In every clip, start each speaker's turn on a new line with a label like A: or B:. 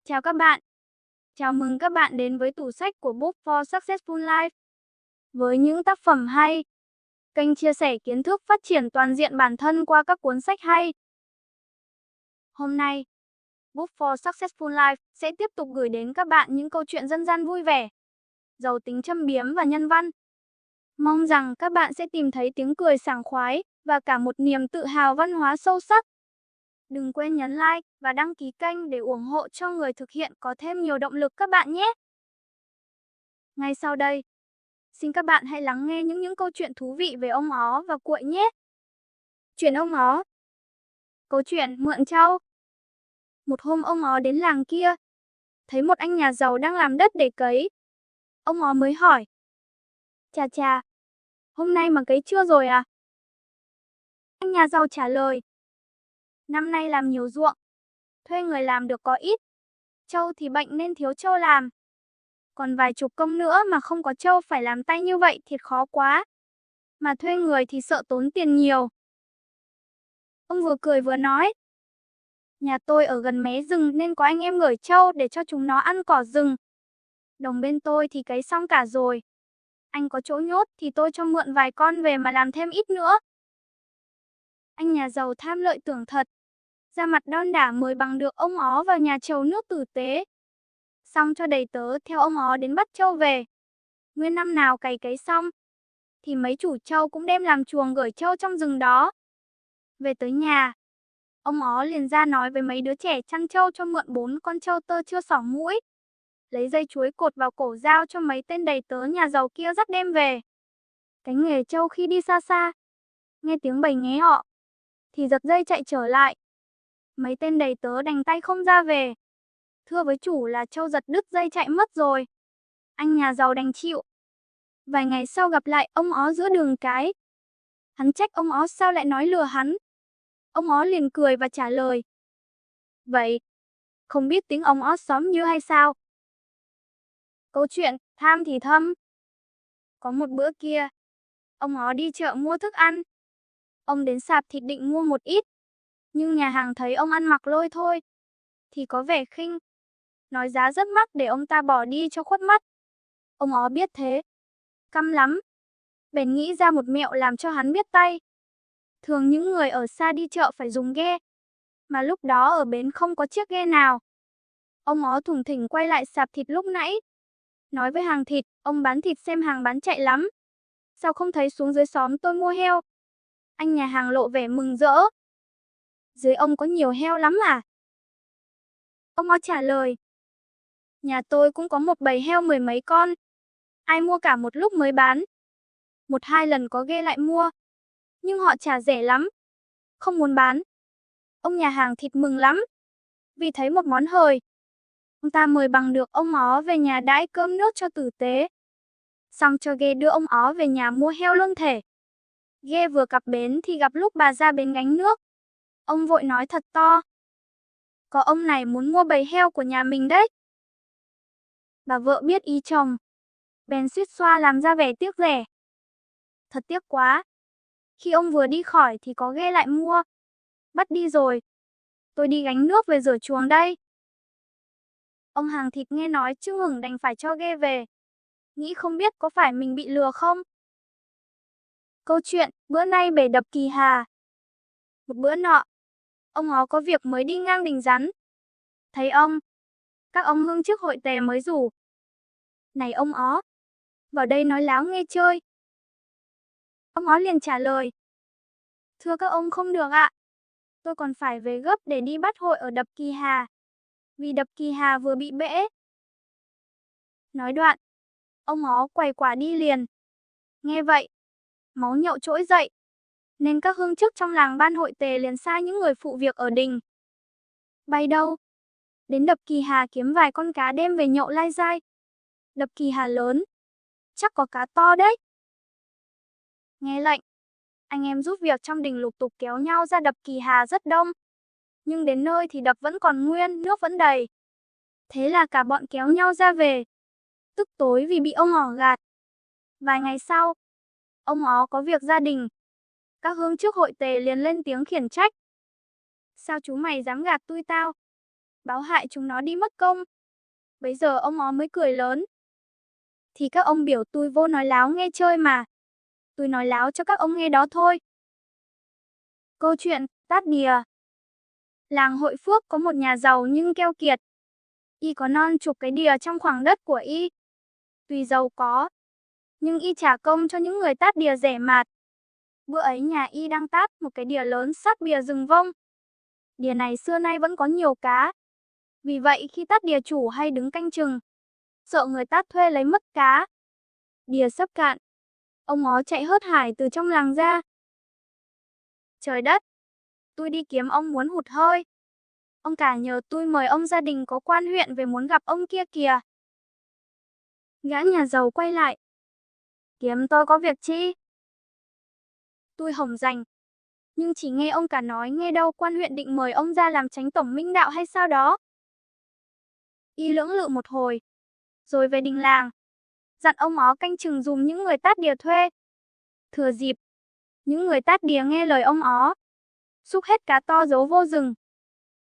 A: Chào các bạn. Chào mừng các bạn đến với tủ sách của Book for Successful Life. Với những tác phẩm hay, kênh chia sẻ kiến thức phát triển toàn diện bản thân qua các cuốn sách hay. Hôm nay, Book for Successful Life sẽ tiếp tục gửi đến các bạn những câu chuyện dân gian vui vẻ, giàu tính châm biếm và nhân văn. Mong rằng các bạn sẽ tìm thấy tiếng cười sảng khoái và cả một niềm tự hào văn hóa sâu sắc. Đừng quên nhấn like và đăng ký kênh để ủng hộ cho người thực hiện có thêm nhiều động lực các bạn nhé. Ngay sau đây, xin các bạn hãy lắng nghe những câu chuyện thú vị về ông ó và cuội nhé. Chuyện ông ó. Câu chuyện mượn trâu. Một hôm ông ó đến làng kia, thấy một anh nhà giàu đang làm đất để cấy. Ông ó mới hỏi: Chà, hôm nay mà cấy chưa rồi à? Anh nhà giàu trả lời: Năm nay làm nhiều ruộng, thuê người làm được có ít. Trâu thì bệnh nên thiếu trâu làm. Còn vài chục công nữa mà không có trâu phải làm tay như vậy thiệt khó quá. Mà thuê người thì sợ tốn tiền nhiều. Ông vừa cười vừa nói: Nhà tôi ở gần mé rừng nên có anh em gửi trâu để cho chúng nó ăn cỏ rừng. Đồng bên tôi thì cấy xong cả rồi. Anh có chỗ nhốt thì tôi cho mượn vài con về mà làm thêm ít nữa. Anh nhà giàu tham lợi tưởng thật. Ra mặt đon đả mới bằng được ông ó vào nhà trầu nước tử tế. Xong cho đầy tớ theo ông ó đến bắt trâu về. Nguyên năm nào cày cấy xong, thì mấy chủ trâu cũng đem làm chuồng gửi trâu trong rừng đó. Về tới nhà, ông ó liền ra nói với mấy đứa trẻ chăn trâu cho mượn 4 con trâu tơ chưa xỏ mũi. Lấy dây chuối cột vào cổ giao cho mấy tên đầy tớ nhà giàu kia dắt đem về. Cánh nghề trâu khi đi xa xa, nghe tiếng bầy nghé họ, thì giật dây chạy trở lại. Mấy tên đầy tớ đành tay không ra về. Thưa với chủ là trâu giật đứt dây chạy mất rồi. Anh nhà giàu đành chịu. Vài ngày sau gặp lại ông ó giữa đường cái. Hắn trách ông ó sao lại nói lừa hắn. Ông ó liền cười và trả lời: Vậy, không biết tiếng ông ó xóm như hay sao? Câu chuyện tham thì thâm. Có một bữa kia, ông ó đi chợ mua thức ăn. Ông đến sạp thịt định mua một ít. Nhưng nhà hàng thấy ông ăn mặc lôi thôi, thì có vẻ khinh. Nói giá rất mắc để ông ta bỏ đi cho khuất mắt. Ông ó biết thế, căm lắm. Bèn nghĩ ra một mẹo làm cho hắn biết tay. Thường những người ở xa đi chợ phải dùng ghe, mà lúc đó ở bến không có chiếc ghe nào. Ông ó thủng thỉnh quay lại sạp thịt lúc nãy. Nói với hàng thịt: Ông bán thịt xem hàng bán chạy lắm. Sao không thấy xuống dưới xóm tôi mua heo? Anh nhà hàng lộ vẻ mừng rỡ. Dưới ông có nhiều heo lắm à? Ông ó trả lời: Nhà tôi cũng có một bầy heo 10 mấy con. Ai mua cả một lúc mới bán. 1-2 lần có ghe lại mua. Nhưng họ trả rẻ lắm. Không muốn bán. Ông nhà hàng thịt mừng lắm. Vì thấy một món hời. Ông ta mời bằng được ông ó về nhà đãi cơm nước cho tử tế. Xong cho ghe đưa ông ó về nhà mua heo luôn thể. Ghe vừa cập bến thì gặp lúc bà ra bến gánh nước. Ông vội nói thật to: Có ông này muốn mua bầy heo của nhà mình đấy. Bà vợ biết ý chồng, bèn suýt xoa làm ra vẻ tiếc rẻ. Thật tiếc quá. Khi ông vừa đi khỏi thì có ghe lại mua. Bắt đi rồi. Tôi đi gánh nước về rửa chuồng đây. Ông hàng thịt nghe nói chưng hửng đành phải cho ghe về. Nghĩ không biết có phải mình bị lừa không? Câu chuyện bữa nay bể đập kỳ hà. Một bữa nọ, ông ó có việc mới đi ngang đình Rắn. Thấy ông, các ông hương chức hội tề mới rủ: Này ông ó, vào đây nói láo nghe chơi. Ông ó liền trả lời: Thưa các ông không được ạ. Tôi còn phải về gấp để đi bắt hội ở đập kỳ hà. Vì đập kỳ hà vừa bị bể. Nói đoạn, ông ó quay quả đi liền. Nghe vậy, máu nhậu trỗi dậy. Nên các hương chức trong làng ban hội tề liền sai những người phụ việc ở đình: Bay đâu? Đến đập kỳ hà kiếm vài con cá đem về nhậu lai dai. Đập kỳ hà lớn, chắc có cá to đấy. Nghe lệnh, anh em giúp việc trong đình lục tục kéo nhau ra đập kỳ hà rất đông. Nhưng đến nơi thì đập vẫn còn nguyên, nước vẫn đầy. Thế là cả bọn kéo nhau ra về. Tức tối vì bị ông ó gạt. Vài ngày sau, ông ó có việc gia đình. Các hương chức hội tề liền lên tiếng khiển trách: Sao chú mày dám gạt tui tao? báo hại chúng nó đi mất công. Bấy giờ ông ó mới cười lớn. Thì các ông biểu tôi vô nói láo nghe chơi mà. Tôi nói láo cho các ông nghe đó thôi. Câu chuyện Tát Đìa. Làng Hội Phước có một nhà giàu nhưng keo kiệt. Y có non chục cái đìa trong khoảng đất của y. Tuy giàu có, nhưng y trả công cho những người tát đìa rẻ mạt. Bữa ấy nhà y đang tát một cái đìa lớn sát bìa rừng vông. Đìa này xưa nay vẫn có nhiều cá. Vì vậy khi tát đìa chủ hay đứng canh chừng, sợ người tát thuê lấy mất cá. Đìa sắp cạn, ông ó chạy hớt hải từ trong làng ra. Trời đất, tôi đi kiếm ông muốn hụt hơi. Ông cả nhờ tôi mời ông gia đình có quan huyện về muốn gặp ông kia kìa. Gã nhà giàu quay lại. Kiếm tôi có việc chi? Tôi hổng rành. Nhưng chỉ nghe ông cả nói nghe đâu quan huyện định mời ông ra làm chánh tổng minh đạo hay sao đó. Y lưỡng lự một hồi. Rồi về đình làng. Dặn ông ó canh chừng dùm những người tát đìa thuê. Thừa dịp, những người tát đìa nghe lời ông ó. Xúc hết cá to giấu vô rừng.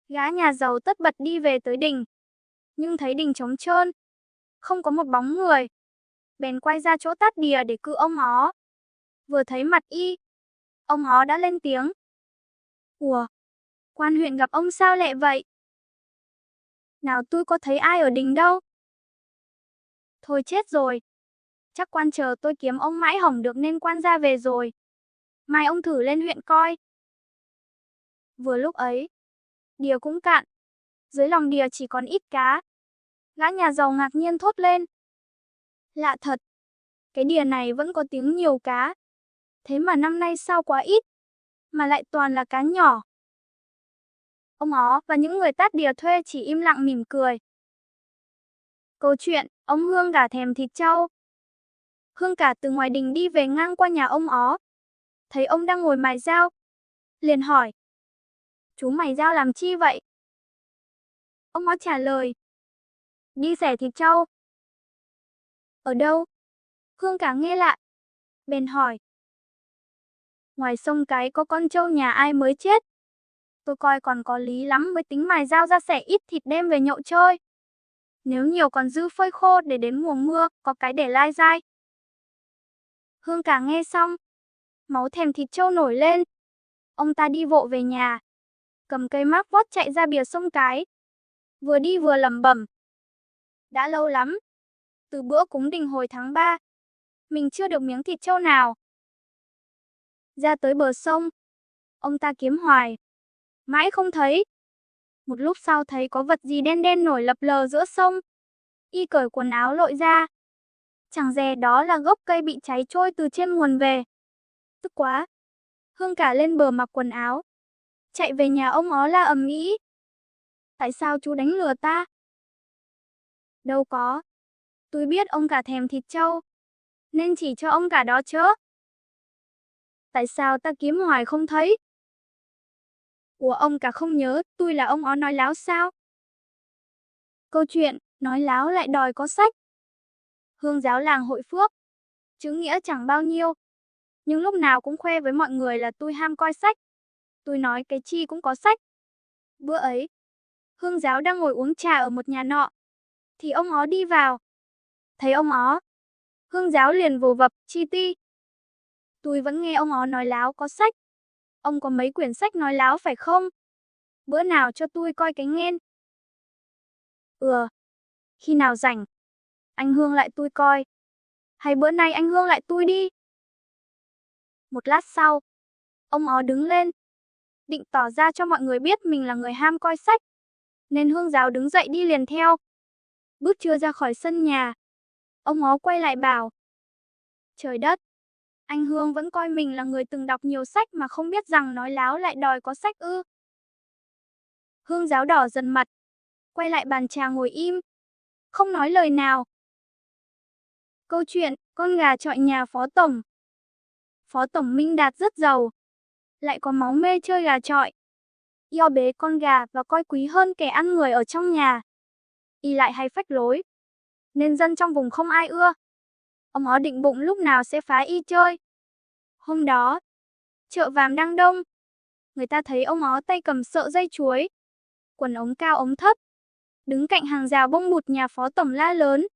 A: Gã nhà giàu tất bật đi về tới đình. Nhưng thấy đình trống trơn. Không có một bóng người. Bèn quay ra chỗ tát đìa để cự ông ó. Vừa thấy mặt y, ông ó đã lên tiếng. Ủa, quan huyện gặp ông sao lẹ vậy? Nào tôi có thấy ai ở đình đâu. Thôi chết rồi. Chắc quan chờ tôi kiếm ông mãi hỏng được nên quan ra về rồi. Mai ông thử lên huyện coi. Vừa lúc ấy, đìa cũng cạn. Dưới lòng đìa chỉ còn ít cá. Gã nhà giàu ngạc nhiên thốt lên. Lạ thật, cái đìa này vẫn có tiếng nhiều cá. Thế mà năm nay sao quá ít, mà lại toàn là cá nhỏ. Ông ó và những người tát đìa thuê chỉ im lặng mỉm cười. Câu chuyện, ông Hương cả thèm thịt trâu. Hương cả từ ngoài đình đi về ngang qua nhà ông ó. Thấy ông đang ngồi mài dao. Liền hỏi. Chú mài dao làm chi vậy? Ông ó trả lời. Đi xẻ thịt trâu. Ở đâu? Hương cả nghe lạ. Bèn hỏi. Ngoài sông cái có con trâu nhà ai mới chết. Tôi coi còn có lý lắm mới tính mài dao ra xẻ ít thịt đem về nhậu chơi. Nếu nhiều còn dư phơi khô để đến mùa mưa, có cái để lai dai. Hương cả nghe xong, máu thèm thịt trâu nổi lên. Ông ta đi vội về nhà, cầm cây mác vót chạy ra bìa sông cái. Vừa đi vừa lẩm bẩm. Đã lâu lắm, từ bữa cúng đình hồi tháng 3, mình chưa được miếng thịt trâu nào. Ra tới bờ sông, ông ta kiếm hoài, mãi không thấy. Một lúc sau thấy có vật gì đen đen nổi lập lờ giữa sông. Y cởi quần áo lội ra. Chẳng dè đó là gốc cây bị cháy trôi từ trên nguồn về. Tức quá. Hương cả lên bờ mặc quần áo. Chạy về nhà ông ó la ầm ĩ. Tại sao chú đánh lừa ta? Đâu có. Tôi biết ông cả thèm thịt trâu, nên chỉ cho ông cả đó chớ. Tại sao ta kiếm hoài không thấy? Ủa ông cả không nhớ tôi là ông ó nói láo sao? Câu chuyện, nói láo lại đòi có sách. Hương giáo làng Hội Phước. Chữ nghĩa chẳng bao nhiêu. Nhưng lúc nào cũng khoe với mọi người là tôi ham coi sách. Tôi nói cái chi cũng có sách. Bữa ấy, Hương giáo đang ngồi uống trà ở một nhà nọ. Thì ông ó đi vào. Thấy ông ó, Hương giáo liền vồ vập, chi ti. Tôi vẫn nghe ông ó nói láo có sách. Ông có mấy quyển sách nói láo phải không? Bữa nào cho tôi coi cái nghen. Khi nào rảnh, anh Hương lại tôi coi. Hay bữa nay anh Hương lại tôi đi. Một lát sau, ông ó đứng lên, định tỏ ra cho mọi người biết mình là người ham coi sách. Nên Hương giáo đứng dậy đi liền theo. Bước chưa ra khỏi sân nhà, ông ó quay lại bảo. Trời đất, anh Hương vẫn coi mình là người từng đọc nhiều sách mà không biết rằng nói láo lại đòi có sách ư. Hương giáo đỏ dần mặt, quay lại bàn trà ngồi im, không nói lời nào. Câu chuyện, con gà chọi nhà phó tổng. Phó tổng Minh Đạt rất giàu, lại có máu mê chơi gà chọi. Y bế con gà và coi quý hơn kẻ ăn người ở trong nhà. Y lại hay phách lối, nên dân trong vùng không ai ưa. Ông ó định bụng lúc nào sẽ phá y chơi. Hôm đó, chợ Vàm đang đông. Người ta thấy ông ó tay cầm sợi dây chuối, quần ống cao ống thấp, đứng cạnh hàng rào bông bụt nhà phó tổng la lớn.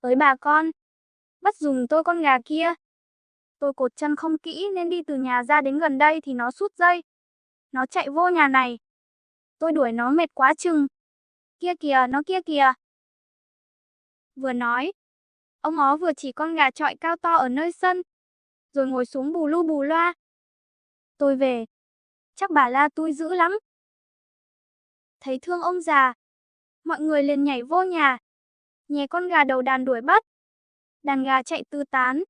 A: Ới bà con, bắt giùm tôi con gà kia. Tôi cột chân không kỹ nên đi từ nhà ra đến gần đây thì nó sút dây. Nó chạy vô nhà này. Tôi đuổi nó mệt quá chừng. Kia kìa, nó kia kìa. Vừa nói, ông ó vừa chỉ con gà chọi cao to ở nơi sân, rồi ngồi xuống bù lu bù loa. Tôi về, chắc bà la tôi dữ lắm. Thấy thương ông già, mọi người liền nhảy vô nhà, nhè con gà đầu đàn đuổi bắt. Đàn gà chạy tứ tán.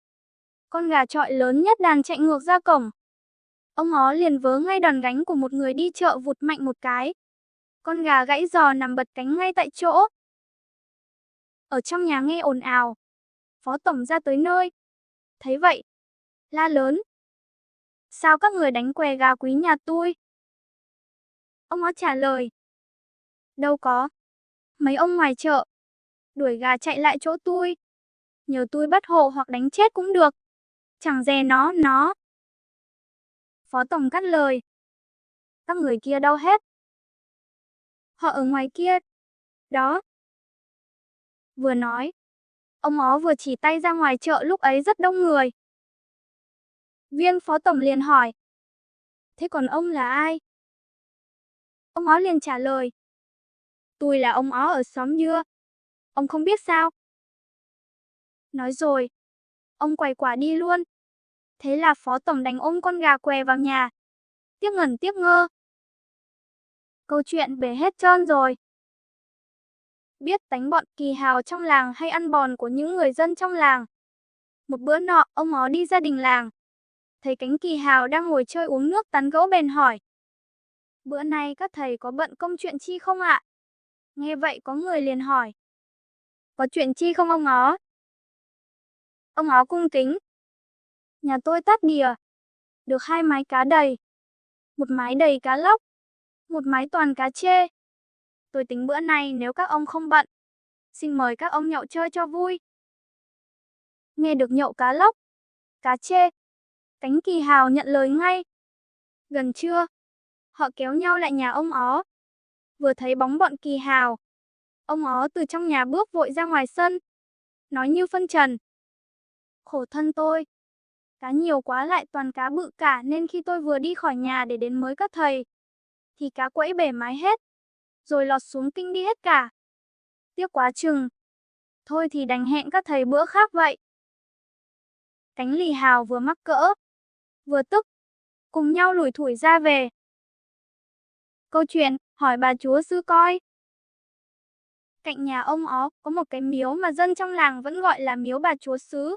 A: Con gà chọi lớn nhất đàn chạy ngược ra cổng. Ông ó liền vớ ngay đòn gánh của một người đi chợ vụt mạnh một cái. Con gà gãy giò nằm bật cánh ngay tại chỗ. Ở trong nhà nghe ồn ào, phó tổng ra tới nơi. Thấy vậy, la lớn. Sao các người đánh què gà quý nhà tôi? Ông ó trả lời. Đâu có. Mấy ông ngoài chợ đuổi gà chạy lại chỗ tôi. Nhờ tôi bắt hộ hoặc đánh chết cũng được. Chẳng dè nó. Phó tổng cắt lời. Các người kia đâu hết? Họ ở ngoài kia. Đó. Vừa nói, ông ó vừa chỉ tay ra ngoài chợ lúc ấy rất đông người. Viên phó tổng liền hỏi. Thế còn ông là ai? Ông ó liền trả lời. Tôi là ông ó ở xóm Dưa. Ông không biết sao? Nói rồi, ông quay quả đi luôn. Thế là phó tổng đánh ôm con gà què vào nhà. Tiếc ngẩn tiếc ngơ. Câu chuyện bể hết trơn rồi. Biết tánh bọn kỳ hào trong làng hay ăn bòn của những người dân trong làng. Một bữa nọ, ông ó đi ra đình làng. Thấy cánh kỳ hào đang ngồi chơi uống nước tán gẫu bèn hỏi. Bữa nay các thầy có bận công chuyện chi không ạ? Nghe vậy có người liền hỏi. Có chuyện chi không ông ó? Ông ó cung kính. Nhà tôi tát đìa. Được 2 mái cá đầy. Một mái đầy cá lóc. Một mái toàn cá trê. Tôi tính bữa nay nếu các ông không bận, xin mời các ông nhậu chơi cho vui. Nghe được nhậu cá lóc, cá trê, cánh kỳ hào nhận lời ngay. Gần trưa, họ kéo nhau lại nhà ông ó. Vừa thấy bóng bọn kỳ hào, ông ó từ trong nhà bước vội ra ngoài sân, nói như phân trần. Khổ thân tôi, cá nhiều quá lại toàn cá bự cả nên khi tôi vừa đi khỏi nhà để đến mới các thầy, thì cá quẫy bể mái hết, rồi lọt xuống kinh đi hết cả. Tiếc quá chừng. Thôi thì đành hẹn các thầy bữa khác vậy. Cánh lì hào vừa mắc cỡ, vừa tức, cùng nhau lủi thủi ra về. Câu chuyện, hỏi bà chúa sư coi. Cạnh nhà ông ó có một cái miếu mà dân trong làng vẫn gọi là miếu bà chúa xứ.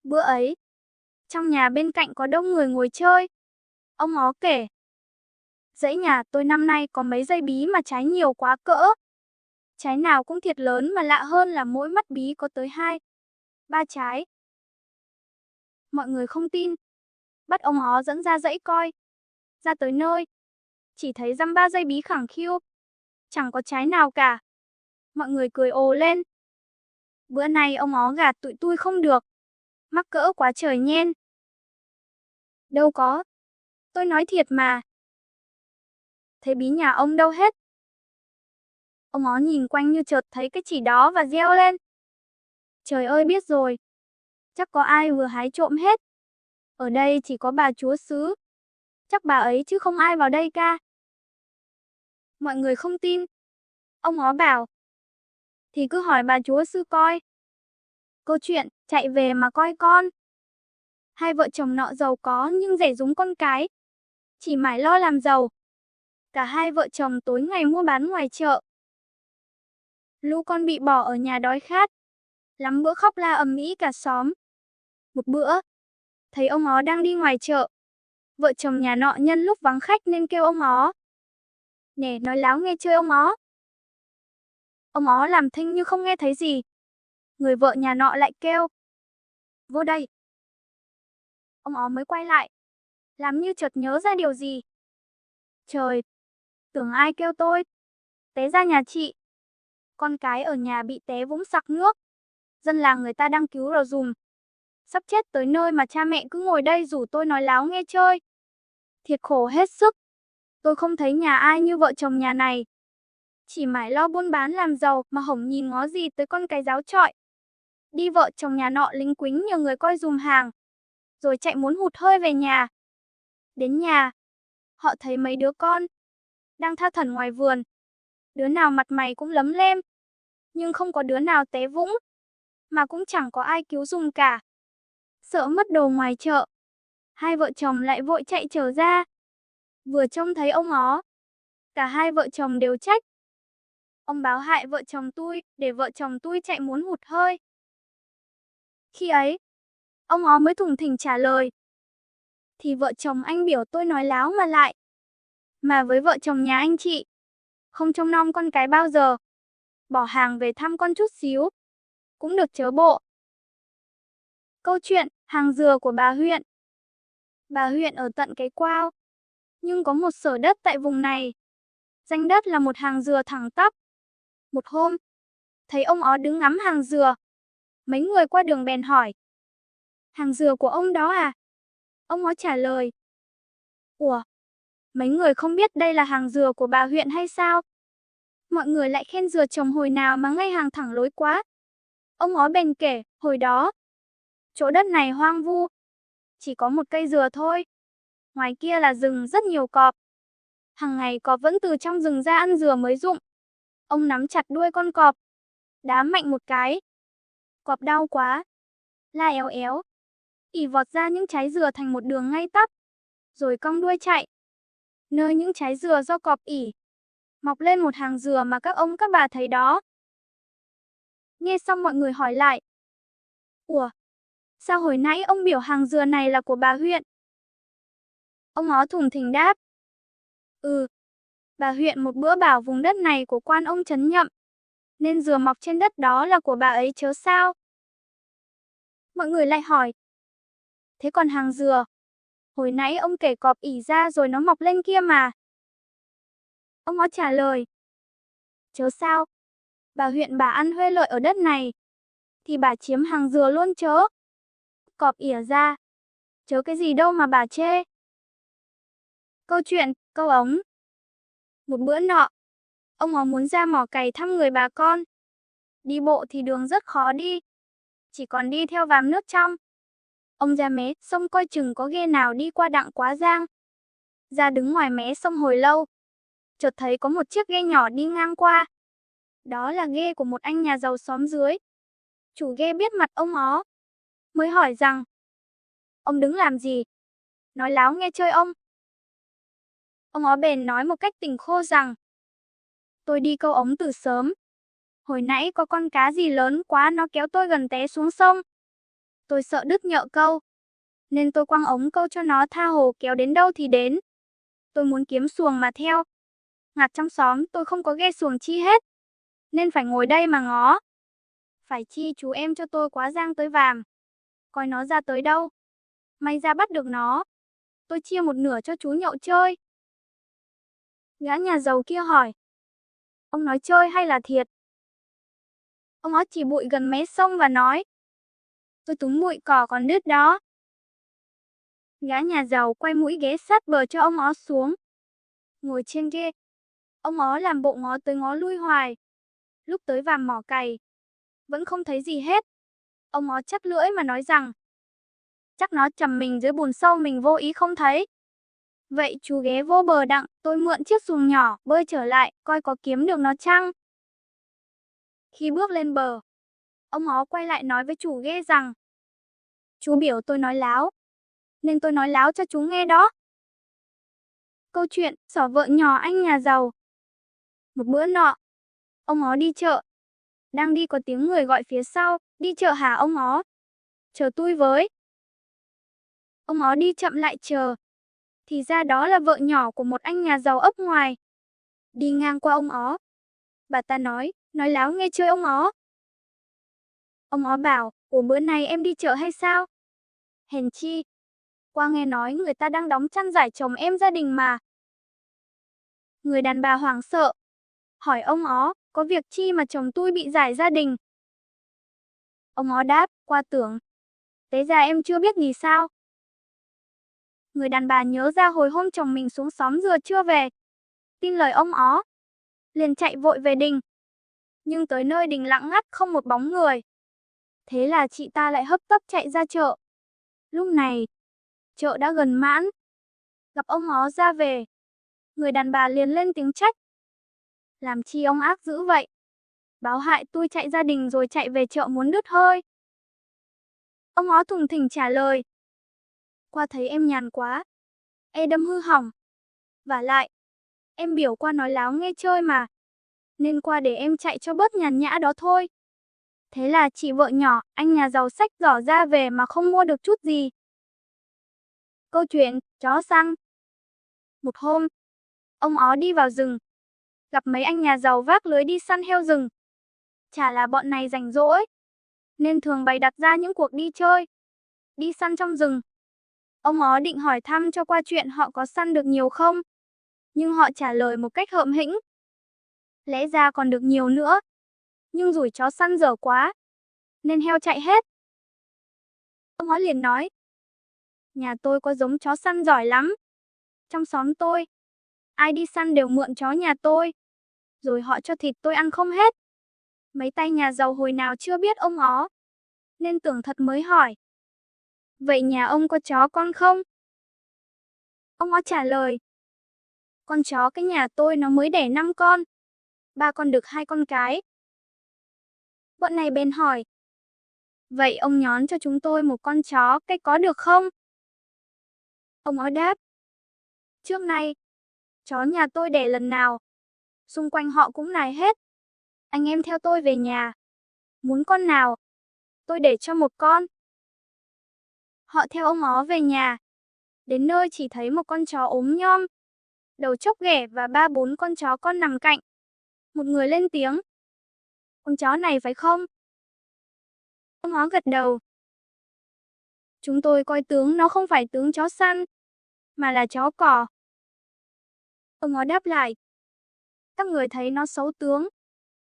A: Bữa ấy, trong nhà bên cạnh có đông người ngồi chơi. Ông ó kể. Dãy nhà tôi năm nay có mấy dây bí mà trái nhiều quá cỡ. Trái nào cũng thiệt lớn mà lạ hơn là mỗi mắt bí có tới 2, 3 trái. Mọi người không tin. Bắt ông ó dẫn ra dãy coi. Ra tới nơi, chỉ thấy dăm 3 dây bí khẳng khiu. Chẳng có trái nào cả. Mọi người cười ồ lên. Bữa nay ông ó gạt tụi tôi không được. Mắc cỡ quá trời nhen. Đâu có. Tôi nói thiệt mà. Thế bí nhà ông đâu hết? Ông ó nhìn quanh như chợt thấy cái chỉ đó và reo lên. Trời ơi biết rồi. Chắc có ai vừa hái trộm hết. Ở đây chỉ có bà chúa xứ. Chắc bà ấy chứ không ai vào đây ca. Mọi người không tin. Ông ó bảo. Thì cứ hỏi bà chúa sư coi. Câu chuyện, chạy về mà coi con. Hai vợ chồng nọ giàu có nhưng rẻ rúng con cái. Chỉ mải lo làm giàu. Cả hai vợ chồng tối ngày mua bán ngoài chợ. Lũ con bị bỏ ở nhà đói khát. Lắm bữa khóc la ầm ĩ cả xóm. Một bữa, thấy ông ó đang đi ngoài chợ. Vợ chồng nhà nọ nhân lúc vắng khách nên kêu ông ó. Nè nói láo nghe chơi ông ó. Ông ó làm thinh như không nghe thấy gì. Người vợ nhà nọ lại kêu. Vô đây. Ông ó mới quay lại. Làm như chợt nhớ ra điều gì. Trời, tưởng ai kêu tôi. Té ra nhà chị. Con cái ở nhà bị té vũng sặc nước. Dân làng người ta đang cứu rồi dùm. Sắp chết tới nơi mà cha mẹ cứ ngồi đây rủ tôi nói láo nghe chơi. Thiệt khổ hết sức. Tôi không thấy nhà ai như vợ chồng nhà này. chỉ mải lo buôn bán làm giàu mà hổng nhìn ngó gì tới con cái giáo chọi. Đi vợ chồng nhà nọ lính quính nhờ người coi dùm hàng, rồi chạy muốn hụt hơi về nhà. Đến nhà, họ thấy mấy đứa con đang tha thẩn ngoài vườn. Đứa nào mặt mày cũng lấm lem, nhưng không có đứa nào té vũng, mà cũng chẳng có ai cứu giùm cả. Sợ mất đồ ngoài chợ, hai vợ chồng lại vội chạy trở ra. Vừa trông thấy ông ó, cả hai vợ chồng đều trách. Ông báo hại vợ chồng tôi, để vợ chồng tôi chạy muốn hụt hơi. Khi ấy, ông ó mới thủng thỉnh trả lời. Thì vợ chồng anh biểu tôi nói láo mà lại. Mà với vợ chồng nhà anh chị, không trông nom con cái bao giờ. Bỏ hàng về thăm con chút xíu, cũng được chớ bộ. Câu chuyện hàng dừa của bà huyện. Bà huyện ở tận cái Quao, nhưng có một xở đất tại vùng này. Danh đất là một hàng dừa thẳng tắp. Một hôm, thấy ông ó đứng ngắm hàng dừa. Mấy người qua đường bèn hỏi. Hàng dừa của ông đó à? Ông ó trả lời. Ủa, mấy người không biết đây là hàng dừa của bà huyện hay sao? Mọi người lại khen dừa trồng hồi nào mà ngay hàng thẳng lối quá. Ông ó bèn kể, hồi đó, chỗ đất này hoang vu, chỉ có một cây dừa thôi. Ngoài kia là rừng rất nhiều cọp. Hằng ngày cọp vẫn từ trong rừng ra ăn dừa mới rụng. Ông nắm chặt đuôi con cọp, đá mạnh một cái. Cọp đau quá, la éo éo, ỉ vọt ra những trái dừa thành một đường ngay tắp, rồi cong đuôi chạy. Nơi những trái dừa do cọp ỉ, mọc lên một hàng dừa mà các ông các bà thấy đó. Nghe xong mọi người hỏi lại. Ủa, sao hồi nãy ông biểu hàng dừa này là của bà huyện? Ông ó thủng thỉnh đáp. Bà huyện một bữa bảo vùng đất này của quan ông trấn Nhậm, nên dừa mọc trên đất đó là của bà ấy chớ sao? Mọi người lại hỏi. Thế còn hàng dừa, hồi nãy ông kể cọp ỉ ra rồi nó mọc lên kia mà. Ông ó trả lời. Chớ sao? Bà huyện bà ăn huê lợi ở đất này, thì bà chiếm hàng dừa luôn chớ. Cọp ỉa ra, chớ cái gì đâu mà bà chê. Câu chuyện, câu ống. Một bữa nọ, ông ó muốn ra mỏ cày thăm người bà con. Đi bộ thì đường rất khó đi, chỉ còn đi theo vàm nước trong. Ông ra mé sông coi chừng có ghe nào đi qua đặng Quá Giang. Ra đứng ngoài mé sông hồi lâu, chợt thấy có một chiếc ghe nhỏ đi ngang qua. Đó là ghe của một anh nhà giàu xóm dưới. Chủ ghe biết mặt ông ó, mới hỏi rằng: Ông đứng làm gì? Nói láo nghe chơi ông. Ông ó bèn nói một cách tình khô rằng: Tôi đi câu ống từ sớm. Hồi nãy có con cá gì lớn quá nó kéo tôi gần té xuống sông. Tôi sợ đứt nhợ câu, nên tôi quăng ống câu cho nó tha hồ kéo đến đâu thì đến. Tôi muốn kiếm xuồng mà theo. Ngặt trong xóm tôi không có ghe xuồng chi hết, nên phải ngồi đây mà ngó. Phải chi chú em cho tôi Quá Giang tới vàm, coi nó ra tới đâu. May ra bắt được nó, tôi chia một nửa cho chú nhậu chơi. Gã nhà giàu kia hỏi. Ông nói chơi hay là thiệt? Ông ó chỉ bụi gần mé sông và nói. Tôi túm bụi cỏ còn đứt đó. Gã nhà giàu quay mũi ghé sát bờ cho ông ó xuống. Ngồi trên ghe, ông ó làm bộ ngó tới ngó lui hoài. Lúc tới vàm mỏ cày, vẫn không thấy gì hết. Ông ó chắc lưỡi mà nói rằng: Chắc nó chầm mình dưới bùn sâu mình vô ý không thấy. Vậy chú ghé vô bờ đặng, tôi mượn chiếc xuồng nhỏ, bơi trở lại, coi có kiếm được nó chăng. Khi bước lên bờ, ông ó quay lại nói với chủ ghe rằng: Chú biểu tôi nói láo, nên tôi nói láo cho chú nghe đó. Câu chuyện, xỏ vợ nhỏ anh nhà giàu. Một bữa nọ, ông ó đi chợ. Đang đi có tiếng người gọi phía sau, đi chợ hả ông ó? Chờ tôi với. Ông ó đi chậm lại chờ. Thì ra đó là vợ nhỏ của một anh nhà giàu ấp ngoài. Đi ngang qua ông ó, bà ta nói láo nghe chơi ông ó. Ông ó bảo, ủa bữa nay em đi chợ hay sao? Hèn chi, qua nghe nói người ta đang đóng chăn giải chồng em gia đình mà. Người đàn bà hoảng sợ, hỏi ông ó, có việc chi mà chồng tôi bị giải gia đình? Ông ó đáp, qua tưởng. Tế ra em chưa biết gì sao? Người đàn bà nhớ ra hồi hôm chồng mình xuống xóm dừa chưa về. Tin lời ông ó, liền chạy vội về đình. Nhưng tới nơi đình lặng ngắt không một bóng người. Thế là chị ta lại hấp tấp chạy ra chợ. Lúc này, chợ đã gần mãn. Gặp ông ó ra về, người đàn bà liền lên tiếng trách. Làm chi ông ác dữ vậy? Báo hại tôi chạy gia đình rồi chạy về chợ muốn đứt hơi. Ông ó thùng thình trả lời. Qua thấy em nhàn quá. Đâm hư hỏng. Vả lại, em biểu qua nói láo nghe chơi mà. Nên qua để em chạy cho bớt nhàn nhã đó thôi. Thế là chị vợ nhỏ, anh nhà giàu xách giỏ ra về mà không mua được chút gì. Câu chuyện, chó săn. Một hôm, ông ó đi vào rừng. Gặp mấy anh nhà giàu vác lưới đi săn heo rừng. Chả là bọn này rảnh rỗi, nên thường bày đặt ra những cuộc đi chơi, đi săn trong rừng. Ông ó định hỏi thăm cho qua chuyện họ có săn được nhiều không, nhưng họ trả lời một cách hợm hĩnh. Lẽ ra còn được nhiều nữa, nhưng rủi chó săn dở quá, nên heo chạy hết. Ông ó liền nói, nhà tôi có giống chó săn giỏi lắm. Trong xóm tôi, ai đi săn đều mượn chó nhà tôi, rồi họ cho thịt tôi ăn không hết. Mấy tay nhà giàu hồi nào chưa biết ông ó, nên tưởng thật mới hỏi. Vậy nhà ông có chó con không? Ông ó trả lời. Con chó cái nhà tôi nó mới đẻ 5 con. 3 con đực 2 con cái. Bọn này bèn hỏi. Vậy ông nhón cho chúng tôi một con chó cái có được không? Ông ó đáp. Trước nay, chó nhà tôi đẻ lần nào, xung quanh họ cũng nài hết. Anh em theo tôi về nhà. Muốn con nào, tôi để cho một con. Họ theo ông ó về nhà. Đến nơi chỉ thấy một con chó ốm nhom, đầu chốc ghẻ và 3-4 con chó con nằm cạnh. Một người lên tiếng. Con chó này phải không? Ông ó gật đầu. Chúng tôi coi tướng nó không phải tướng chó săn, mà là chó cỏ. Ông ó đáp lại. Các người thấy nó xấu tướng.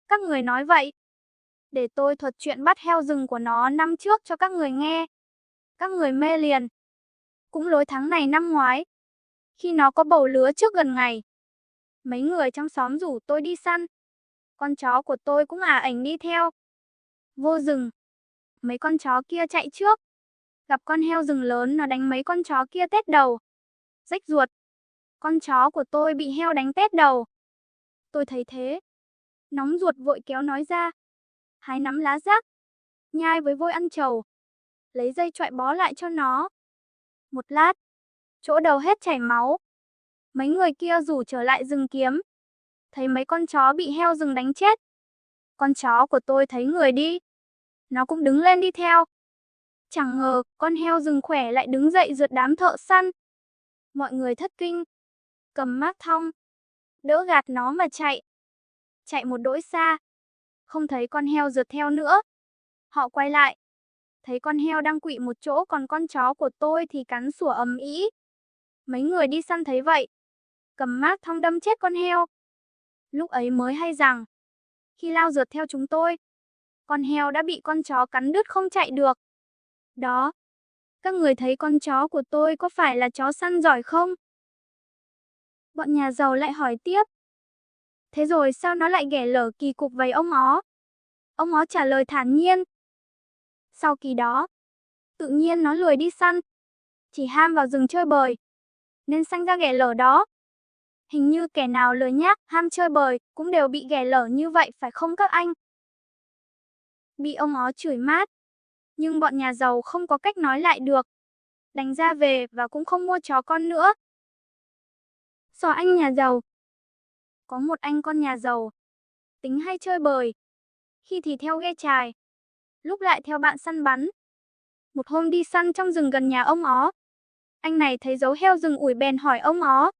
A: Các người nói vậy. Để tôi thuật chuyện bắt heo rừng của nó năm trước cho các người nghe. Các người mê liền. Cũng lối tháng này năm ngoái, khi nó có bầu lứa trước gần ngày. Mấy người trong xóm rủ tôi đi săn. Con chó của tôi cũng ảnh đi theo. Vô rừng, mấy con chó kia chạy trước. Gặp con heo rừng lớn nó đánh mấy con chó kia tét đầu. Rách ruột. Con chó của tôi bị heo đánh tét đầu. Tôi thấy thế. Nóng ruột vội kéo nói ra. Hái nắm lá rác. Nhai với vôi ăn trầu. Lấy dây chọi bó lại cho nó. Một lát, chỗ đầu hết chảy máu. Mấy người kia rủ trở lại rừng kiếm. Thấy mấy con chó bị heo rừng đánh chết. Con chó của tôi thấy người đi. Nó cũng đứng lên đi theo. Chẳng ngờ, con heo rừng khỏe lại đứng dậy rượt đám thợ săn. Mọi người thất kinh. Cầm mác thong. Đỡ gạt nó mà chạy. Chạy một đỗi xa. Không thấy con heo rượt theo nữa. Họ quay lại. Thấy con heo đang quỵ một chỗ còn con chó của tôi thì cắn sủa ầm ĩ. Mấy người đi săn thấy vậy. Cầm mác thong đâm chết con heo. Lúc ấy mới hay rằng, khi lao rượt theo chúng tôi, con heo đã bị con chó cắn đứt không chạy được. Đó, các người thấy con chó của tôi có phải là chó săn giỏi không? Bọn nhà giàu lại hỏi tiếp. Thế rồi sao nó lại ghẻ lở kỳ cục vậy ông ó? Ông ó trả lời thản nhiên. Sau kỳ đó, tự nhiên nó lười đi săn, chỉ ham vào rừng chơi bời, nên sanh ra ghẻ lở đó. Hình như kẻ nào lười nhác, ham chơi bời, cũng đều bị ghẻ lở như vậy phải không các anh? Bị ông ó chửi mát. Nhưng bọn nhà giàu không có cách nói lại được. Đành ra về và cũng không mua chó con nữa. Xỏ anh nhà giàu. Có một anh con nhà giàu. Tính hay chơi bời. Khi thì theo ghe chài. Lúc lại theo bạn săn bắn. Một hôm đi săn trong rừng gần nhà ông ó. Anh này thấy dấu heo rừng ủi bèn hỏi ông ó.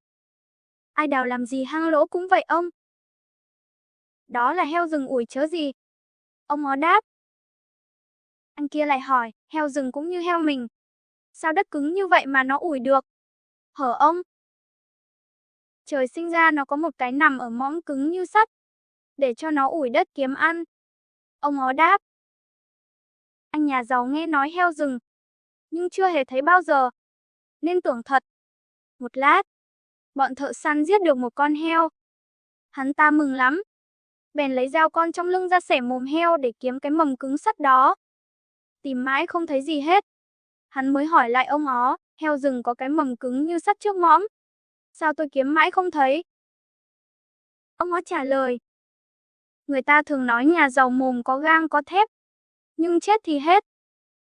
A: Ai đào làm gì hang lỗ cũng vậy ông? Đó là heo rừng ủi chớ gì? Ông ó đáp. Anh kia lại hỏi, heo rừng cũng như heo mình. Sao đất cứng như vậy mà nó ủi được? Hở ông? Trời sinh ra nó có một cái nằm ở mõm cứng như sắt, để cho nó ủi đất kiếm ăn. Ông ó đáp. Anh nhà giàu nghe nói heo rừng, nhưng chưa hề thấy bao giờ, nên tưởng thật. Một lát, bọn thợ săn giết được một con heo. Hắn ta mừng lắm. Bèn lấy dao con trong lưng ra xẻ mồm heo để kiếm cái mầm cứng sắt đó. Tìm mãi không thấy gì hết. Hắn mới hỏi lại ông ó, heo rừng có cái mầm cứng như sắt trước mõm. Sao tôi kiếm mãi không thấy? Ông ó trả lời. Người ta thường nói nhà giàu mồm có gang có thép. Nhưng chết thì hết.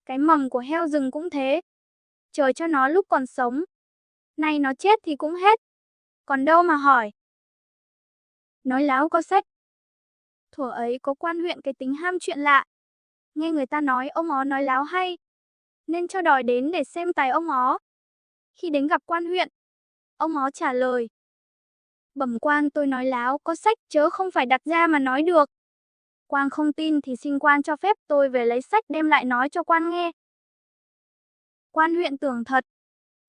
A: Cái mầm của heo rừng cũng thế. Trời cho nó lúc còn sống. Nay nó chết thì cũng hết. Còn đâu mà hỏi. Nói láo có sách. Thuở ấy có quan huyện cái tính ham chuyện lạ. Nghe người ta nói ông ó nói láo hay. Nên cho đòi đến để xem tài ông ó. Khi đến gặp quan huyện, ông ó trả lời. Bẩm quan, tôi nói láo có sách chớ không phải đặt ra mà nói được. Quan không tin thì xin quan cho phép tôi về lấy sách đem lại nói cho quan nghe. Quan huyện tưởng thật,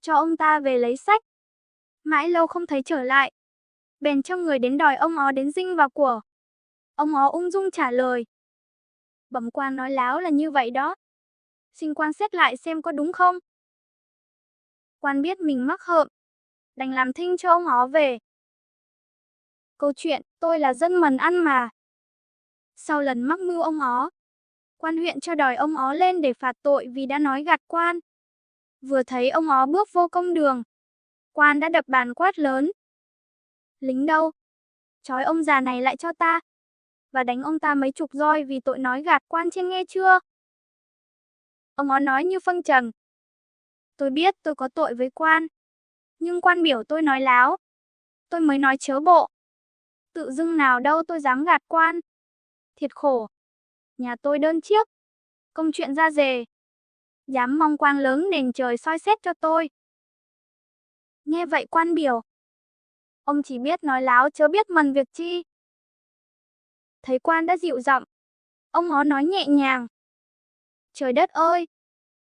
A: cho ông ta về lấy sách. Mãi lâu không thấy trở lại. Bèn cho người đến đòi ông ó đến dinh vào của. Ông ó ung dung trả lời. Bẩm quan, nói láo là như vậy đó. Xin quan xét lại xem có đúng không. Quan biết mình mắc hợm, đành làm thinh cho ông ó về. Câu chuyện, tôi là dân mần ăn mà. Sau lần mắc mưu ông ó, quan huyện cho đòi ông ó lên để phạt tội vì đã nói gạt quan. Vừa thấy ông ó bước vô công đường, quan đã đập bàn quát lớn. Lính đâu? Trói ông già này lại cho ta. Và đánh ông ta mấy chục roi vì tội nói gạt quan trên nghe chưa? Ông ó nói như phân trần. Tôi biết tôi có tội với quan. Nhưng quan biểu tôi nói láo. Tôi mới nói chớ bộ. Tự dưng nào đâu tôi dám gạt quan. Thiệt khổ. Nhà tôi đơn chiếc. Công chuyện ra rề. Dám mong quan lớn nền trời soi xét cho tôi. Nghe vậy quan biểu. Ông chỉ biết nói láo chớ biết mần việc chi. Thấy quan đã dịu giọng. Ông ó nói nhẹ nhàng. Trời đất ơi.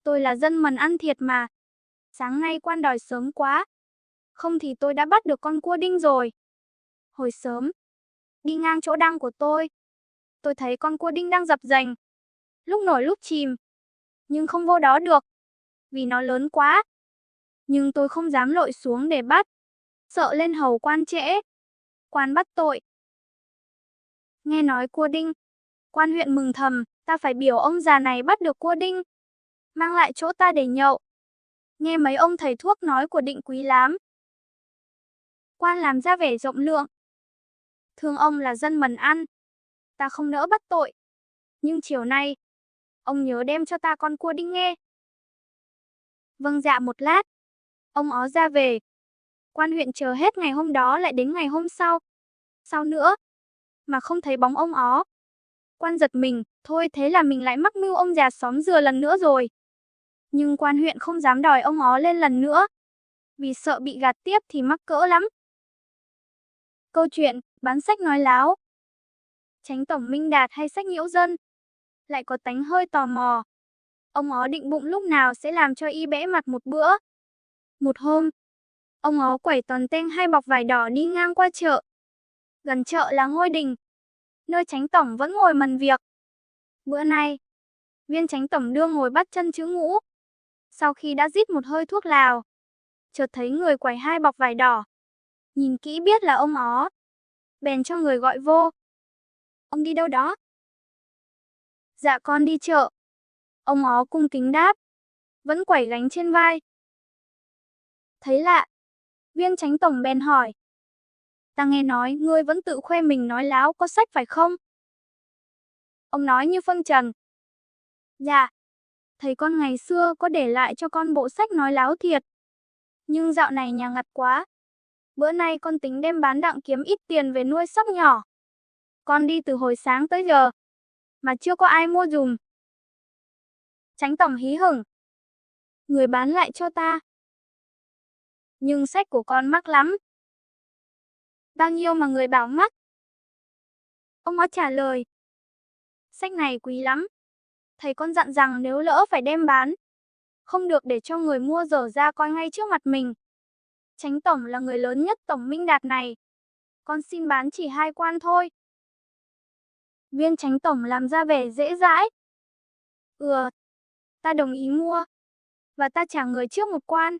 A: Tôi là dân mần ăn thiệt mà. Sáng nay quan đòi sớm quá. Không thì tôi đã bắt được con cua đinh rồi. Hồi sớm, đi ngang chỗ đăng của tôi thấy con cua đinh đang dập dềnh. Lúc nổi lúc chìm. Nhưng không vô đó được. Vì nó lớn quá. Nhưng tôi không dám lội xuống để bắt. Sợ lên hầu quan trễ. Quan bắt tội. Nghe nói cua đinh. Quan huyện mừng thầm, ta phải biểu ông già này bắt được cua đinh. Mang lại chỗ ta để nhậu. Nghe mấy ông thầy thuốc nói của Định quý lắm. Quan làm ra vẻ rộng lượng. Thương ông là dân mần ăn. Ta không nỡ bắt tội. Nhưng chiều nay, ông nhớ đem cho ta con cua đinh nghe. Vâng dạ một lát. Ông ó ra về. Quan huyện chờ hết ngày hôm đó lại đến ngày hôm sau. Sau nữa, mà không thấy bóng ông ó. Quan giật mình, thôi thế là mình lại mắc mưu ông già xóm dừa lần nữa rồi. Nhưng quan huyện không dám đòi ông ó lên lần nữa. Vì sợ bị gạt tiếp thì mắc cỡ lắm. Câu chuyện, bán sách nói láo. Chánh tổng Minh Đạt hay sách nhiễu dân. Lại có tánh hơi tò mò. Ông ó định bụng lúc nào sẽ làm cho y bẽ mặt một bữa. Một hôm, ông ó quẩy toàn teng hai bọc vải đỏ đi ngang qua chợ. Gần chợ là ngôi đình, nơi chánh tổng vẫn ngồi mần việc. Bữa nay, viên chánh tổng đương ngồi bắt chân chữ ngũ. Sau khi đã rít một hơi thuốc lào, chợt thấy người quẩy hai bọc vải đỏ. Nhìn kỹ biết là ông ó. Bèn cho người gọi vô. Ông đi đâu đó? Dạ con đi chợ. Ông ó cung kính đáp. Vẫn quẩy gánh trên vai. Thấy lạ. Viên chánh tổng bèn hỏi. Ta nghe nói ngươi vẫn tự khoe mình nói láo có sách phải không? Ông nói như phân trần. Dạ. Thầy con ngày xưa có để lại cho con bộ sách nói láo thiệt. Nhưng dạo này nhà ngặt quá. Bữa nay con tính đem bán đặng kiếm ít tiền về nuôi sóc nhỏ. Con đi từ hồi sáng tới giờ. Mà chưa có ai mua dùm. Chánh tổng hí hửng. Người bán lại cho ta. Nhưng sách của con mắc lắm. Bao nhiêu mà người bảo mắc? Ông ó trả lời. Sách này quý lắm. Thầy con dặn rằng nếu lỡ phải đem bán, không được để cho người mua dở ra coi ngay trước mặt mình. Chánh tổng là người lớn nhất tổng Minh Đạt này. Con xin bán chỉ 2 quan thôi. Viên chánh tổng làm ra vẻ dễ dãi. Ta đồng ý mua. Và ta trả người trước 1 quan.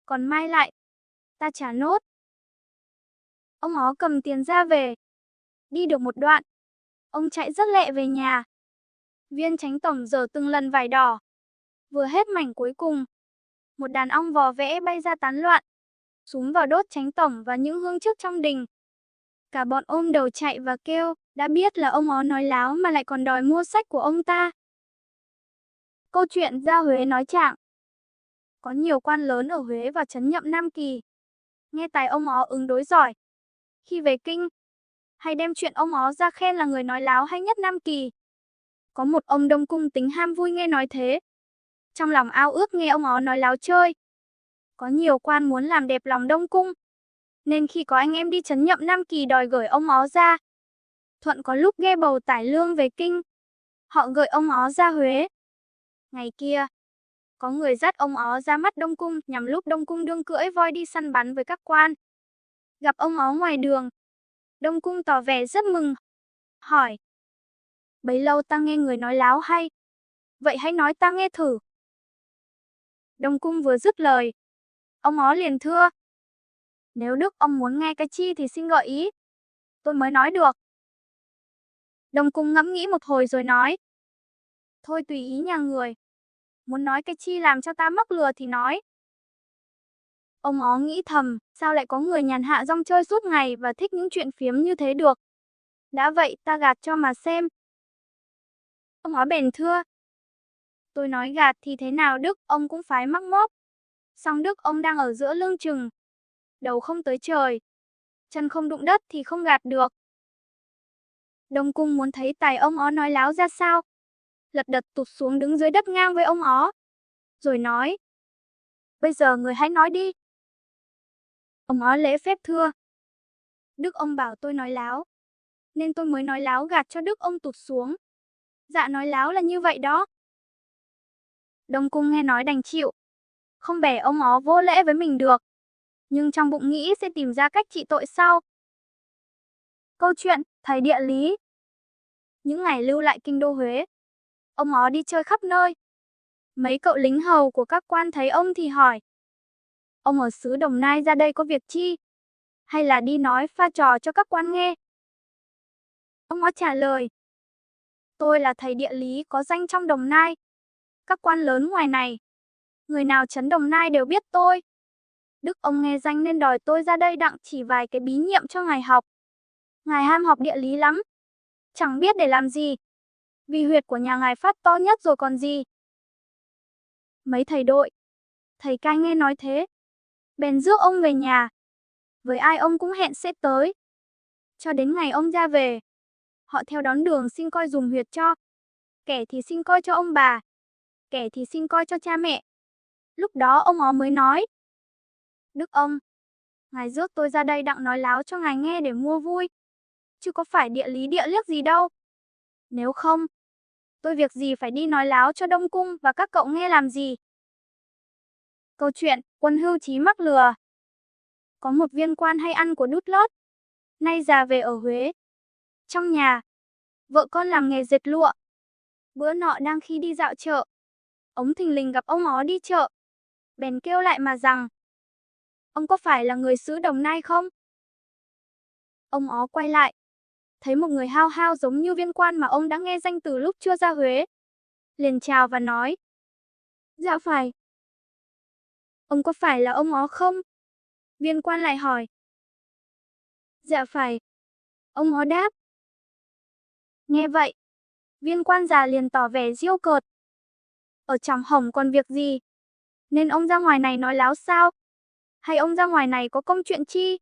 A: Còn mai lại, ta trả nốt. Ông ó cầm tiền ra về. Đi được một đoạn, ông chạy rất lẹ về nhà. Viên chánh tổng giở từng lần vải đỏ. Vừa hết mảnh cuối cùng, một đàn ong vò vẽ bay ra tán loạn, súm vào đốt chánh tổng và những hương trước trong đình. Cả bọn ôm đầu chạy và kêu, đã biết là ông ó nói láo mà lại còn đòi mua sách của ông ta. Câu chuyện ra Huế nói trạng. Có nhiều quan lớn ở Huế và trấn Nhậm Nam Kỳ. Nghe tài ông ó ứng đối giỏi. Khi về kinh, hay đem chuyện ông ó ra khen là người nói láo hay nhất Nam Kỳ. Có một ông Đông Cung tính ham vui nghe nói thế. Trong lòng ao ước nghe ông ó nói láo chơi. Có nhiều quan muốn làm đẹp lòng Đông Cung. Nên khi có anh em đi trấn Nhậm Nam Kỳ đòi gửi ông ó ra. Thuận có lúc ghe bầu tải lương về kinh. Họ gửi ông ó ra Huế. Ngày kia, có người dắt ông ó ra mắt Đông Cung nhằm lúc Đông Cung đương cưỡi voi đi săn bắn với các quan. Gặp ông ó ngoài đường, Đông Cung tỏ vẻ rất mừng. Hỏi, bấy lâu ta nghe người nói láo hay? Vậy hãy nói ta nghe thử. Đông Cung vừa dứt lời, ông ó liền thưa. Nếu Đức ông muốn nghe cái chi thì xin gợi ý. Tôi mới nói được. Đông Cung ngẫm nghĩ một hồi rồi nói. Thôi tùy ý nhà người. Muốn nói cái chi làm cho ta mắc lừa thì nói. Ông ó nghĩ thầm, sao lại có người nhàn hạ rong chơi suốt ngày và thích những chuyện phiếm như thế được. Đã vậy ta gạt cho mà xem. Ông ó bèn thưa. Tôi nói gạt thì thế nào Đức ông cũng phải mắc mốt. Song Đức ông đang ở giữa lưng chừng. Đầu không tới trời. Chân không đụng đất thì không gạt được. Đông Cung muốn thấy tài ông ó nói láo ra sao. Lật đật tụt xuống đứng dưới đất ngang với ông ó. Rồi nói. Bây giờ người hãy nói đi. Ông ó lễ phép thưa. Đức ông bảo tôi nói láo. Nên tôi mới nói láo gạt cho Đức ông tụt xuống. Dạ nói láo là như vậy đó. Đông Cung nghe nói đành chịu. Không bẻ ông ó vô lễ với mình được. Nhưng trong bụng nghĩ sẽ tìm ra cách trị tội sau. Câu chuyện, thầy địa lý. Những ngày lưu lại kinh đô Huế, ông ó đi chơi khắp nơi. Mấy cậu lính hầu của các quan thấy ông thì hỏi. Ông ở xứ Đồng Nai ra đây có việc chi? Hay là đi nói pha trò cho các quan nghe? Ông ó trả lời. Tôi là thầy địa lý có danh trong Đồng Nai. Các quan lớn ngoài này, người nào trấn Đồng Nai đều biết tôi. Đức ông nghe danh nên đòi tôi ra đây đặng chỉ vài cái bí nhiệm cho ngài học. Ngài ham học địa lý lắm. Chẳng biết để làm gì. Vì huyệt của nhà ngài phát to nhất rồi còn gì. Mấy thầy đội, thầy cai nghe nói thế. Bèn rước ông về nhà. Với ai ông cũng hẹn sẽ tới. Cho đến ngày ông ra về. Họ theo đón đường xin coi dùm huyệt cho. Kẻ thì xin coi cho ông bà. Kẻ thì xin coi cho cha mẹ. Lúc đó ông ó mới nói. Đức ông, ngài rước tôi ra đây đặng nói láo cho ngài nghe để mua vui. Chứ có phải địa lý địa liếc gì đâu. Nếu không, tôi việc gì phải đi nói láo cho Đông Cung và các cậu nghe làm gì. Câu chuyện, quân hưu trí mắc lừa. Có một viên quan hay ăn của đút lót. Nay già về ở Huế. Trong nhà, vợ con làm nghề dệt lụa. Bữa nọ đang khi đi dạo chợ. Ông thình lình gặp ông ó đi chợ. Bèn kêu lại mà rằng. Ông có phải là người xứ Đồng Nai không? Ông ó quay lại. Thấy một người hao hao giống như viên quan mà ông đã nghe danh từ lúc chưa ra Huế. Liền chào và nói. Dạ phải. Ông có phải là ông ó không? Viên quan lại hỏi. Dạ phải. Ông ó đáp. Nghe vậy, viên quan già liền tỏ vẻ giễu cợt. Ở trong hồng còn việc gì? Nên ông ra ngoài này nói láo sao? Hay ông ra ngoài này có công chuyện chi?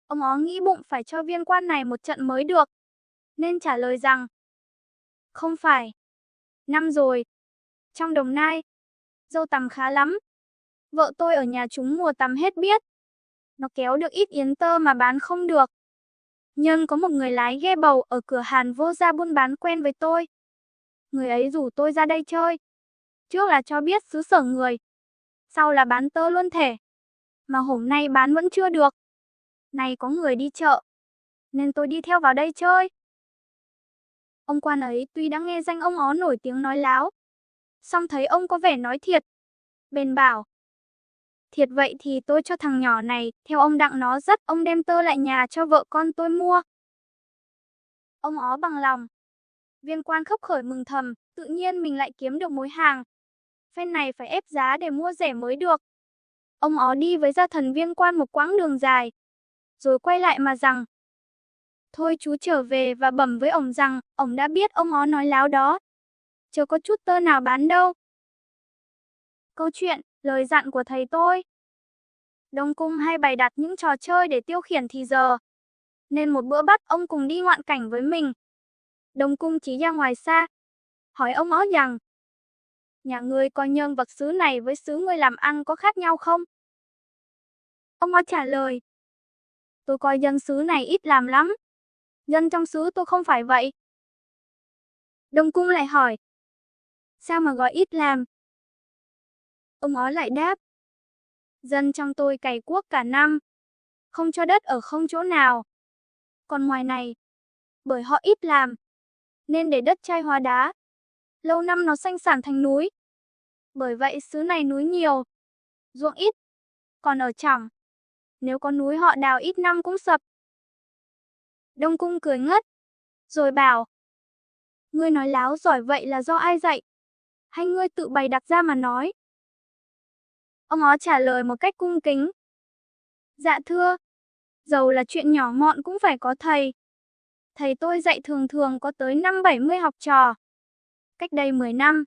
A: Ông ó nghĩ bụng phải cho viên quan này một trận mới được. Nên trả lời rằng. Không phải. Năm rồi. Trong Đồng Nai. Dâu tằm khá lắm. Vợ tôi ở nhà chúng mùa tằm hết biết. Nó kéo được ít yến tơ mà bán không được. Nhưng có một người lái ghe bầu ở cửa Hàn Vô Gia buôn bán quen với tôi. Người ấy rủ tôi ra đây chơi. Trước là cho biết xứ sở người. Sau là bán tơ luôn thể. Mà hôm nay bán vẫn chưa được. Này có người đi chợ. Nên tôi đi theo vào đây chơi. Ông quan ấy tuy đã nghe danh ông ó nổi tiếng nói láo. Song thấy ông có vẻ nói thiệt. Bèn bảo. Thiệt vậy thì tôi cho thằng nhỏ này, theo ông đặng nó dắt ông đem tơ lại nhà cho vợ con tôi mua. Ông ó bằng lòng. Viên quan khấp khởi mừng thầm, tự nhiên mình lại kiếm được mối hàng. Phen này phải ép giá để mua rẻ mới được. Ông ó đi với gia thần viên quan một quãng đường dài, rồi quay lại mà rằng. Thôi chú trở về và bẩm với ổng rằng, ổng đã biết ông ó nói láo đó. Chưa có chút tơ nào bán đâu. Câu chuyện, lời dặn của thầy tôi. Đông Cung hay bày đặt những trò chơi để tiêu khiển thì giờ. Nên một bữa bắt ông cùng đi ngoạn cảnh với mình. Đông Cung chỉ ra ngoài xa. Hỏi ông ó rằng, nhà ngươi coi nhơn vật xứ này với xứ ngươi làm ăn có khác nhau không? Ông ó trả lời, tôi coi dân xứ này ít làm lắm. Dân trong xứ tôi không phải vậy. Đông Cung lại hỏi, sao mà gọi ít làm? Ông ó lại đáp, dân trong tôi cày cuốc cả năm, không cho đất ở không chỗ nào. Còn ngoài này, bởi họ ít làm, nên để đất chai hóa đá. Lâu năm nó sanh sản thành núi. Bởi vậy xứ này núi nhiều, ruộng ít, còn ở chẳng. Nếu có núi họ đào ít năm cũng sập. Đông Cung cười ngất, rồi bảo, ngươi nói láo giỏi vậy là do ai dạy? Hay ngươi tự bày đặt ra mà nói? Ông ó trả lời một cách cung kính. Dạ thưa, dầu là chuyện nhỏ mọn cũng phải có thầy. Thầy tôi dạy thường thường có tới 50-70 học trò. Cách đây 10 năm,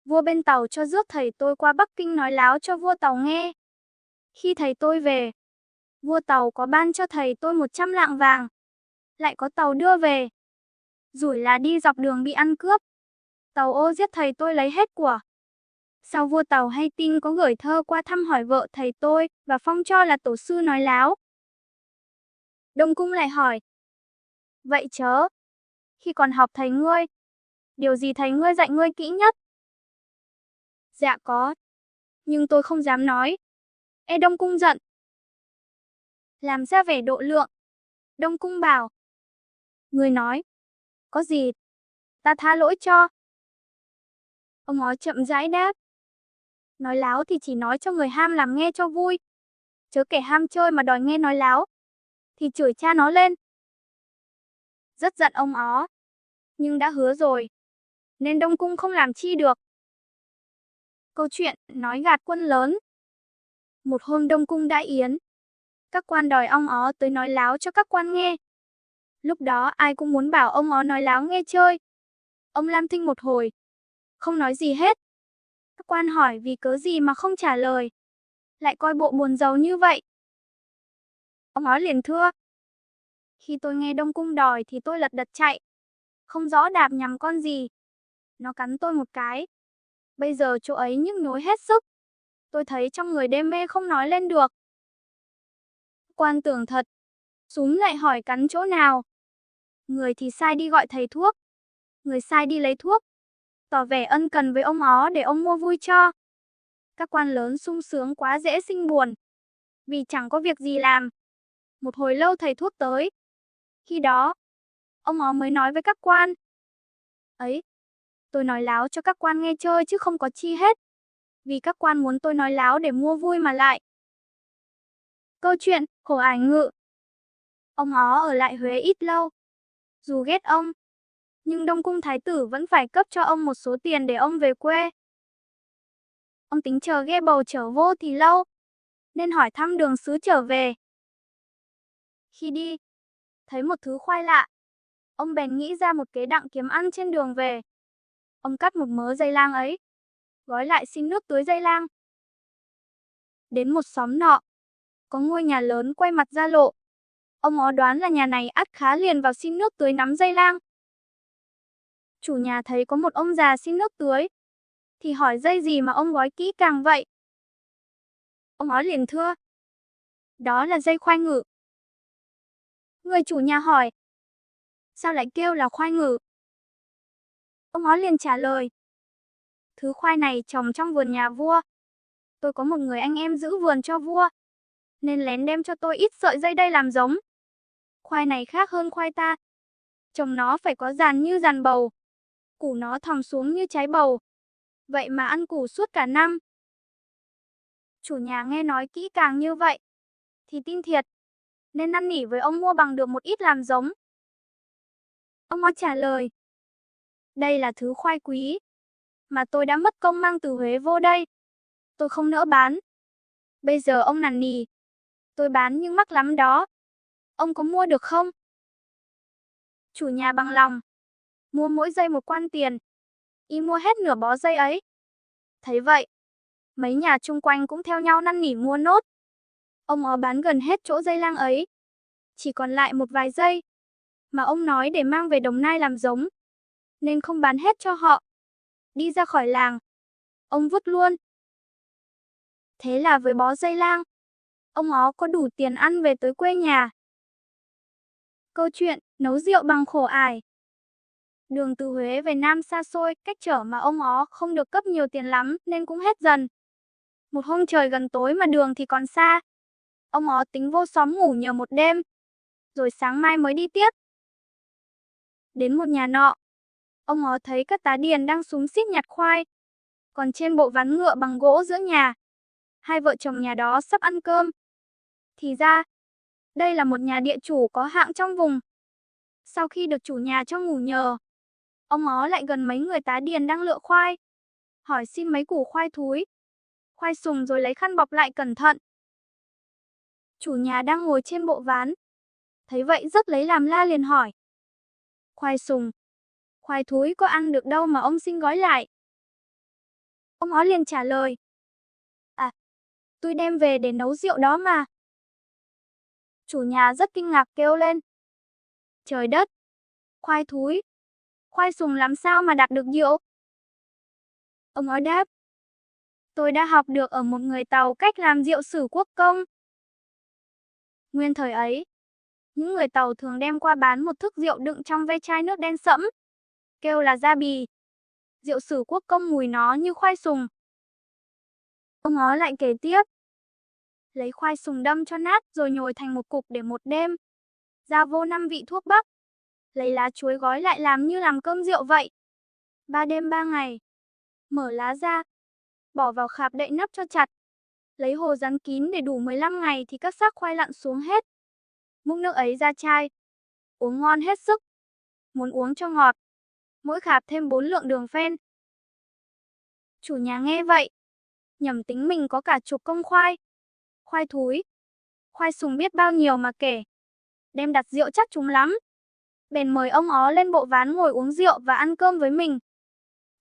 A: vua bên Tàu cho rước thầy tôi qua Bắc Kinh nói láo cho vua Tàu nghe. Khi thầy tôi về, vua Tàu có ban cho thầy tôi 100 lạng vàng. Lại có Tàu đưa về. Rủi là đi dọc đường bị ăn cướp. Tàu ô giết thầy tôi lấy hết của. Sau vua Tàu hay tin có gửi thơ qua thăm hỏi vợ thầy tôi và phong cho là tổ sư nói láo. Đông Cung lại hỏi, vậy chớ, khi còn học thầy ngươi, điều gì thầy ngươi dạy ngươi kỹ nhất? Dạ có, nhưng tôi không dám nói. Đông Cung giận. Làm ra vẻ độ lượng. Đông Cung bảo, ngươi nói, có gì, ta tha lỗi cho. Ông ó chậm rãi đáp, nói láo thì chỉ nói cho người ham làm nghe cho vui. Chớ kẻ ham chơi mà đòi nghe nói láo, thì chửi cha nó lên. Rất giận ông ó, nhưng đã hứa rồi, nên Đông Cung không làm chi được. Câu chuyện, nói gạt quân lớn. Một hôm Đông Cung đại yến, các quan đòi ông ó tới nói láo cho các quan nghe. Lúc đó ai cũng muốn bảo ông ó nói láo nghe chơi. Ông lam thinh một hồi, không nói gì hết. Các quan hỏi vì cớ gì mà không trả lời, lại coi bộ buồn rầu như vậy. Ông ó liền thưa, khi tôi nghe Đông Cung đòi thì tôi lật đật chạy, không rõ đạp nhằm con gì. Nó cắn tôi một cái. Bây giờ chỗ ấy nhức nhối hết sức. Tôi thấy trong người đê mê không nói lên được. Quan tưởng thật. Súm lại hỏi cắn chỗ nào. Người thì sai đi gọi thầy thuốc. Người sai đi lấy thuốc. Tỏ vẻ ân cần với ông ó để ông mua vui cho. Các quan lớn sung sướng quá dễ sinh buồn. Vì chẳng có việc gì làm. Một hồi lâu thầy thuốc tới. Khi đó, ông ó mới nói với các quan. Ấy, tôi nói láo cho các quan nghe chơi chứ không có chi hết. Vì các quan muốn tôi nói láo để mua vui mà lại. Câu chuyện, khổ ải ngự. Ông ó ở lại Huế ít lâu. Dù ghét ông, nhưng Đông Cung Thái tử vẫn phải cấp cho ông một số tiền để ông về quê. Ông tính chờ ghe bầu trở vô thì lâu, nên hỏi thăm đường xứ trở về. Khi đi, thấy một thứ khoai lạ. Ông bèn nghĩ ra một kế đặng kiếm ăn trên đường về. Ông cắt một mớ dây lang ấy, gói lại xin nước tưới dây lang. Đến một xóm nọ, có ngôi nhà lớn quay mặt ra lộ. Ông ó đoán là nhà này ắt khá liền vào xin nước tưới nắm dây lang. Chủ nhà thấy có một ông già xin nước tưới, thì hỏi dây gì mà ông gói kỹ càng vậy? Ông ó liền thưa, đó là dây khoai ngự. Người chủ nhà hỏi, sao lại kêu là khoai ngự? Ông ó liền trả lời, thứ khoai này trồng trong vườn nhà vua. Tôi có một người anh em giữ vườn cho vua, nên lén đem cho tôi ít sợi dây đây làm giống. Khoai này khác hơn khoai ta. Trồng nó phải có giàn như giàn bầu, củ nó thòng xuống như trái bầu. Vậy mà ăn củ suốt cả năm. Chủ nhà nghe nói kỹ càng như vậy, thì tin thiệt, nên năn nỉ với ông mua bằng được một ít làm giống. Ông ó trả lời, đây là thứ khoai quý, mà tôi đã mất công mang từ Huế vô đây. Tôi không nỡ bán. Bây giờ ông năn nỉ, tôi bán nhưng mắc lắm đó. Ông có mua được không? Chủ nhà bằng lòng, mua mỗi dây 1 quan tiền. Y mua hết nửa bó dây ấy. Thấy vậy, mấy nhà chung quanh cũng theo nhau năn nỉ mua nốt. Ông ó bán gần hết chỗ dây lang ấy. Chỉ còn lại một vài dây, mà ông nói để mang về Đồng Nai làm giống, nên không bán hết cho họ. Đi ra khỏi làng, ông vứt luôn. Thế là với bó dây lang, ông ó có đủ tiền ăn về tới quê nhà. Câu chuyện nấu rượu bằng khổ ải. Đường từ Huế về Nam xa xôi, cách trở mà ông ó không được cấp nhiều tiền lắm nên cũng hết dần. Một hôm trời gần tối mà đường thì còn xa. Ông ó tính vô xóm ngủ nhờ một đêm, rồi sáng mai mới đi tiếp. Đến một nhà nọ, ông ó thấy các tá điền đang xúm xít nhặt khoai. Còn trên bộ ván ngựa bằng gỗ giữa nhà, hai vợ chồng nhà đó sắp ăn cơm. Thì ra, đây là một nhà địa chủ có hạng trong vùng. Sau khi được chủ nhà cho ngủ nhờ, ông ó lại gần mấy người tá điền đang lựa khoai, hỏi xin mấy củ khoai thúi, khoai sùng rồi lấy khăn bọc lại cẩn thận. Chủ nhà đang ngồi trên bộ ván, thấy vậy rất lấy làm la liền hỏi. Khoai sùng, khoai thúi có ăn được đâu mà ông xin gói lại. Ông ó liền trả lời. À, tôi đem về để nấu rượu đó mà. Chủ nhà rất kinh ngạc kêu lên. Trời đất, khoai thúi, khoai sùng làm sao mà đạt được rượu? Ông ó đáp. Tôi đã học được ở một người Tàu cách làm rượu Sử Quốc công. Nguyên thời ấy, những người Tàu thường đem qua bán một thức rượu đựng trong ve chai nước đen sẫm, kêu là da bì. Rượu Sử Quốc công mùi nó như khoai sùng. Ông ó lại kể tiếp. Lấy khoai sùng đâm cho nát rồi nhồi thành một cục để một đêm. Gia vô 5 vị thuốc bắc. Lấy lá chuối gói lại làm như làm cơm rượu vậy. 3 đêm 3 ngày. Mở lá ra, bỏ vào khạp đậy nắp cho chặt. Lấy hồ rắn kín để đủ 15 ngày thì các xác khoai lặn xuống hết. Múc nước ấy ra chai. Uống ngon hết sức. Muốn uống cho ngọt, mỗi khạp thêm 4 lượng đường phen. Chủ nhà nghe vậy, nhầm tính mình có cả chục công khoai. Khoai thúi, khoai sùng biết bao nhiêu mà kể. Đem đặt rượu chắc chúng lắm. Bèn mời ông ó lên bộ ván ngồi uống rượu và ăn cơm với mình.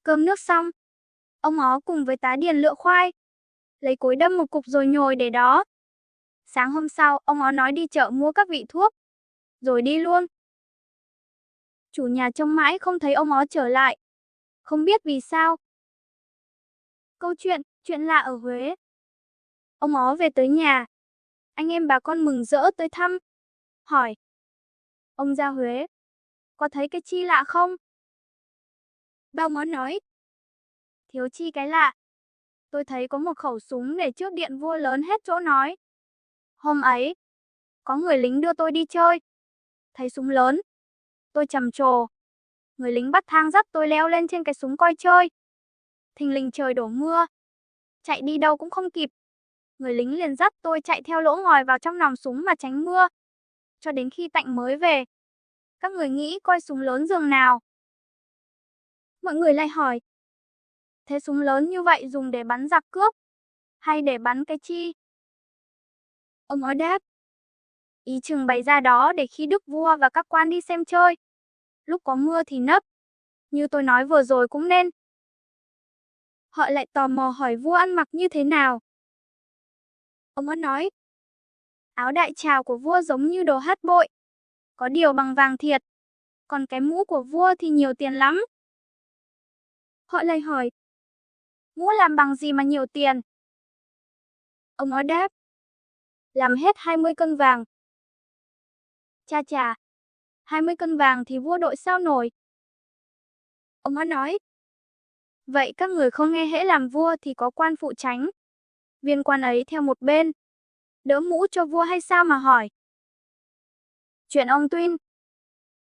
A: Cơm nước xong, ông ó cùng với tá điền lựa khoai, lấy cối đâm một cục rồi nhồi để đó. Sáng hôm sau, ông ó nói đi chợ mua các vị thuốc, rồi đi luôn. Chủ nhà trông mãi không thấy ông ó trở lại, không biết vì sao. Câu chuyện lạ ở Huế. Ông ó về tới nhà, anh em bà con mừng rỡ tới thăm, hỏi. Ông ra Huế, có thấy cái chi lạ không? Bao món nói. Thiếu chi cái lạ. Tôi thấy có một khẩu súng để trước điện vua lớn hết chỗ nói. Hôm ấy, có người lính đưa tôi đi chơi. Thấy súng lớn, tôi trầm trồ. Người lính bắt thang dắt tôi leo lên trên cái súng coi chơi. Thình lình trời đổ mưa. Chạy đi đâu cũng không kịp. Người lính liền dắt tôi chạy theo lỗ ngòi vào trong nòng súng mà tránh mưa. Cho đến khi tạnh mới về. Các người nghĩ coi súng lớn giường nào? Mọi người lại hỏi. Thế súng lớn như vậy dùng để bắn giặc cướp, hay để bắn cái chi? Ông ó đáp. Ý chừng bày ra đó để khi đức vua và các quan đi xem chơi. Lúc có mưa thì nấp. Như tôi nói vừa rồi cũng nên. Họ lại tò mò hỏi vua ăn mặc như thế nào. Ông ó nói. Áo đại trào của vua giống như đồ hát bội. Có điều bằng vàng thiệt. Còn cái mũ của vua thì nhiều tiền lắm. Họ lại hỏi. Mũ làm bằng gì mà nhiều tiền? Ông ó đáp. Làm hết 20 cân vàng. Cha chà, 20 cân vàng thì vua đội sao nổi? Ông ó nói. Vậy các người không nghe hễ làm vua thì có quan phụ tránh. Viên quan ấy theo một bên, đỡ mũ cho vua hay sao mà hỏi? Chuyện ông Tuyên.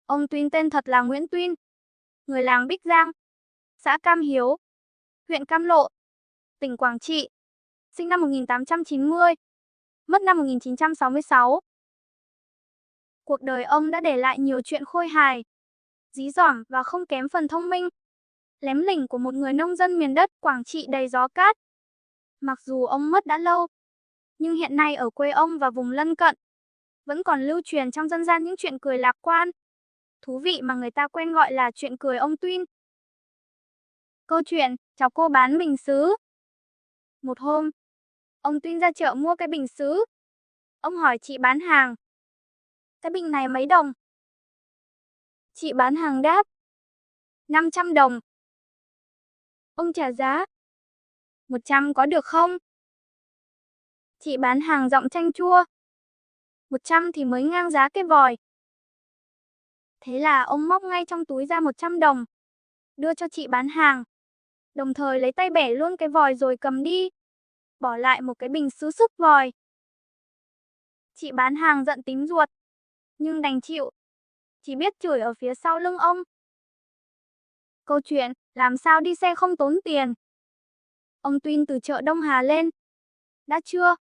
A: Ông Tuyên tên thật là Nguyễn Tuyên, người làng Bích Giang, xã Cam Hiếu, huyện Cam Lộ, tỉnh Quảng Trị. sinh năm 1890, mất năm 1966. Cuộc đời ông đã để lại nhiều chuyện khôi hài, dí dỏm và không kém phần thông minh, lém lỉnh của một người nông dân miền đất Quảng Trị đầy gió cát. Mặc dù ông mất đã lâu, nhưng hiện nay ở quê ông và vùng lân cận, vẫn còn lưu truyền trong dân gian những chuyện cười lạc quan, thú vị mà người ta quen gọi là chuyện cười ông Tuyên. Câu chuyện, cháu cô bán bình sứ. Một hôm, ông Tuyên ra chợ mua cái bình sứ. Ông hỏi chị bán hàng, cái bình này mấy đồng? Chị bán hàng đáp, 500 đồng. Ông trả giá, 100 có được không? Chị bán hàng giọng chanh chua, 100 thì mới ngang giá cái vòi. Thế là ông móc ngay trong túi ra 100 đồng, đưa cho chị bán hàng, đồng thời lấy tay bẻ luôn cái vòi rồi cầm đi, bỏ lại một cái bình sứ sức vòi. Chị bán hàng giận tím ruột, nhưng đành chịu, chỉ biết chửi ở phía sau lưng ông. Câu chuyện, làm sao đi xe không tốn tiền. Ông Tuyên từ chợ Đông Hà lên. Đã trưa,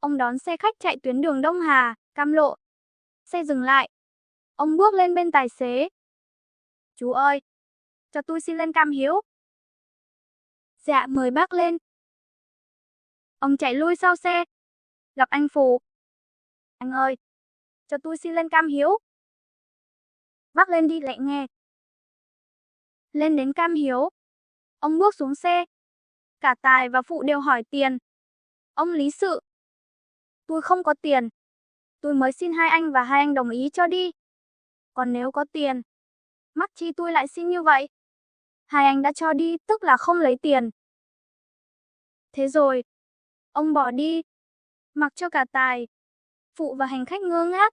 A: ông đón xe khách chạy tuyến đường Đông Hà, Cam Lộ. Xe dừng lại. Ông bước lên bên tài xế. Chú ơi, cho tôi xin lên Cam Hiếu. Dạ mời bác lên. Ông chạy lui sau xe. Gặp anh Phù. Anh ơi, cho tôi xin lên Cam Hiếu. Bác lên đi lại nghe. Lên đến Cam Hiếu, ông bước xuống xe. Cả Tài và Phụ đều hỏi tiền. Ông lý sự. Tôi không có tiền. Tôi mới xin hai anh và hai anh đồng ý cho đi. Còn nếu có tiền, mắc chi tôi lại xin như vậy? Hai anh đã cho đi, tức là không lấy tiền. Thế rồi, ông bỏ đi, mặc cho cả Tài, Phụ và hành khách ngơ ngác.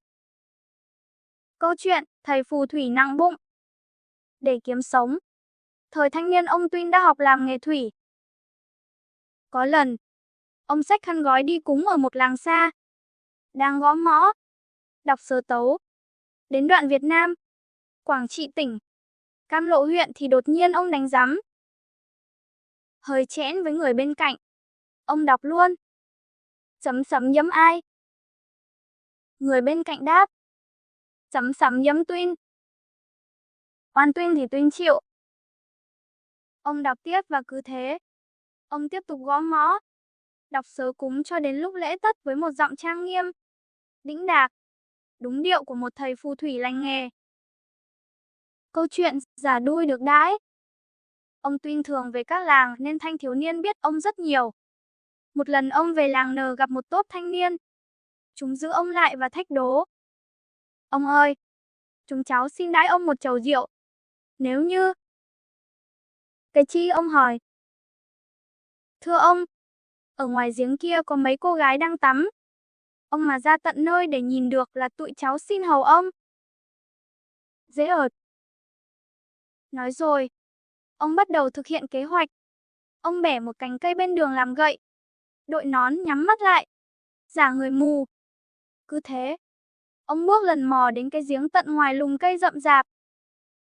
A: Câu chuyện, thầy phù thủy nặng bụng. Để kiếm sống, thời thanh niên ông Tuyên đã học làm nghề thủy. Có lần, ông xách khăn gói đi cúng ở một làng xa. Đang gõ mõ, đọc sớ tấu. Đến đoạn Việt Nam, Quảng Trị tỉnh, Cam Lộ huyện thì đột nhiên ông đánh giám. Hơi chẽn với người bên cạnh. Ông đọc luôn. Sấm sấm giấm ai? Người bên cạnh đáp. Sấm sấm giấm Tuyên. Oan Tuyên thì Tuyên chịu. Ông đọc tiếp và cứ thế. Ông tiếp tục gõ mõ, đọc sớ cúng cho đến lúc lễ tất với một giọng trang nghiêm, đĩnh đạc, đúng điệu của một thầy phù thủy lành nghề. Câu chuyện, giả đuôi được đãi. Ông Tuyên thường về các làng nên thanh thiếu niên biết ông rất nhiều. Một lần ông về làng N gặp một tốp thanh niên. Chúng giữ ông lại và thách đố. Ông ơi, chúng cháu xin đãi ông một chầu rượu. Nếu như... Cái chi ông hỏi. Thưa ông, ở ngoài giếng kia có mấy cô gái đang tắm. Ông mà ra tận nơi để nhìn được là tụi cháu xin hầu ông. Dễ ợt. Nói rồi, ông bắt đầu thực hiện kế hoạch. Ông bẻ một cành cây bên đường làm gậy, đội nón nhắm mắt lại, giả người mù. Cứ thế, ông bước lần mò đến cái giếng tận ngoài lùm cây rậm rạp.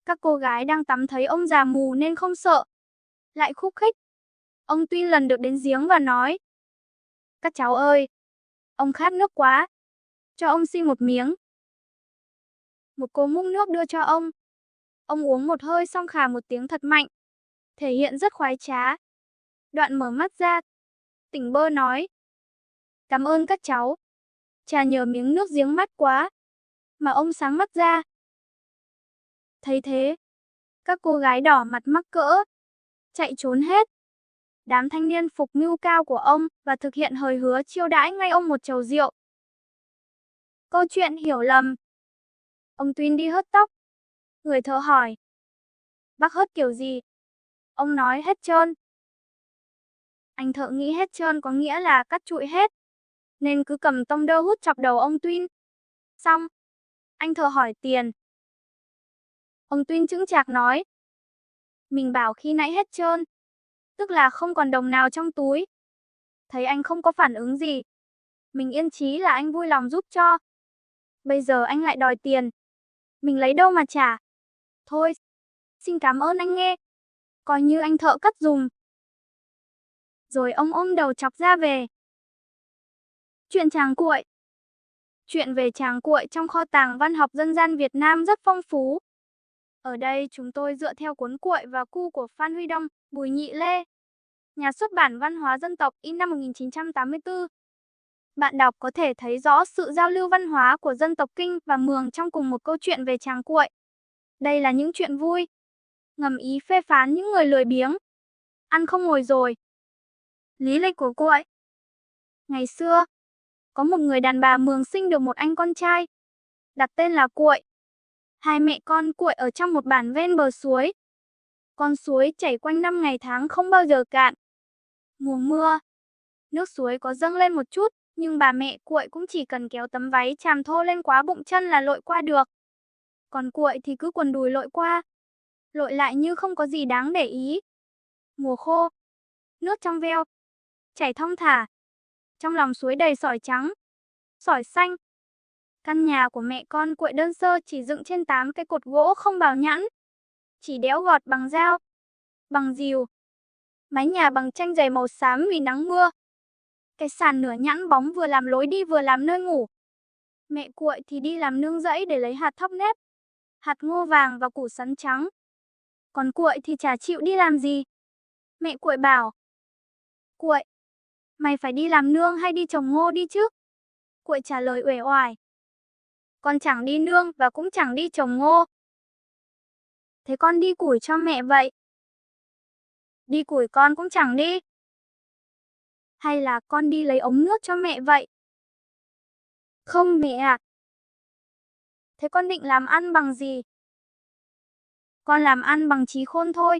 A: Các cô gái đang tắm thấy ông già mù nên không sợ, lại khúc khích. Ông Tuyên lần được đến giếng và nói. Các cháu ơi, ông khát nước quá, cho ông xin một miếng. Một cô múc nước đưa cho ông. Ông uống một hơi xong khà một tiếng thật mạnh, thể hiện rất khoái trá. Đoạn mở mắt ra, tỉnh bơ nói. Cảm ơn các cháu. Chà nhờ miếng nước giếng mát quá, mà ông sáng mắt ra. Thấy thế, các cô gái đỏ mặt mắc cỡ, chạy trốn hết. Đám thanh niên phục mưu cao của ông và thực hiện hời hứa chiêu đãi ngay ông một chầu rượu. Câu chuyện hiểu lầm. Ông Tuyên đi hớt tóc. Người thợ hỏi. Bác hớt kiểu gì? Ông nói hết trơn. Anh thợ nghĩ hết trơn có nghĩa là cắt trụi hết, nên cứ cầm tông đơ hút chọc đầu ông Tuyên. Xong, anh thợ hỏi tiền. Ông Tuyên chững chạc nói. Mình bảo khi nãy hết trơn, tức là không còn đồng nào trong túi. Thấy anh không có phản ứng gì, mình yên chí là anh vui lòng giúp cho. Bây giờ anh lại đòi tiền, mình lấy đâu mà trả. Thôi, xin cảm ơn anh nghe, coi như anh thợ cắt giùm. Rồi ông ôm đầu chọc ra về. Chuyện Tràng Cuội. Chuyện về Tràng Cuội trong kho tàng văn học dân gian Việt Nam rất phong phú. Ở đây chúng tôi dựa theo cuốn Cuội và Cu của Phan Huy Đông, Bùi Nhị Lê, nhà xuất bản Văn hóa Dân tộc, in năm 1984. Bạn đọc có thể thấy rõ sự giao lưu văn hóa của dân tộc Kinh và Mường trong cùng một câu chuyện về Tràng Cuội. Đây là những chuyện vui, ngầm ý phê phán những người lười biếng, ăn không ngồi rồi. Lý lịch của Cuội. Ngày xưa, có một người đàn bà Mường sinh được một anh con trai, đặt tên là Cuội. Hai mẹ con Cuội ở trong một bản ven bờ suối. Con suối chảy quanh năm ngày tháng không bao giờ cạn. Mùa mưa, nước suối có dâng lên một chút, nhưng bà mẹ Cuội cũng chỉ cần kéo tấm váy tràm thô lên quá bụng chân là lội qua được. Còn Cuội thì cứ quần đùi lội qua, lội lại như không có gì đáng để ý. Mùa khô, nước trong veo, chảy thong thả. Trong lòng suối đầy sỏi trắng, sỏi xanh. Căn nhà của mẹ con Cuội đơn sơ chỉ dựng trên 8 cái cột gỗ không bào nhẵn, chỉ đẽo gọt bằng dao, bằng rìu. Mái nhà bằng tranh giày màu xám vì nắng mưa. Cái sàn nửa nhẵn bóng vừa làm lối đi vừa làm nơi ngủ. Mẹ Cuội thì đi làm nương rẫy để lấy hạt thóc nếp, hạt ngô vàng và củ sắn trắng. Còn Cuội thì chả chịu đi làm gì. Mẹ Cuội bảo: "Cuội, mày phải đi làm nương hay đi trồng ngô đi chứ?" Cuội trả lời uể oải: "Con chẳng đi nương và cũng chẳng đi trồng ngô." "Thế con đi củi cho mẹ vậy?" "Đi củi con cũng chẳng đi." "Hay là con đi lấy ống nước cho mẹ vậy?" "Không mẹ ạ." "Thế con định làm ăn bằng gì?" "Con làm ăn bằng trí khôn thôi.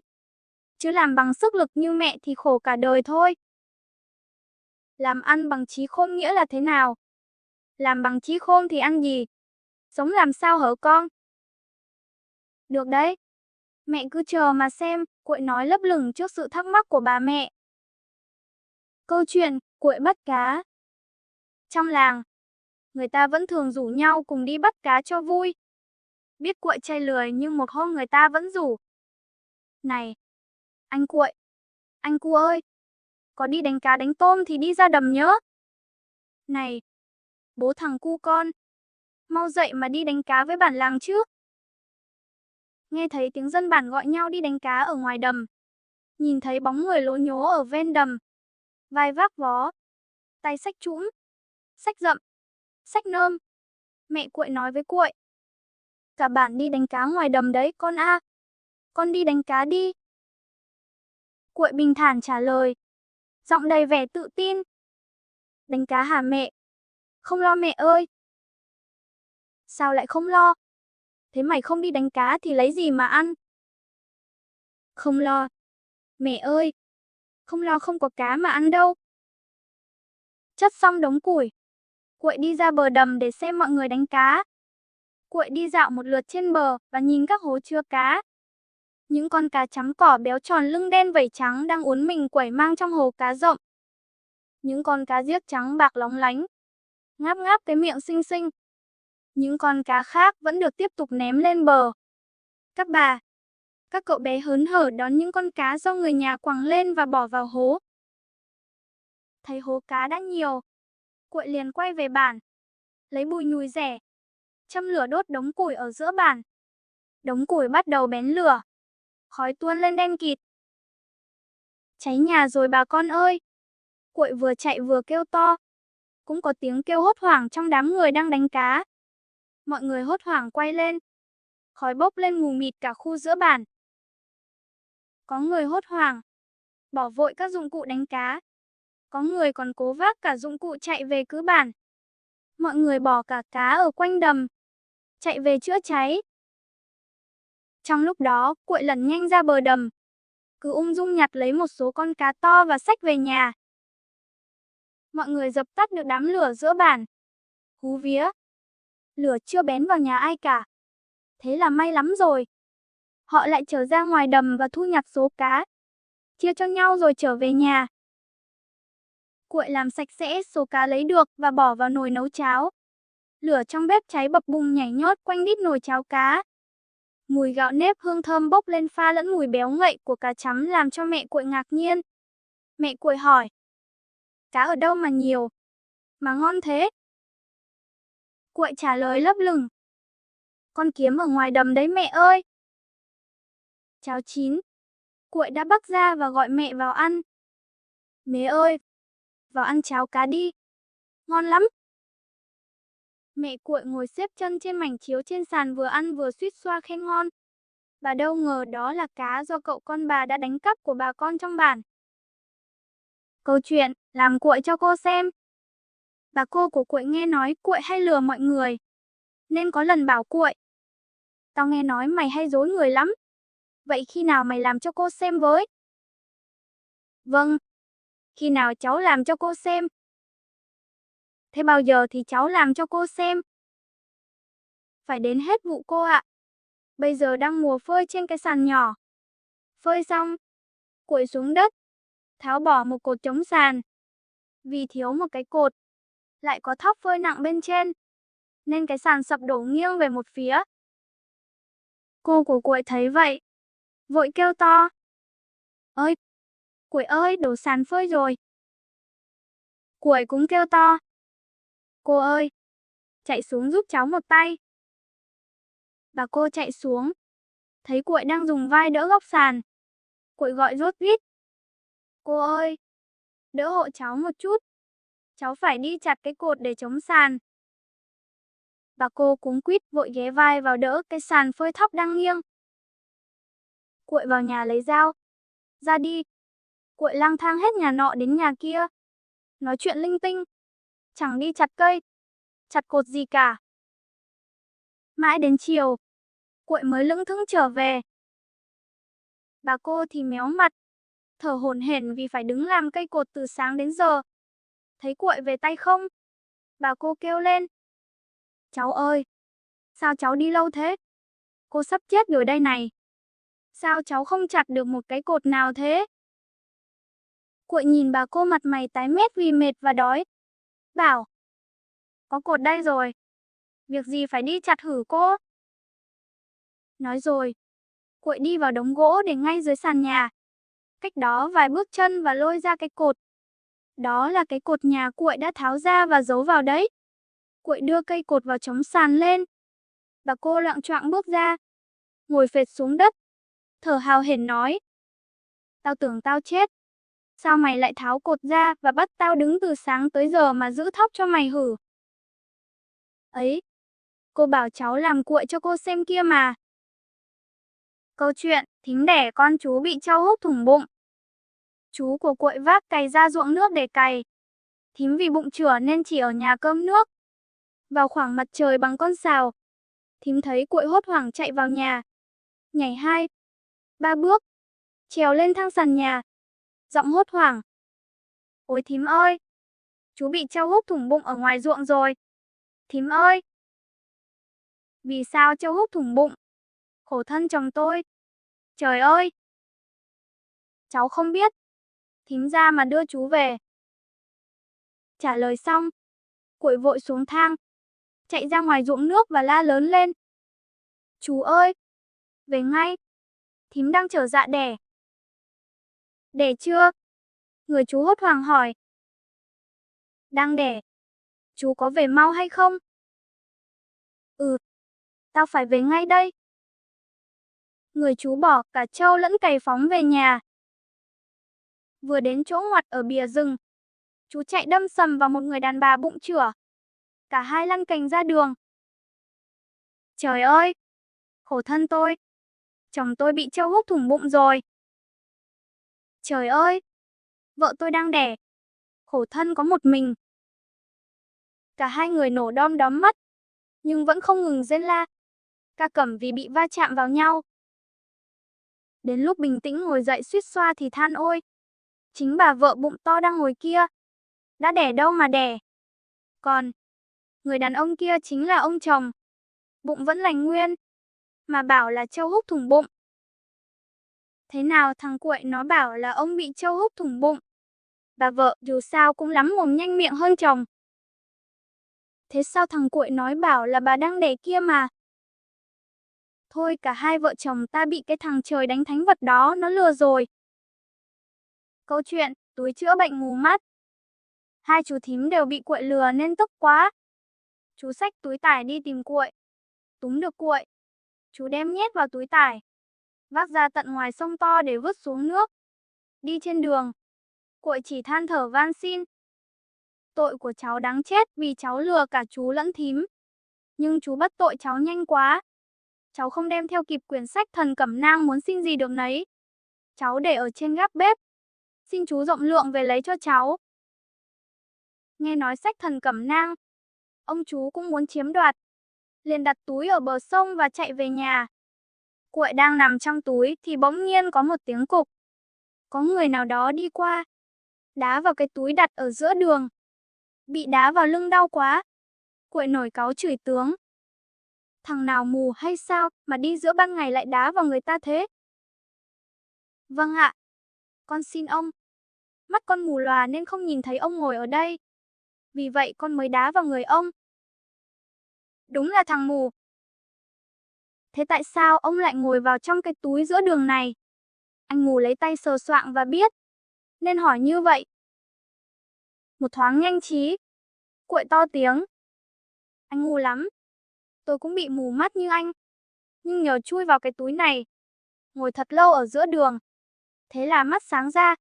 A: Chứ làm bằng sức lực như mẹ thì khổ cả đời thôi." Làm ăn bằng trí khôn nghĩa là thế nào? Làm bằng trí khôn thì ăn gì? Sống làm sao hở con? Được đấy. Mẹ cứ chờ mà xem, Cuội nói lấp lửng trước sự thắc mắc của bà mẹ. Câu chuyện Cuội bắt cá. Trong làng, người ta vẫn thường rủ nhau cùng đi bắt cá cho vui. Biết Cuội chay lười nhưng một hôm người ta vẫn rủ. "Này, anh Cuội, anh Cu ơi, có đi đánh cá đánh tôm thì đi ra đầm nhớ." "Này, bố thằng Cu con, mau dậy mà đi đánh cá với bản làng chứ." Nghe thấy tiếng dân bản gọi nhau đi đánh cá ở ngoài đầm. Nhìn thấy bóng người lố nhố ở ven đầm. Vai vác vó, tay xách trũm, xách dậm, xách nơm. Mẹ Cuội nói với Cuội: "Cả bản đi đánh cá ngoài đầm đấy con a. Con đi đánh cá đi." Cuội bình thản trả lời, giọng đầy vẻ tự tin: "Đánh cá hả mẹ? Không lo mẹ ơi." "Sao lại không lo? Thế mày không đi đánh cá thì lấy gì mà ăn?" "Không lo. Mẹ ơi, không lo không có cá mà ăn đâu." Chất xong đống củi, Cuội đi ra bờ đầm để xem mọi người đánh cá. Cuội đi dạo một lượt trên bờ và nhìn các hố chứa cá. Những con cá trắng cỏ béo tròn lưng đen vảy trắng đang uốn mình quẩy mang trong hồ cá rộng. Những con cá giếc trắng bạc lóng lánh, ngáp ngáp cái miệng xinh xinh. Những con cá khác vẫn được tiếp tục ném lên bờ. Các bà, các cậu bé hớn hở đón những con cá do người nhà quẳng lên và bỏ vào hố. Thấy hố cá đã nhiều, Cuội liền quay về bản, lấy bùi nhùi rẻ, châm lửa đốt đống củi ở giữa bản. Đống củi bắt đầu bén lửa, khói tuôn lên đen kịt. "Cháy nhà rồi bà con ơi!" Cuội vừa chạy vừa kêu to. Cũng có tiếng kêu hốt hoảng trong đám người đang đánh cá. Mọi người hốt hoảng quay lên. Khói bốc lên mù mịt cả khu giữa bản. Có người hốt hoảng, bỏ vội các dụng cụ đánh cá. Có người còn cố vác cả dụng cụ chạy về cứ bản. Mọi người bỏ cả cá ở quanh đầm, chạy về chữa cháy. Trong lúc đó, Cuội lẩn nhanh ra bờ đầm, cứ ung dung nhặt lấy một số con cá to và xách về nhà. Mọi người dập tắt được đám lửa giữa bản. Hú vía, lửa chưa bén vào nhà ai cả. Thế là may lắm rồi. Họ lại trở ra ngoài đầm và thu nhặt số cá, chia cho nhau rồi trở về nhà. Cuội làm sạch sẽ số cá lấy được và bỏ vào nồi nấu cháo. Lửa trong bếp cháy bập bùng nhảy nhót quanh đít nồi cháo cá. Mùi gạo nếp hương thơm bốc lên pha lẫn mùi béo ngậy của cá chấm làm cho mẹ Cuội ngạc nhiên. Mẹ Cuội hỏi. Cá ở đâu mà nhiều, mà ngon thế? Cuội trả lời lấp lửng. Con kiếm ở ngoài đầm đấy mẹ ơi. Cháo chín. Cuội đã bắc ra và gọi mẹ vào ăn. Mẹ ơi, vào ăn cháo cá đi. Ngon lắm. Mẹ Cuội ngồi xếp chân trên mảnh chiếu trên sàn vừa ăn vừa suýt xoa khen ngon. Bà đâu ngờ đó là cá do cậu con bà đã đánh cắp của bà con trong bản. Câu chuyện, làm Cuội cho cô xem. Bà cô của Cuội nghe nói Cuội hay lừa mọi người, nên có lần bảo Cuội. Tao nghe nói mày hay dối người lắm. Vậy khi nào mày làm cho cô xem với? Vâng, khi nào cháu làm cho cô xem. Thế bao giờ thì cháu làm cho cô xem? Phải đến hết vụ cô ạ. Bây giờ đang mùa phơi trên cái sàn nhỏ. Phơi xong, Cuội xuống đất, tháo bỏ một cột chống sàn. Vì thiếu một cái cột, lại có thóc phơi nặng bên trên, nên cái sàn sập đổ nghiêng về một phía. Cô của Cuội thấy vậy, vội kêu to. Ơi, Cuội ơi, đổ sàn phơi rồi. Cuội cũng kêu to. Cô ơi, chạy xuống giúp cháu một tay. Bà cô chạy xuống, thấy Cuội đang dùng vai đỡ góc sàn. Cuội gọi rốt rít. Cô ơi, đỡ hộ cháu một chút. Cháu phải đi chặt cái cột để chống sàn. Bà cô cuống quýt vội ghé vai vào đỡ cái sàn phơi thóc đang nghiêng. Cuội vào nhà lấy dao. Ra đi. Cuội lang thang hết nhà nọ đến nhà kia. Nói chuyện linh tinh. Chẳng đi chặt cây, chặt cột gì cả. Mãi đến chiều, Cuội mới lững thững trở về. Bà cô thì méo mặt, thở hổn hển vì phải đứng làm cây cột từ sáng đến giờ. Thấy Cuội về tay không, bà cô kêu lên. Cháu ơi, sao cháu đi lâu thế? Cô sắp chết rồi đây này. Sao cháu không chặt được một cái cột nào thế? Cuội nhìn bà cô mặt mày tái mét vì mệt và đói. Bảo, có cột đây rồi. Việc gì phải đi chặt hử cô? Nói rồi, Cuội đi vào đống gỗ để ngay dưới sàn nhà. Cách đó vài bước chân và lôi ra cái cột. Đó là cái cột nhà Cuội đã tháo ra và giấu vào đấy. Cuội đưa cây cột vào chống sàn lên. Bà cô loạng choạng bước ra, ngồi phệt xuống đất, thở hào hển nói. Tao tưởng tao chết. Sao mày lại tháo cột ra và bắt tao đứng từ sáng tới giờ mà giữ thóc cho mày hử? Ấy, cô bảo cháu làm Cuội cho cô xem kia mà. Câu chuyện, thím đẻ con chú bị trâu húc thủng bụng. Chú của Cuội vác cày ra ruộng nước để cày. Thím vì bụng chửa nên chỉ ở nhà cơm nước. Vào khoảng mặt trời bằng con sào, thím thấy Cuội hốt hoảng chạy vào nhà. Nhảy 2, 3 bước, trèo lên thang sàn nhà. Giọng hốt hoảng. Ôi thím ơi, chú bị trâu húc thủng bụng ở ngoài ruộng rồi. Thím ơi. Vì sao trâu húc thủng bụng? Khổ thân chồng tôi. Trời ơi. Cháu không biết. Thím ra mà đưa chú về. Trả lời xong, Cuội vội xuống thang, chạy ra ngoài ruộng nước và la lớn lên. Chú ơi, về ngay. Thím đang chở dạ đẻ. Đẻ chưa? Người chú hốt hoảng hỏi. Đang đẻ. Chú có về mau hay không? Ừ, tao phải về ngay đây. Người chú bỏ cả trâu lẫn cày phóng về nhà. Vừa đến chỗ ngoặt ở bìa rừng, chú chạy đâm sầm vào một người đàn bà bụng chửa. Cả hai lăn cành ra đường. Trời ơi, khổ thân tôi. Chồng tôi bị trâu húc thủng bụng rồi. Trời ơi, vợ tôi đang đẻ. Khổ thân có một mình. Cả hai người nổ đom đóm mắt, nhưng vẫn không ngừng rên la, ca cẩm vì bị va chạm vào nhau. Đến lúc bình tĩnh ngồi dậy suýt xoa thì than ôi. Chính bà vợ bụng to đang ngồi kia. Đã đẻ đâu mà đẻ. Còn, người đàn ông kia chính là ông chồng. Bụng vẫn lành nguyên. Mà bảo là trâu húc thủng bụng. Thế nào thằng Cuội nó bảo là ông bị trâu húc thủng bụng. Bà vợ dù sao cũng lắm mồm nhanh miệng hơn chồng. Thế sao thằng Cuội nói bảo là bà đang đẻ kia mà. Thôi cả hai vợ chồng ta bị cái thằng trời đánh thánh vật đó nó lừa rồi. Câu chuyện, túi chữa bệnh mù mắt. Hai chú thím đều bị Cuội lừa nên tức quá. Chú xách túi tải đi tìm Cuội. Túm được Cuội, chú đem nhét vào túi tải, vác ra tận ngoài sông to để vứt xuống nước. Đi trên đường, Cuội chỉ than thở van xin. Tội của cháu đáng chết vì cháu lừa cả chú lẫn thím. Nhưng chú bắt tội cháu nhanh quá. Cháu không đem theo kịp quyển sách Thần Cẩm Nang, muốn xin gì được nấy. Cháu để ở trên gác bếp. Xin chú rộng lượng về lấy cho cháu. Nghe nói sách Thần Cẩm Nang, ông chú cũng muốn chiếm đoạt. Liền đặt túi ở bờ sông và chạy về nhà. Cuội đang nằm trong túi thì bỗng nhiên có một tiếng cục. Có người nào đó đi qua, đá vào cái túi đặt ở giữa đường. Bị đá vào lưng đau quá. Cuội nổi cáu chửi tướng. Thằng nào mù hay sao mà đi giữa ban ngày lại đá vào người ta thế? Vâng ạ, con xin ông. Mắt con mù lòa nên không nhìn thấy ông ngồi ở đây. Vì vậy con mới đá vào người ông. Đúng là thằng mù. Thế tại sao ông lại ngồi vào trong cái túi giữa đường này? Anh mù lấy tay sờ soạng và biết, nên hỏi như vậy. Một thoáng nhanh trí, Cuội to tiếng. Anh ngu lắm. Tôi cũng bị mù mắt như anh. Nhưng nhờ chui vào cái túi này, ngồi thật lâu ở giữa đường. Thế là mắt sáng ra.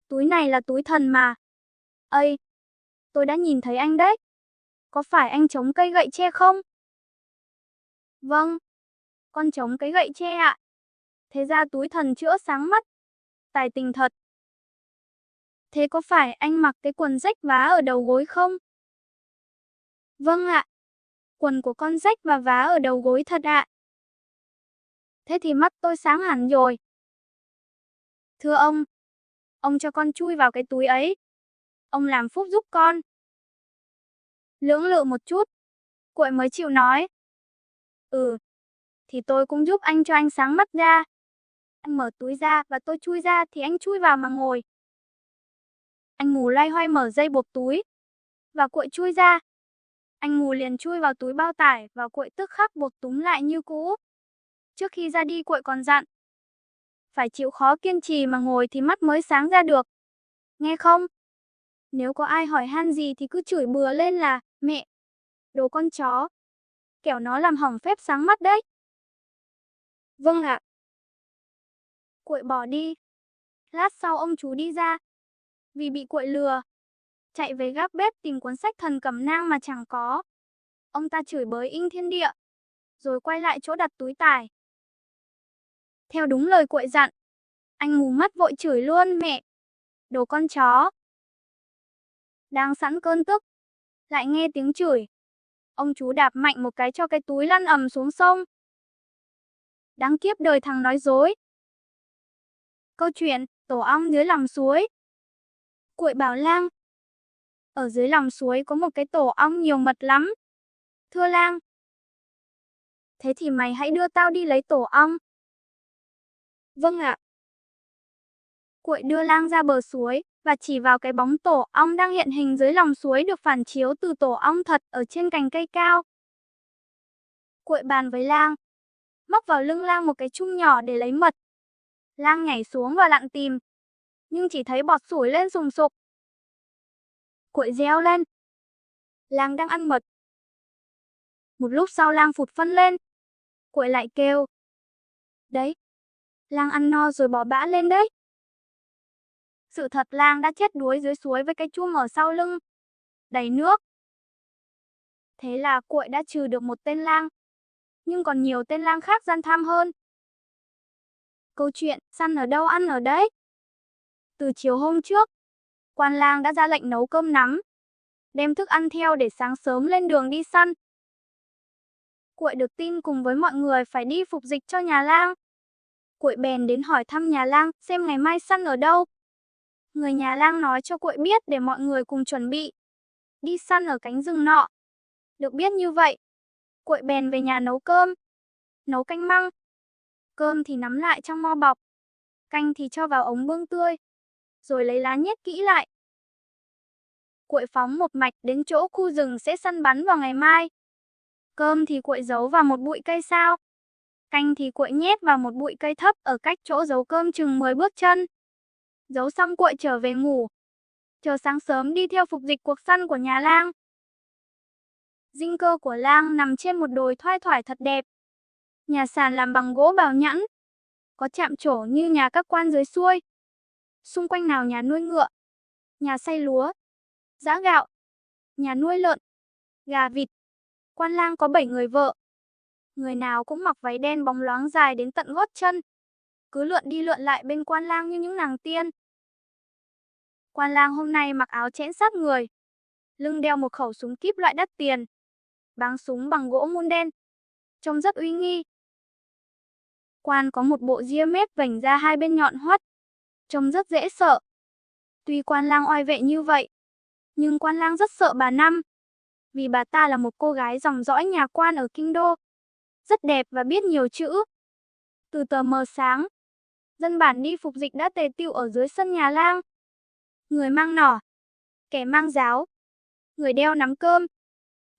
A: Túi này là túi thần mà. Ây, tôi đã nhìn thấy anh đấy. Có phải anh chống cây gậy tre không? Vâng, con chống cái gậy tre ạ. Thế ra túi thần chữa sáng mắt. Tài tình thật. Thế có phải anh mặc cái quần rách vá ở đầu gối không? Vâng ạ. Quần của con rách và vá ở đầu gối thật ạ. Thế thì mắt tôi sáng hẳn rồi. Thưa ông cho con chui vào cái túi ấy. Ông làm phúc giúp con. Lưỡng lự một chút, Cuội mới chịu nói. Thì tôi cũng giúp anh cho anh sáng mắt ra. Anh mở túi ra và tôi chui ra thì anh chui vào mà ngồi. Anh mù loay hoay mở dây buộc túi. Và Cuội chui ra. Anh mù liền chui vào túi bao tải và Cuội tức khắc buộc túm lại như cũ. Trước khi ra đi Cuội còn dặn. Phải chịu khó kiên trì mà ngồi thì mắt mới sáng ra được. Nghe không? Nếu có ai hỏi han gì thì cứ chửi bừa lên là mẹ, đồ con chó. Kẻo nó làm hỏng phép sáng mắt đấy. Vâng ạ. Cuội bỏ đi. Lát sau ông chú đi ra. Vì bị Cuội lừa, chạy về gác bếp tìm cuốn sách Thần Cẩm Nang mà chẳng có. Ông ta chửi bới inh thiên địa, rồi quay lại chỗ đặt túi tải. Theo đúng lời Cuội dặn, anh mù mắt vội chửi luôn mẹ, đồ con chó. Đang sẵn cơn tức, lại nghe tiếng chửi. Ông chú đạp mạnh một cái cho cái túi lăn ầm xuống sông. Đáng kiếp đời thằng nói dối. Câu chuyện tổ ong dưới lòng suối. Cuội bảo Lang, ở dưới lòng suối có một cái tổ ong nhiều mật lắm. Thưa Lang, thế thì mày hãy đưa tao đi lấy tổ ong. Vâng ạ. Cuội đưa Lang ra bờ suối và chỉ vào cái bóng tổ ong đang hiện hình dưới lòng suối được phản chiếu từ tổ ong thật ở trên cành cây cao. Cuội bàn với Lang, móc vào lưng Lang một cái chung nhỏ để lấy mật. Lang nhảy xuống và lặn tìm, nhưng chỉ thấy bọt sủi lên sùng sục. Cuội reo lên. Lang đang ăn mật. Một lúc sau Lang phụt phân lên. Cuội lại kêu. Đấy, Lang ăn no rồi bỏ bã lên đấy. Sự thật Lang đã chết đuối dưới suối với cái chum ở sau lưng, đầy nước. Thế là Cuội đã trừ được một tên Lang. Nhưng còn nhiều tên Lang khác gian tham hơn. Câu chuyện săn ở đâu ăn ở đấy. Từ chiều hôm trước, quan lang đã ra lệnh nấu cơm nắm, đem thức ăn theo để sáng sớm lên đường đi săn. Cuội được tin cùng với mọi người phải đi phục dịch cho nhà lang. Cuội bèn đến hỏi thăm nhà lang xem ngày mai săn ở đâu. Người nhà lang nói cho Cuội biết để mọi người cùng chuẩn bị đi săn ở cánh rừng nọ. Được biết như vậy, Cuội bèn về nhà nấu cơm, nấu canh măng. Cơm thì nắm lại trong mo bọc, canh thì cho vào ống bương tươi, rồi lấy lá nhét kỹ lại. Cuội phóng một mạch đến chỗ khu rừng sẽ săn bắn vào ngày mai. Cơm thì Cuội giấu vào một bụi cây sao. Canh thì Cuội nhét vào một bụi cây thấp ở cách chỗ giấu cơm chừng 10 bước chân. Giấu xong Cuội trở về ngủ. Chờ sáng sớm đi theo phục dịch cuộc săn của nhà Lang. Dinh cơ của Lang nằm trên một đồi thoai thoải thật đẹp. Nhà sàn làm bằng gỗ bào nhẵn, có chạm trổ như nhà các quan dưới xuôi. Xung quanh nào nhà nuôi ngựa, nhà xay lúa, giã gạo, nhà nuôi lợn, gà vịt. Quan Lang có 7 người vợ. Người nào cũng mặc váy đen bóng loáng dài đến tận gót chân, cứ lượn đi lượn lại bên Quan Lang như những nàng tiên. Quan Lang hôm nay mặc áo chẽn sát người, lưng đeo một khẩu súng kíp loại đắt tiền, báng súng bằng gỗ mun đen, trông rất uy nghi. Quan có một bộ ria mép vành ra hai bên nhọn hoắt, trông rất dễ sợ. Tuy Quan Lang oai vệ như vậy, nhưng Quan Lang rất sợ bà Năm, vì bà ta là một cô gái dòng dõi nhà Quan ở kinh đô, rất đẹp và biết nhiều chữ. Từ tờ mờ sáng, dân bản đi phục dịch đã tề tựu ở dưới sân nhà Lang. Người mang nỏ, kẻ mang giáo, người đeo nắm cơm,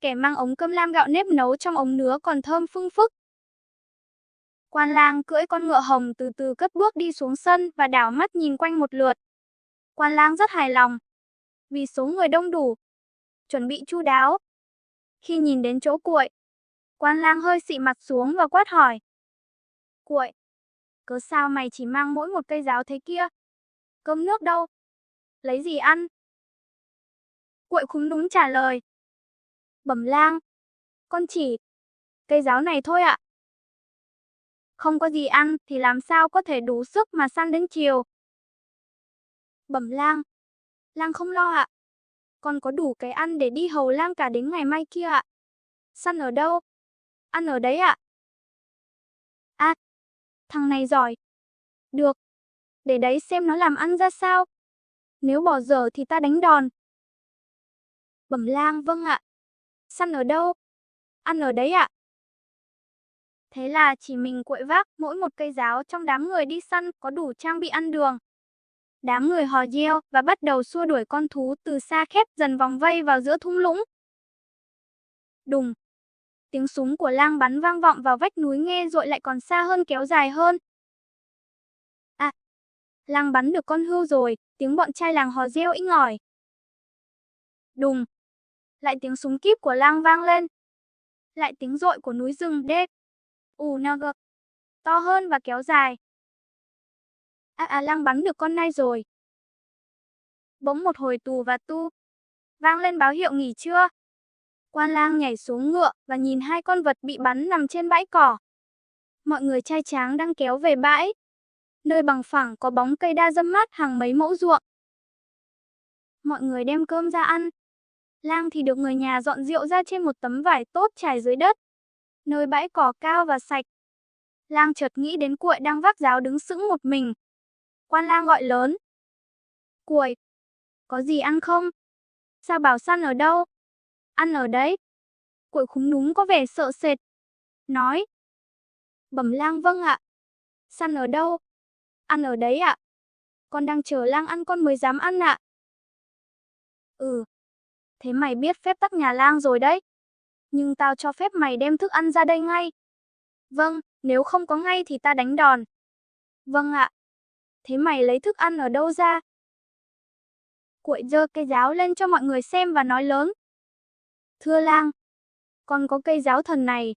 A: kẻ mang ống cơm lam gạo nếp nấu trong ống nứa còn thơm phưng phức. Quan Lang cưỡi con ngựa hồng từ từ cất bước đi xuống sân và đảo mắt nhìn quanh một lượt. Quan Lang rất hài lòng, vì số người đông đủ, chuẩn bị chu đáo. Khi nhìn đến chỗ Cuội, Quan Lang hơi xị mặt xuống và quát hỏi. Cuội, cớ sao mày chỉ mang mỗi một cây giáo thế kia? Cơm nước đâu? Lấy gì ăn? Cuội khúm núm trả lời. Bẩm Lang, con chỉ cây giáo này thôi ạ. Không có gì ăn thì làm sao có thể đủ sức mà săn đến chiều. Bẩm Lang, Lang không lo ạ. Con có đủ cái ăn để đi hầu Lang cả đến ngày mai kia ạ. Săn ở đâu? Ăn ở đấy ạ. À, thằng này giỏi. Được, để đấy xem nó làm ăn ra sao. Nếu bỏ dở thì ta đánh đòn. Bẩm Lang, vâng ạ. Săn ở đâu? Ăn ở đấy ạ. Thế là chỉ mình Cuội vác mỗi một cây giáo trong đám người đi săn có đủ trang bị ăn đường. Đám người hò reo và bắt đầu xua đuổi con thú từ xa khép dần vòng vây vào giữa thung lũng. Đùng! Tiếng súng của Lang bắn vang vọng vào vách núi nghe rồi lại còn xa hơn kéo dài hơn. À! Lang bắn được con hươu rồi, tiếng bọn trai làng hò reo inh ỏi. Đùng! Lại tiếng súng kíp của Lang vang lên. Lại tiếng dội của núi rừng đê. UNG! To hơn và kéo dài. Lang bắn được con nai rồi. Bỗng một hồi tù và tu vang lên báo hiệu nghỉ trưa. Quan Lang nhảy xuống ngựa và nhìn hai con vật bị bắn nằm trên bãi cỏ. Mọi người trai tráng đang kéo về bãi, nơi bằng phẳng có bóng cây đa râm mát hàng mấy mẫu ruộng. Mọi người đem cơm ra ăn. Lang thì được người nhà dọn rượu ra trên một tấm vải tốt trải dưới đất, nơi bãi cỏ cao và sạch. Lang chợt nghĩ đến Cuội đang vác giáo đứng sững một mình. Quan Lang gọi lớn. Cuội, có gì ăn không? Sao bảo săn ở đâu? Ăn ở đấy. Cuội khúm núm có vẻ sợ sệt. Nói. Bẩm Lang, vâng ạ. Săn ở đâu? Ăn ở đấy ạ. Con đang chờ Lang ăn con mới dám ăn ạ. Ừ. Thế mày biết phép tắc nhà Lang rồi đấy. Nhưng tao cho phép mày đem thức ăn ra đây ngay. Vâng, nếu không có ngay thì ta đánh đòn. Vâng ạ. Thế mày lấy thức ăn ở đâu ra? Cuội giơ cây giáo lên cho mọi người xem và nói lớn. Thưa Lang, con có cây giáo thần này.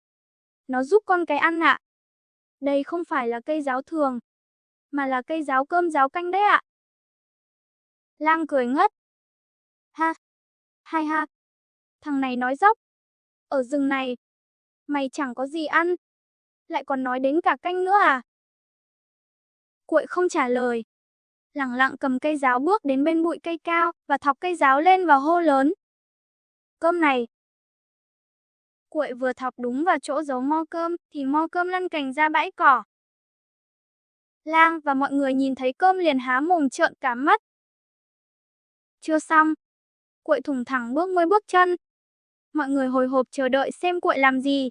A: Nó giúp con cái ăn ạ. Đây không phải là cây giáo thường, mà là cây giáo cơm giáo canh đấy ạ. Lang cười ngất. Ha, hai ha, thằng này nói dóc. Ở rừng này, mày chẳng có gì ăn, lại còn nói đến cả canh nữa à? Cuội không trả lời. Lẳng lặng cầm cây giáo bước đến bên bụi cây cao và thọc cây giáo lên và hô lớn. Cơm này. Cuội vừa thọc đúng vào chỗ giấu mo cơm thì mo cơm lăn cành ra bãi cỏ. Lang và mọi người nhìn thấy cơm liền há mồm trợn cả mắt. Chưa xong. Cuội thủng thẳng bước 10 bước chân. Mọi người hồi hộp chờ đợi xem Cuội làm gì.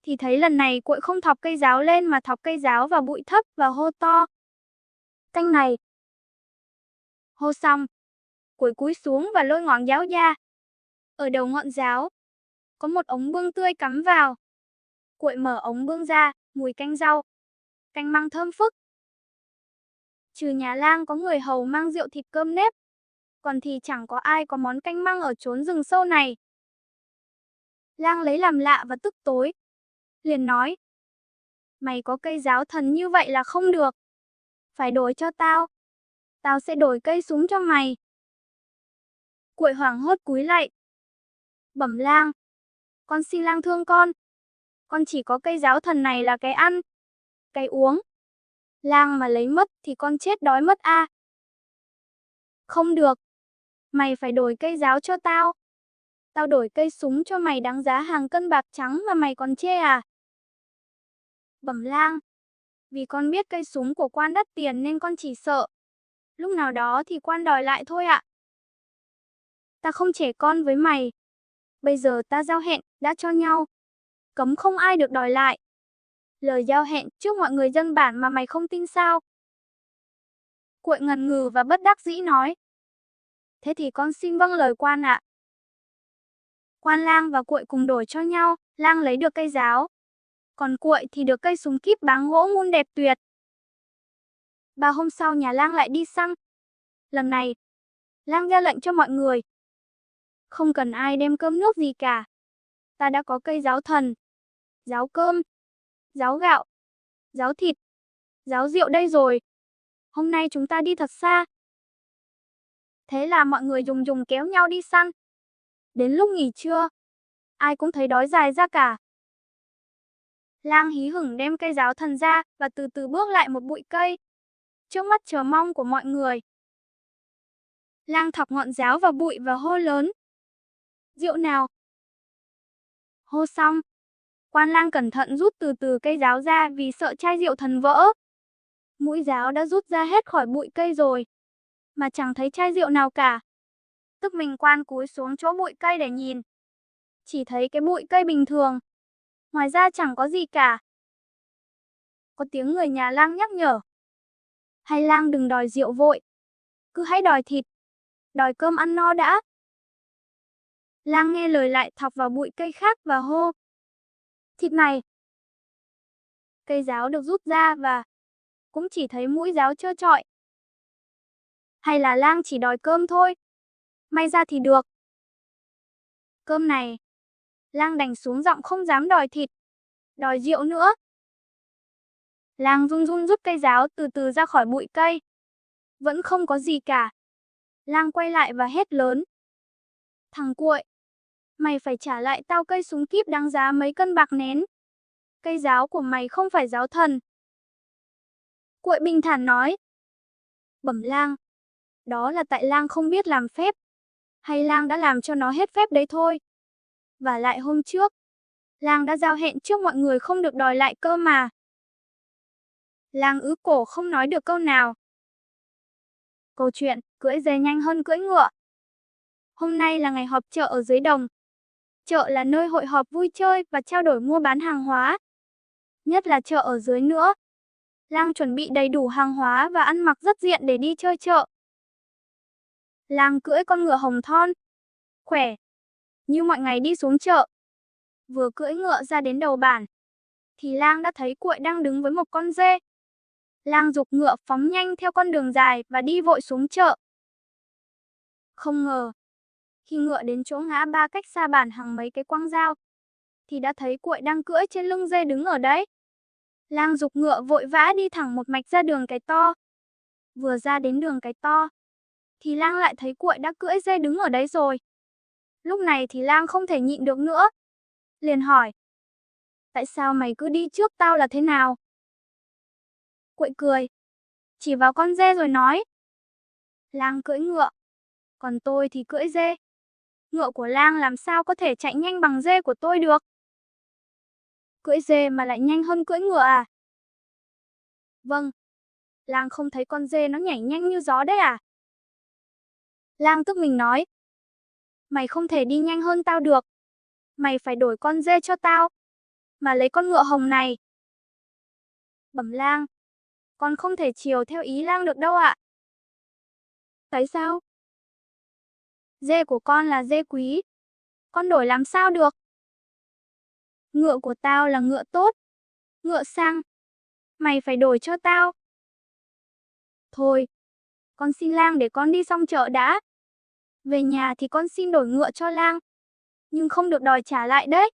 A: Thì thấy lần này Cuội không thọc cây giáo lên mà thọc cây giáo vào bụi thấp và hô to. Canh này. Hô xong, Cuội cúi xuống và lôi ngọn giáo ra. Ở đầu ngọn giáo, có một ống bương tươi cắm vào. Cuội mở ống bương ra, mùi canh rau. Canh măng thơm phức. Trừ nhà Lang có người hầu mang rượu thịt cơm nếp, còn thì chẳng có ai có món canh măng ở chốn rừng sâu này. Lang lấy làm lạ và tức tối, liền nói: Mày có cây giáo thần như vậy là không được. Phải đổi cho tao. Tao sẽ đổi cây súng cho mày. Cuội hoảng hốt cúi lạy. Bẩm Lang, con xin Lang thương con. Con chỉ có cây giáo thần này là cái ăn, cái uống. Lang mà lấy mất thì con chết đói mất a. Không được. Mày phải đổi cây giáo cho tao. Tao đổi cây súng cho mày đáng giá hàng cân bạc trắng mà mày còn chê à? Bẩm Lang, vì con biết cây súng của quan đắt tiền nên con chỉ sợ. Lúc nào đó thì quan đòi lại thôi ạ. Ta không trẻ con với mày. Bây giờ ta giao hẹn, đã cho nhau. Cấm không ai được đòi lại. Lời giao hẹn trước mọi người dân bản mà mày không tin sao? Cuội ngần ngừ và bất đắc dĩ nói. Thế thì con xin vâng lời quan ạ. Quan Lang và Cuội cùng đổi cho nhau, Lang lấy được cây giáo. Còn Cuội thì được cây súng kíp báng gỗ mun đẹp tuyệt. 3 hôm sau nhà Lang lại đi săn. Lần này, Lang ra lệnh cho mọi người. Không cần ai đem cơm nước gì cả. Ta đã có cây giáo thần, giáo cơm, giáo gạo, giáo thịt, giáo rượu đây rồi. Hôm nay chúng ta đi thật xa. Thế là mọi người dùng kéo nhau đi săn. Đến lúc nghỉ trưa, ai cũng thấy đói dài ra cả. Lang hí hửng đem cây giáo thần ra và từ từ bước lại một bụi cây. Trước mắt chờ mong của mọi người. Lang thọc ngọn giáo vào bụi và hô lớn. Rượu nào? Hô xong, quan Lang cẩn thận rút từ từ cây giáo ra vì sợ chai rượu thần vỡ. Mũi giáo đã rút ra hết khỏi bụi cây rồi, mà chẳng thấy chai rượu nào cả. Tức mình quan cúi xuống chỗ bụi cây để nhìn. Chỉ thấy cái bụi cây bình thường. Ngoài ra chẳng có gì cả. Có tiếng người nhà Lang nhắc nhở. Hay Lang đừng đòi rượu vội. Cứ hãy đòi thịt. Đòi cơm ăn no đã. Lang nghe lời lại thọc vào bụi cây khác và hô. Thịt này. Cây giáo được rút ra và cũng chỉ thấy mũi giáo trơ trọi. Hay là Lang chỉ đòi cơm thôi. May ra thì được. Cơm này. Lang đành xuống giọng không dám đòi thịt. Đòi rượu nữa. Lang run run rút cây giáo từ từ ra khỏi bụi cây. Vẫn không có gì cả. Lang quay lại và hét lớn. Thằng Cuội, mày phải trả lại tao cây súng kíp đáng giá mấy cân bạc nén. Cây giáo của mày không phải giáo thần. Cuội bình thản nói. Bẩm Lang, đó là tại Lang không biết làm phép. Hay Lang đã làm cho nó hết phép đấy thôi. Và lại hôm trước, Lang đã giao hẹn trước mọi người không được đòi lại cơ mà. Lang ứ cổ không nói được câu nào. Câu chuyện, cưỡi dê nhanh hơn cưỡi ngựa. Hôm nay là ngày họp chợ ở dưới đồng. Chợ là nơi hội họp vui chơi và trao đổi mua bán hàng hóa. Nhất là chợ ở dưới nữa. Lang chuẩn bị đầy đủ hàng hóa và ăn mặc rất diện để đi chơi chợ. Lang cưỡi con ngựa hồng thon, khỏe, như mọi ngày đi xuống chợ. Vừa cưỡi ngựa ra đến đầu bản, thì Lang đã thấy Cuội đang đứng với một con dê. Lang giục ngựa phóng nhanh theo con đường dài và đi vội xuống chợ. Không ngờ, khi ngựa đến chỗ ngã ba cách xa bản hàng mấy cái quăng dao, thì đã thấy Cuội đang cưỡi trên lưng dê đứng ở đấy. Lang giục ngựa vội vã đi thẳng một mạch ra đường cái to. Vừa ra đến đường cái to, thì Lang lại thấy Cuội đã cưỡi dê đứng ở đấy rồi. Lúc này thì Lang không thể nhịn được nữa. Liền hỏi. Tại sao mày cứ đi trước tao là thế nào? Cuội cười. Chỉ vào con dê rồi nói. Lang cưỡi ngựa. Còn tôi thì cưỡi dê. Ngựa của Lang làm sao có thể chạy nhanh bằng dê của tôi được? Cưỡi dê mà lại nhanh hơn cưỡi ngựa à? Vâng. Lang không thấy con dê nó nhảy nhanh như gió đấy à? Lang tức mình nói. Mày không thể đi nhanh hơn tao được. Mày phải đổi con dê cho tao. Mà lấy con ngựa hồng này. Bẩm Lang. Con không thể chiều theo ý Lang được đâu ạ. Tại sao? Dê của con là dê quý. Con đổi làm sao được? Ngựa của tao là ngựa tốt. Ngựa sang. Mày phải đổi cho tao. Thôi, con xin lang để con đi xong chợ đã. Về nhà thì con xin đổi ngựa cho lang, nhưng không được đòi trả lại đấy.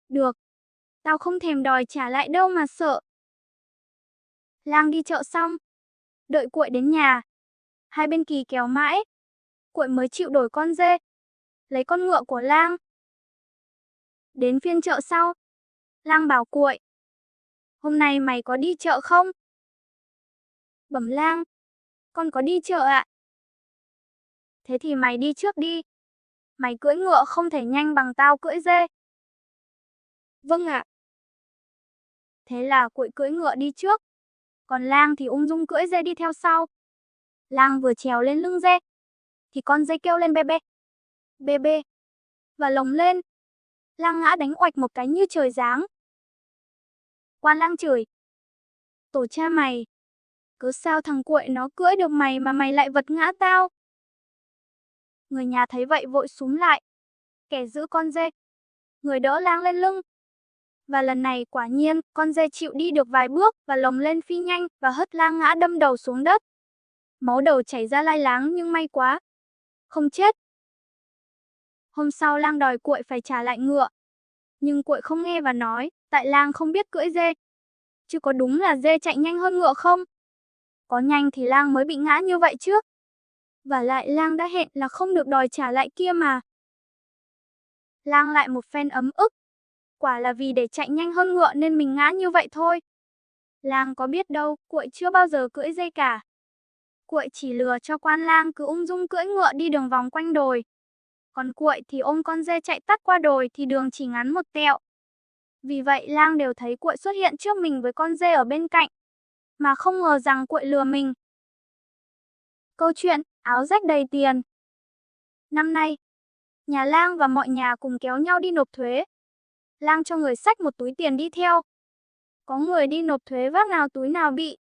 A: Được, tao không thèm đòi trả lại đâu mà sợ. Lang đi chợ xong, đợi Cuội đến nhà. Hai bên kỳ kéo mãi, Cuội mới chịu đổi con dê, lấy con ngựa của lang. Đến phiên chợ sau, lang bảo Cuội: "Hôm nay mày có đi chợ không?" Bẩm lang: "Con có đi chợ ạ." "Thế thì mày đi trước đi. Mày cưỡi ngựa không thể nhanh bằng tao cưỡi dê." "Vâng ạ." Thế là Cuội cưỡi ngựa đi trước, còn lang thì ung dung cưỡi dê đi theo sau. Lang vừa trèo lên lưng dê, thì con dê kêu lên bê bê, bê bê, và lồng lên. Lang ngã đánh oạch một cái như trời giáng. Quan lang chửi: "Tổ cha mày, cớ sao thằng Cuội nó cưỡi được mày mà mày lại vật ngã tao?" Người nhà thấy vậy vội xúm lại, kẻ giữ con dê, người đỡ lang lên lưng. Và lần này quả nhiên, con dê chịu đi được vài bước và lồng lên phi nhanh và hất lang ngã đâm đầu xuống đất. Máu đầu chảy ra lai láng nhưng may quá, không chết. Hôm sau lang đòi Cuội phải trả lại ngựa. Nhưng Cuội không nghe và nói, tại lang không biết cưỡi dê. Chứ có đúng là dê chạy nhanh hơn ngựa không? Có nhanh thì lang mới bị ngã như vậy chứ. Và lại lang đã hẹn là không được đòi trả lại kia mà. Lang lại một phen ấm ức. Quả là vì để chạy nhanh hơn ngựa nên mình ngã như vậy thôi. Lang có biết đâu, Cuội chưa bao giờ cưỡi dê cả. Cuội chỉ lừa cho quan lang cứ ung dung cưỡi ngựa đi đường vòng quanh đồi. Còn Cuội thì ôm con dê chạy tắt qua đồi thì đường chỉ ngắn một tẹo. Vì vậy lang đều thấy Cuội xuất hiện trước mình với con dê ở bên cạnh, mà không ngờ rằng Cuội lừa mình. Câu chuyện áo rách đầy tiền. Năm nay, nhà lang và mọi nhà cùng kéo nhau đi nộp thuế. Lang cho người xách một túi tiền đi theo. Có người đi nộp thuế vác nào túi nào bị.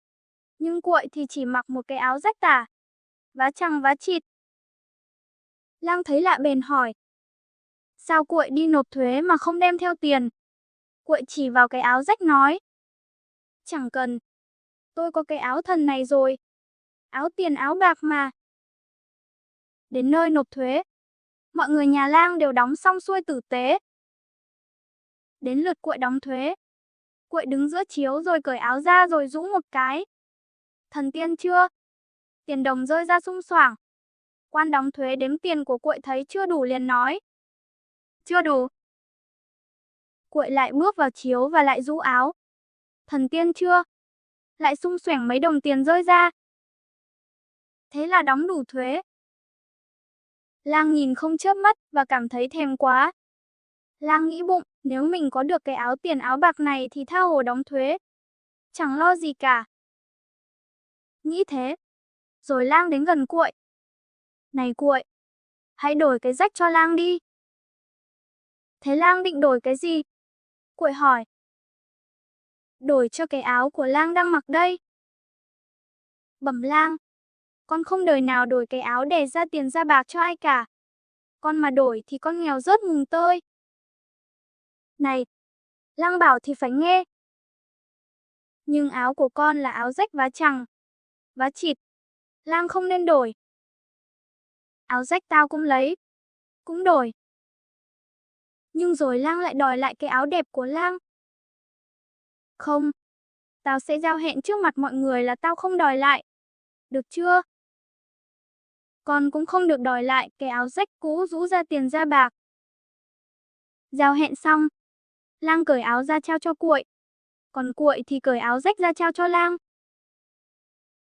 A: Nhưng Cuội thì chỉ mặc một cái áo rách tả, vá chằng vá chịt. Lang thấy lạ bèn hỏi: "Sao Cuội đi nộp thuế mà không đem theo tiền?" Cuội chỉ vào cái áo rách nói: "Chẳng cần, tôi có cái áo thần này rồi. Áo tiền áo bạc mà." Đến nơi nộp thuế, mọi người nhà lang đều đóng xong xuôi tử tế. Đến lượt Cuội đóng thuế. Cuội đứng giữa chiếu rồi cởi áo ra rồi rũ một cái. Thần tiên chưa? Tiền đồng rơi ra sung soảng. Quan đóng thuế đếm tiền của Cuội thấy chưa đủ liền nói: "Chưa đủ." Cuội lại bước vào chiếu và lại rũ áo. Thần tiên chưa? Lại sung soảng mấy đồng tiền rơi ra. Thế là đóng đủ thuế. Lang nhìn không chớp mắt và cảm thấy thèm quá. Lang nghĩ bụng, nếu mình có được cái áo tiền áo bạc này thì tha hồ đóng thuế. Chẳng lo gì cả. Nghĩ thế. Rồi lang đến gần Cuội. "Này Cuội, hãy đổi cái rách cho lang đi." Thế lang định đổi cái gì? Cuội hỏi. "Đổi cho cái áo của lang đang mặc đây." Bẩm lang, con không đời nào đổi cái áo để ra tiền ra bạc cho ai cả. Con mà đổi thì con nghèo rớt mùng tơi. Này, lang bảo thì phải nghe. Nhưng áo của con là áo rách vá chằng, vá chịt. Lang không nên đổi. Áo rách tao cũng lấy, cũng đổi. Nhưng rồi lang lại đòi lại cái áo đẹp của lang. Không, tao sẽ giao hẹn trước mặt mọi người là tao không đòi lại. Được chưa? Con cũng không được đòi lại cái áo rách cũ rũ ra tiền ra bạc. Giao hẹn xong, lang cởi áo ra trao cho Cuội. Còn Cuội thì cởi áo rách ra trao cho lang.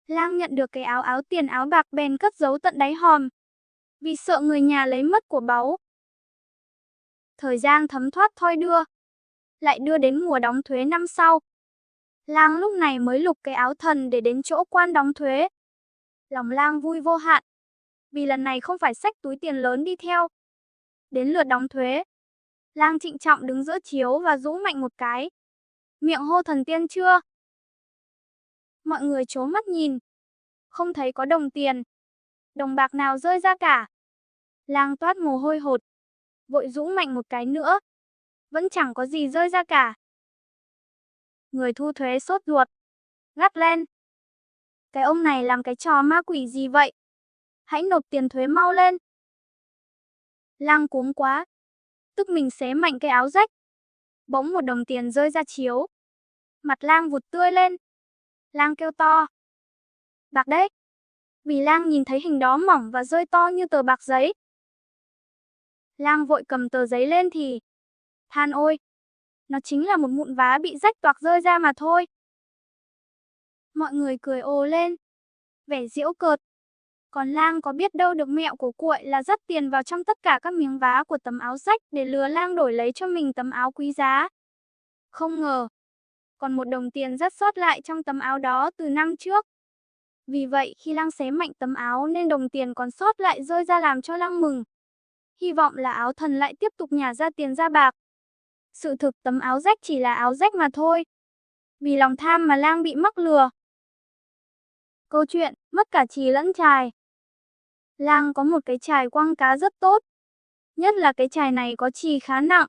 A: Lang nhận được cái áo tiền áo bạc bèn cất giấu tận đáy hòm, vì sợ người nhà lấy mất của báu. Thời gian thấm thoát thoi đưa, lại đưa đến mùa đóng thuế năm sau. Lang lúc này mới lục cái áo thần để đến chỗ quan đóng thuế. Lòng lang vui vô hạn, vì lần này không phải xách túi tiền lớn đi theo. Đến lượt đóng thuế, lang trịnh trọng đứng giữa chiếu và rũ mạnh một cái. Miệng hô thần tiên chưa? Mọi người trố mắt nhìn, không thấy có đồng tiền, đồng bạc nào rơi ra cả. Lang toát mồ hôi hột, vội rũ mạnh một cái nữa. Vẫn chẳng có gì rơi ra cả. Người thu thuế sốt ruột, gắt lên: Cái ông này làm cái trò ma quỷ gì vậy? Hãy nộp tiền thuế mau lên. Lang cuống quá, tức mình xé mạnh cái áo rách. Bỗng một đồng tiền rơi ra chiếu. Mặt Lang vụt tươi lên. Lang kêu to. Bạc đấy. Vì Lang nhìn thấy hình đó mỏng và rơi to như tờ bạc giấy. Lang vội cầm tờ giấy lên thì than ôi, nó chính là một mụn vá bị rách toạc rơi ra mà thôi. Mọi người cười ồ lên, vẻ giễu cợt. Còn Lang có biết đâu được mẹo của Cuội là dắt tiền vào trong tất cả các miếng vá của tấm áo rách để lừa Lang đổi lấy cho mình tấm áo quý giá. Không ngờ, còn một đồng tiền dắt sót lại trong tấm áo đó từ năm trước. Vì vậy khi Lang xé mạnh tấm áo nên đồng tiền còn sót lại rơi ra làm cho Lang mừng. Hy vọng là áo thần lại tiếp tục nhả ra tiền ra bạc. Sự thực tấm áo rách chỉ là áo rách mà thôi. Vì lòng tham mà Lang bị mắc lừa. Câu chuyện, mất cả chì lẫn chài. Lang có một cái chài quăng cá rất tốt. Nhất là cái chài này có chì khá nặng.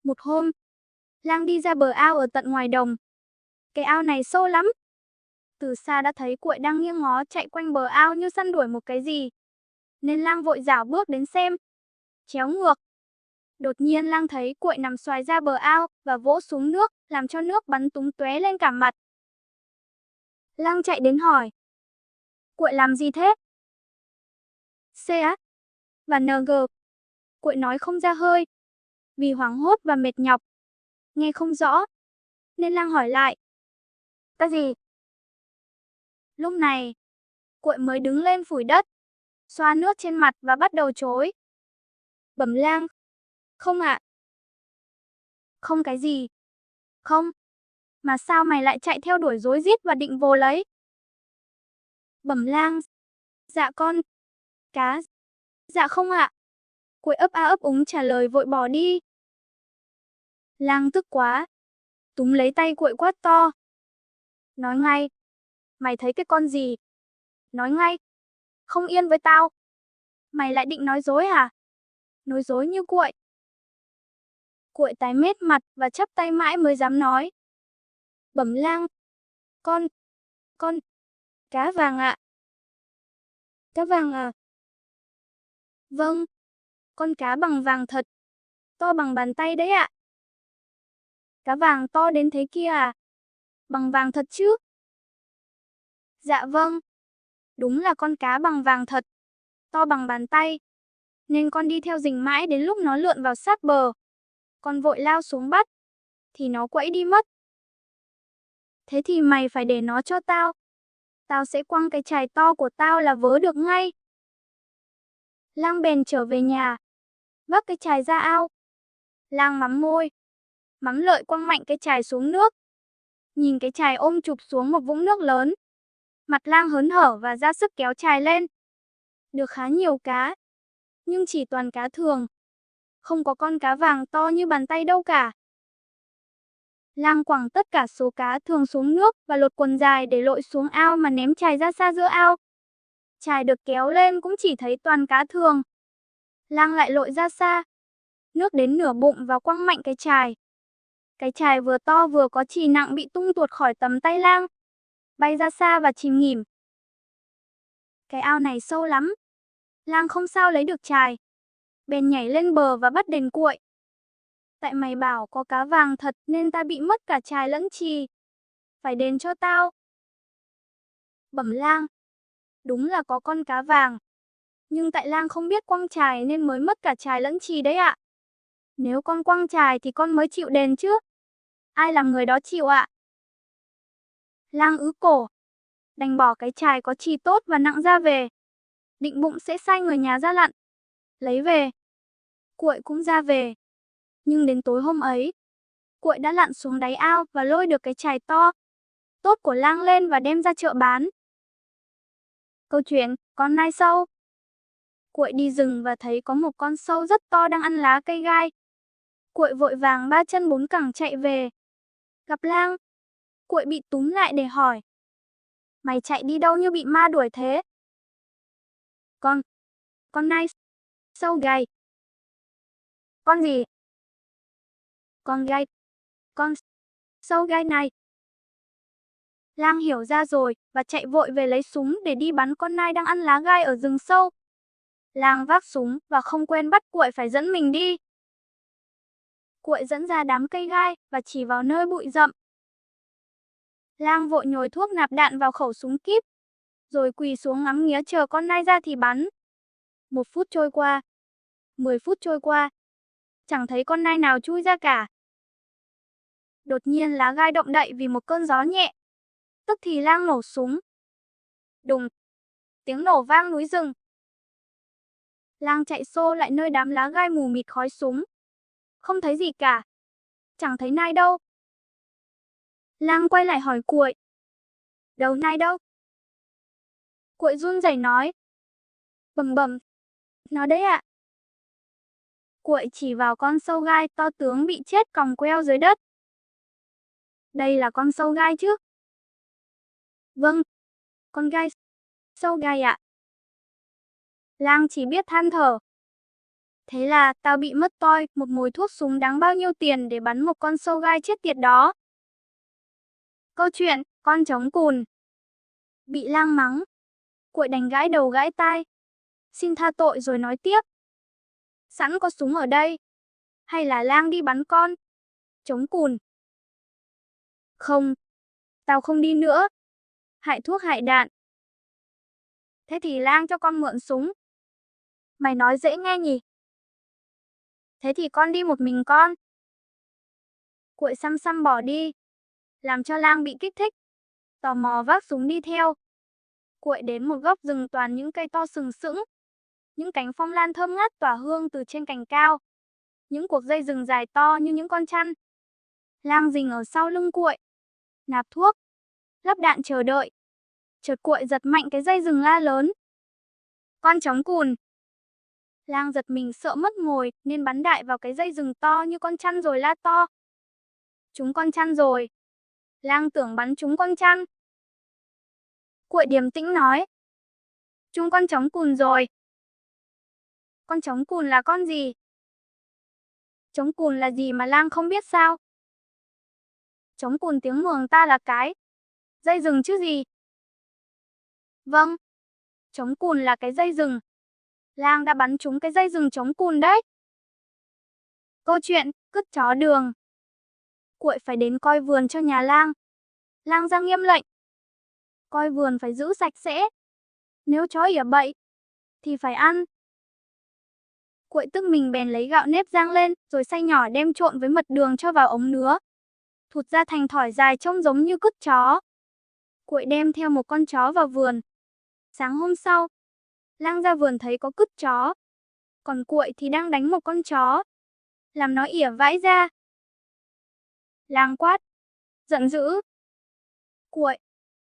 A: Một hôm, Lang đi ra bờ ao ở tận ngoài đồng. Cái ao này sâu lắm. Từ xa đã thấy Cuội đang nghiêng ngó chạy quanh bờ ao như săn đuổi một cái gì. Nên Lang vội rảo bước đến xem. Chéo ngược. Đột nhiên Lang thấy Cuội nằm xoài ra bờ ao và vỗ xuống nước, làm cho nước bắn tung tóe lên cả mặt. Lang chạy đến hỏi. Cuội làm gì thế? C á và NG. Cuội nói không ra hơi. Vì hoảng hốt và mệt nhọc. Nghe không rõ. Nên Lang hỏi lại. Cái gì? Lúc này, Cuội mới đứng lên phủi đất, xoa nước trên mặt và bắt đầu chối. Bẩm Lang. Không ạ. Không cái gì? Không. Mà sao mày lại chạy theo đuổi rối rít và định vô lấy? Bẩm Lang. Dạ con. Cá. Dạ không ạ. Cuội ấp a ấp úng trả lời vội bỏ đi. Lang tức quá. Túm lấy tay Cuội quát to. Nói ngay. Mày thấy cái con gì? Nói ngay. Không yên với tao. Mày lại định nói dối hả? Nói dối như Cuội. Cuội tái mét mặt và chắp tay mãi mới dám nói. Bẩm Lang. Con. Cá vàng ạ. Cá vàng à? Vâng. Con cá bằng vàng thật. To bằng bàn tay đấy ạ. Cá vàng to đến thế kia à? Bằng vàng thật chứ? Dạ vâng. Đúng là con cá bằng vàng thật. To bằng bàn tay. Nên con đi theo rình mãi đến lúc nó lượn vào sát bờ. Con vội lao xuống bắt. Thì nó quẫy đi mất. Thế thì mày phải để nó cho tao. Tao sẽ quăng cái chài to của tao là vớ được ngay. Lang bèn trở về nhà. Vác cái chài ra ao. Lang mắm môi. Mắm lợi quăng mạnh cái chài xuống nước. Nhìn cái chài ôm chụp xuống một vũng nước lớn. Mặt Lang hớn hở và ra sức kéo chài lên. Được khá nhiều cá. Nhưng chỉ toàn cá thường. Không có con cá vàng to như bàn tay đâu cả. Lang quẳng tất cả số cá thường xuống nước và lột quần dài để lội xuống ao mà ném chài ra xa giữa ao. Chài được kéo lên cũng chỉ thấy toàn cá thường. Lang lại lội ra xa. Nước đến nửa bụng và quăng mạnh cái chài. Cái chài vừa to vừa có chì nặng bị tung tuột khỏi tầm tay Lang. Bay ra xa và chìm nghỉm. Cái ao này sâu lắm. Lang không sao lấy được chài. Bèn nhảy lên bờ và bắt đền Cuội. Tại mày bảo có cá vàng thật nên ta bị mất cả chài lẫn chì. Phải đền cho tao. Bẩm Lang. Đúng là có con cá vàng. Nhưng tại Lang không biết quăng chài nên mới mất cả chài lẫn chì đấy ạ. Nếu con quăng chài thì con mới chịu đền chứ. Ai làm người đó chịu ạ? Lang ứ cổ. Đành bỏ cái chài có chì tốt và nặng ra về. Định bụng sẽ sai người nhà ra lặn. Lấy về. Cuội cũng ra về. Nhưng đến tối hôm ấy, Cuội đã lặn xuống đáy ao và lôi được cái chài to, tốt của Lang lên và đem ra chợ bán. Câu chuyện, con nai sâu. Cuội đi rừng và thấy có một con sâu rất to đang ăn lá cây gai. Cuội vội vàng ba chân bốn cẳng chạy về. Gặp Lang, Cuội bị túm lại để hỏi. Mày chạy đi đâu như bị ma đuổi thế? Con nai sâu gai. Con gì? Con gai. Con sâu gai này. Lang hiểu ra rồi, và chạy vội về lấy súng để đi bắn con nai đang ăn lá gai ở rừng sâu. Lang vác súng và không quên bắt Cuội phải dẫn mình đi. Cuội dẫn ra đám cây gai và chỉ vào nơi bụi rậm. Lang vội nhồi thuốc nạp đạn vào khẩu súng kíp, rồi quỳ xuống ngắm nghía chờ con nai ra thì bắn. 1 phút trôi qua, 10 phút trôi qua, chẳng thấy con nai nào chui ra cả. Đột nhiên lá gai động đậy vì một cơn gió nhẹ. Tức thì Lang nổ súng. Đùng, tiếng nổ vang núi rừng. Lang chạy xô lại nơi đám lá gai mù mịt khói súng. Không thấy gì cả. Chẳng thấy nai đâu. Lang quay lại hỏi Cuội. Đâu nai đâu? Cuội run rẩy nói. Bầm bầm. Nó đấy ạ. Cuội chỉ vào con sâu gai to tướng bị chết còng queo dưới đất. Đây là con sâu gai chứ? Vâng. Con gai. Sâu gai ạ. Lang chỉ biết than thở. Thế là tao bị mất toi một mồi thuốc súng đáng bao nhiêu tiền để bắn một con sâu gai chết tiệt đó. Câu chuyện, con trống cùn. Bị Lang mắng. Cuội đành gãi đầu gãi tai. Xin tha tội rồi nói tiếp. Sẵn có súng ở đây. Hay là Lang đi bắn con trống cùn? Không. Tao không đi nữa. Hại thuốc hại đạn. Thế thì Lang cho con mượn súng. Mày nói dễ nghe nhỉ? Thế thì con đi một mình con. Cuội xăm xăm bỏ đi. Làm cho Lang bị kích thích. Tò mò vác súng đi theo. Cuội đến một góc rừng toàn những cây to sừng sững. Những cánh phong lan thơm ngát tỏa hương từ trên cành cao. Những cuộc dây rừng dài to như những con chăn. Lang rình ở sau lưng Cuội. Nạp thuốc. Lắp đạn chờ đợi. Chợt Cuội giật mạnh cái dây rừng la lớn. Con trống cùn. Lang giật mình sợ mất mồi nên bắn đại vào cái dây rừng to như con chăn rồi la to. Trúng con chăn rồi. Lang tưởng bắn trúng con chăn. Cuội điềm tĩnh nói. Trúng con trống cùn rồi. Con trống cùn là con gì? Trống cùn là gì mà Lang không biết sao? Trống cùn tiếng Mường ta là cái dây rừng chứ gì? Vâng. Trống cùn là cái dây rừng. Lang đã bắn trúng cái dây rừng trống cùn đấy. Câu chuyện, cứt chó đường. Cuội phải đến coi vườn cho nhà Lang. Lang ra nghiêm lệnh. Coi vườn phải giữ sạch sẽ. Nếu chó ỉa bậy, thì phải ăn. Cuội tức mình bèn lấy gạo nếp rang lên, rồi xay nhỏ đem trộn với mật đường cho vào ống nứa. Thụt ra thành thỏi dài trông giống như cứt chó. Cuội đem theo một con chó vào vườn. Sáng hôm sau, Lang ra vườn thấy có cứt chó. Còn Cuội thì đang đánh một con chó. Làm nó ỉa vãi ra. Lang quát. Giận dữ. Cuội,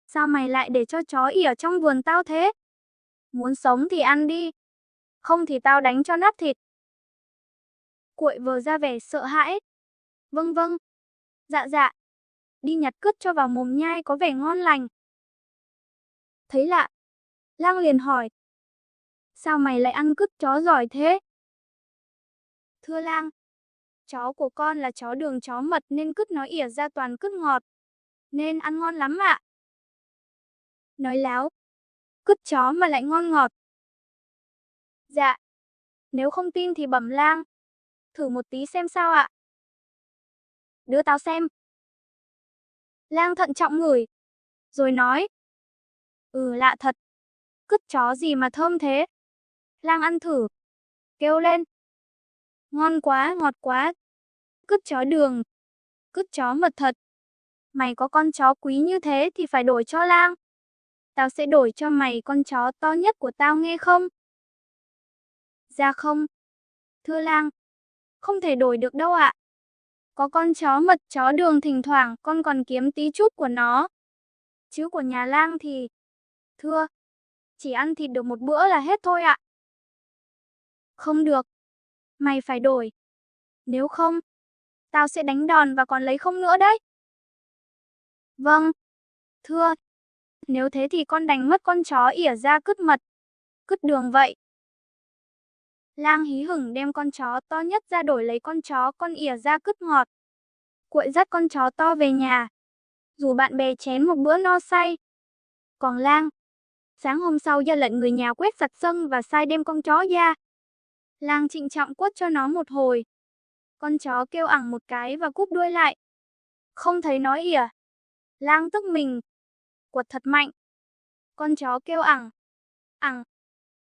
A: sao mày lại để cho chó ỉa trong vườn tao thế? Muốn sống thì ăn đi. Không thì tao đánh cho nát thịt. Cuội vờ ra vẻ sợ hãi. Vâng vâng. Dạ dạ. Đi nhặt cứt cho vào mồm nhai có vẻ ngon lành. Thấy lạ, Lang liền hỏi. Sao mày lại ăn cứt chó giỏi thế? Thưa Lang, chó của con là chó đường chó mật nên cứt nó ỉa ra toàn cứt ngọt. Nên ăn ngon lắm ạ. Nói láo. Cứt chó mà lại ngon ngọt. Dạ. Nếu không tin thì bẩm Lang. Thử một tí xem sao ạ. Đưa tao xem. Lang thận trọng ngửi. Rồi nói. Lạ thật. Cứt chó gì mà thơm thế? Lang ăn thử. Kêu lên. Ngon quá, ngọt quá. Cứt chó đường. Cứt chó mật thật. Mày có con chó quý như thế thì phải đổi cho Lang. Tao sẽ đổi cho mày con chó to nhất của tao nghe không? Dạ không. Thưa Lang. Không thể đổi được đâu ạ. Có con chó mật chó đường thỉnh thoảng con còn kiếm tí chút của nó. Chứ của nhà Lang thì... Thưa. Chỉ ăn thịt được một bữa là hết thôi ạ. Không được. Mày phải đổi. Nếu không, tao sẽ đánh đòn và còn lấy không nữa đấy. Vâng. Thưa. Nếu thế thì con đánh mất con chó ỉa ra cứt mật, cứt đường vậy. Lang hí hửng đem con chó to nhất ra đổi lấy con chó con ỉa ra cứt ngọt. Cuội dắt con chó to về nhà. rủ bạn bè chén một bữa no say. Còn Lang, sáng hôm sau ra lệnh người nhà quét sạch sân và sai đem con chó ra. Lang trịnh trọng quất cho nó một hồi. Con chó kêu ẳng một cái và cúp đuôi lại. Không thấy nói ỉa. Lang tức mình. Quật thật mạnh. Con chó kêu ẳng. Ẳng.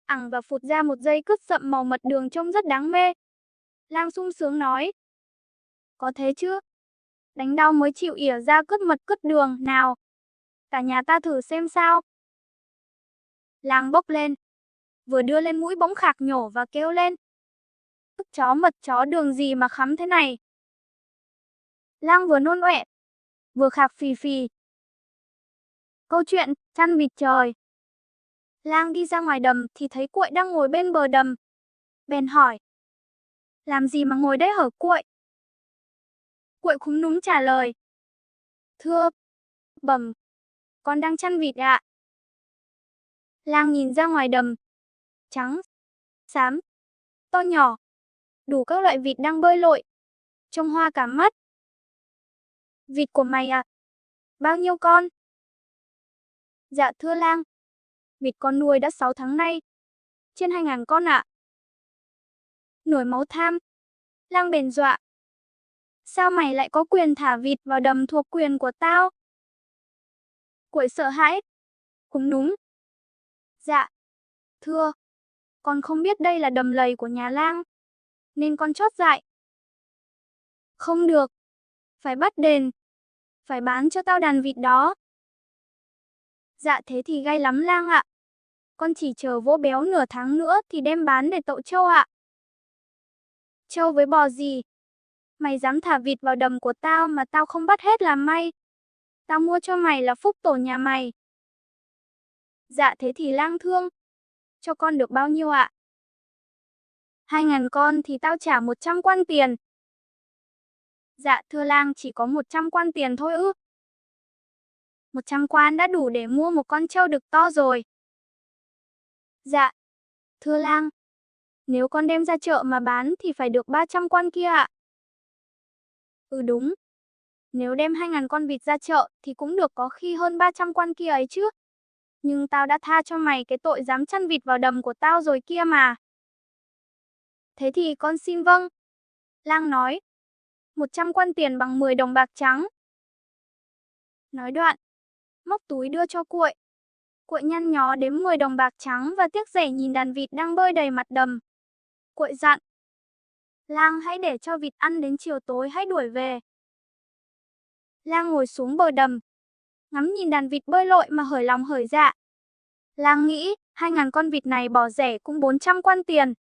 A: Ẳng và phụt ra một dây cứt sậm màu mật đường trông rất đáng mê. Lang sung sướng nói. Có thế chứ. Đánh đau mới chịu ỉa ra cứt mật cứt đường nào. Cả nhà ta thử xem sao. Lang bốc lên. Vừa đưa lên mũi bỗng khạc nhổ và kêu lên. Cứt chó mật chó đường gì mà khắm thế này. Lang vừa nôn ọe, vừa khạc phì phì. Câu chuyện, chăn vịt trời. Lang đi ra ngoài đầm thì thấy Cuội đang ngồi bên bờ đầm. Bèn hỏi. Làm gì mà ngồi đấy hở Cuội? Cuội khúm núm trả lời. Thưa, bẩm, con đang chăn vịt ạ. Lang nhìn ra ngoài đầm. Trắng, xám, to nhỏ, đủ các loại vịt đang bơi lội. Trông hoa cả mắt. Vịt của mày à? Bao nhiêu con? Dạ thưa Lang, vịt con nuôi đã 6 tháng nay. Trên 2.000 con ạ. Nổi máu tham. Lang bèn dọa. Sao mày lại có quyền thả vịt vào đầm thuộc quyền của tao? Cuội sợ hãi. Cúm núm. Dạ. Thưa, con không biết đây là đầm lầy của nhà Lang, nên con chót dại. Không được. Phải bắt đền. Phải bán cho tao đàn vịt đó. Dạ thế thì gay lắm Lang ạ. Con chỉ chờ vỗ béo nửa tháng nữa thì đem bán để tậu trâu ạ. Trâu với bò gì? Mày dám thả vịt vào đầm của tao mà tao không bắt hết là may. Tao mua cho mày là phúc tổ nhà mày. Dạ thế thì Lang thương. Cho con được bao nhiêu ạ? 2.000 con thì tao trả 100 quan tiền. Dạ thưa Lang chỉ có 100 quan tiền thôi ư? 100 quan đã đủ để mua một con trâu đực to rồi. Dạ. Thưa Lang, nếu con đem ra chợ mà bán thì phải được 300 quan kia ạ. Ừ đúng. Nếu đem 2.000 con vịt ra chợ thì cũng được có khi hơn 300 quan kia ấy chứ. Nhưng tao đã tha cho mày cái tội dám chăn vịt vào đầm của tao rồi kia mà. Thế thì con xin vâng. Lang nói. 100 quan tiền bằng 10 đồng bạc trắng. Nói đoạn, móc túi đưa cho Cuội. Cuội nhăn nhó đếm 10 đồng bạc trắng và tiếc rẻ nhìn đàn vịt đang bơi đầy mặt đầm. Cuội dặn. Lang hãy để cho vịt ăn đến chiều tối hãy đuổi về. Lang ngồi xuống bờ đầm, ngắm nhìn đàn vịt bơi lội mà hởi lòng hởi dạ. Lang nghĩ, 2.000 con vịt này bỏ rẻ cũng 400 quan tiền.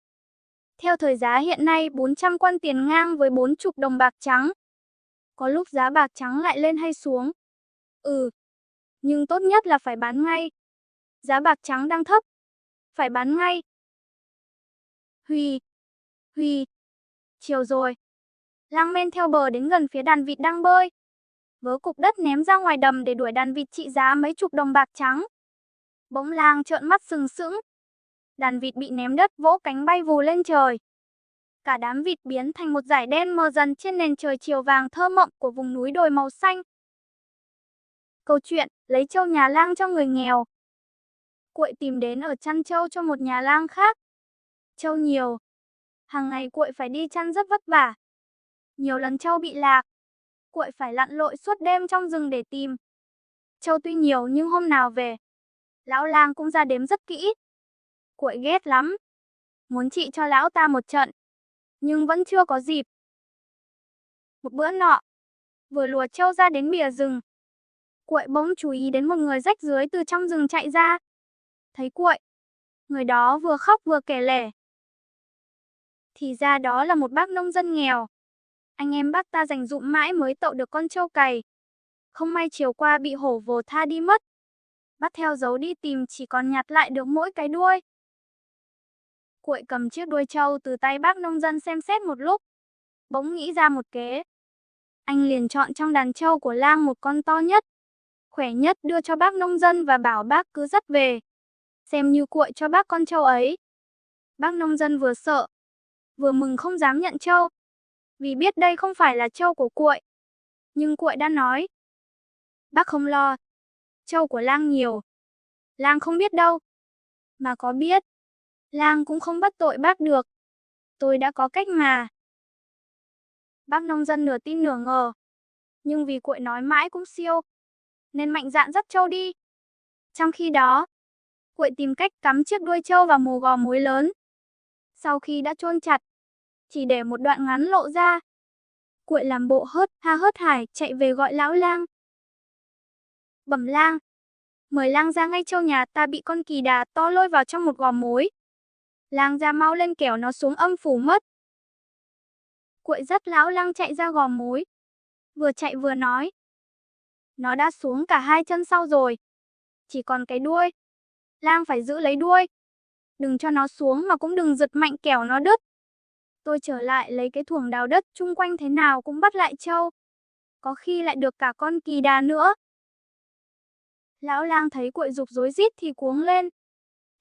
A: Theo thời giá hiện nay 400 quan tiền ngang với 40 đồng bạc trắng. Có lúc giá bạc trắng lại lên hay xuống. Nhưng tốt nhất là phải bán ngay. Giá bạc trắng đang thấp. Phải bán ngay. Huy. Chiều rồi. Lang men theo bờ đến gần phía đàn vịt đang bơi. Vớ cục đất ném ra ngoài đầm để đuổi đàn vịt trị giá mấy chục đồng bạc trắng. Bỗng Lang trợn mắt sừng sững. Đàn vịt bị ném đất vỗ cánh bay vù lên trời. Cả đám vịt biến thành một dải đen mờ dần trên nền trời chiều vàng thơ mộng của vùng núi đồi màu xanh. Câu chuyện, lấy trâu nhà Lang cho người nghèo. Cuội tìm đến ở chăn trâu cho một nhà Lang khác. Trâu nhiều. Hàng ngày Cuội phải đi chăn rất vất vả. Nhiều lần trâu bị lạc. Cuội phải lặn lội suốt đêm trong rừng để tìm. Trâu tuy nhiều nhưng hôm nào về, lão Lang cũng ra đếm rất kỹ. Cuội ghét lắm. Muốn trị cho lão ta một trận. Nhưng vẫn chưa có dịp. Một bữa nọ, vừa lùa trâu ra đến bìa rừng, Cuội bỗng chú ý đến một người rách rưới từ trong rừng chạy ra. Thấy Cuội, người đó vừa khóc vừa kể lể. Thì ra đó là một bác nông dân nghèo. Anh em bác ta dành dụm mãi mới tậu được con trâu cày. Không may chiều qua bị hổ vồ tha đi mất. Bác theo dấu đi tìm chỉ còn nhặt lại được mỗi cái đuôi. Cuội cầm chiếc đuôi trâu từ tay bác nông dân xem xét một lúc. Bỗng nghĩ ra một kế. Anh liền chọn trong đàn trâu của Lang một con to nhất, khỏe nhất đưa cho bác nông dân và bảo bác cứ dắt về. Xem như Cuội cho bác con trâu ấy. Bác nông dân vừa sợ, vừa mừng không dám nhận trâu. Vì biết đây không phải là trâu của Cuội. Nhưng Cuội đã nói. Bác không lo. Trâu của Lang nhiều. Lang không biết đâu. Mà có biết, Lang cũng không bắt tội bác được. Tôi đã có cách mà. Bác nông dân nửa tin nửa ngờ. Nhưng vì Cuội nói mãi cũng siêu, nên mạnh dạn dắt trâu đi. Trong khi đó, Cuội tìm cách cắm chiếc đuôi trâu vào mồ gò mối lớn. Sau khi đã chôn chặt, chỉ để một đoạn ngắn lộ ra. Cuội làm bộ hớt ha hớt hải chạy về gọi lão Lang. Bẩm Lang, mời Lang ra ngay, trâu nhà ta bị con kỳ đà to lôi vào trong một gò mối. Lang ra mau lên kẻo nó xuống âm phủ mất. Cuội dắt lão Lang chạy ra gò mối. Vừa chạy vừa nói. Nó đã xuống cả hai chân sau rồi. Chỉ còn cái đuôi. Lang phải giữ lấy đuôi. Đừng cho nó xuống mà cũng đừng giật mạnh kẻo nó đứt. Tôi trở lại lấy cái thuồng đào đất chung quanh thế nào cũng bắt lại trâu. Có khi lại được cả con kỳ đà nữa. Lão Lang thấy Cuội giục rối rít thì cuống lên.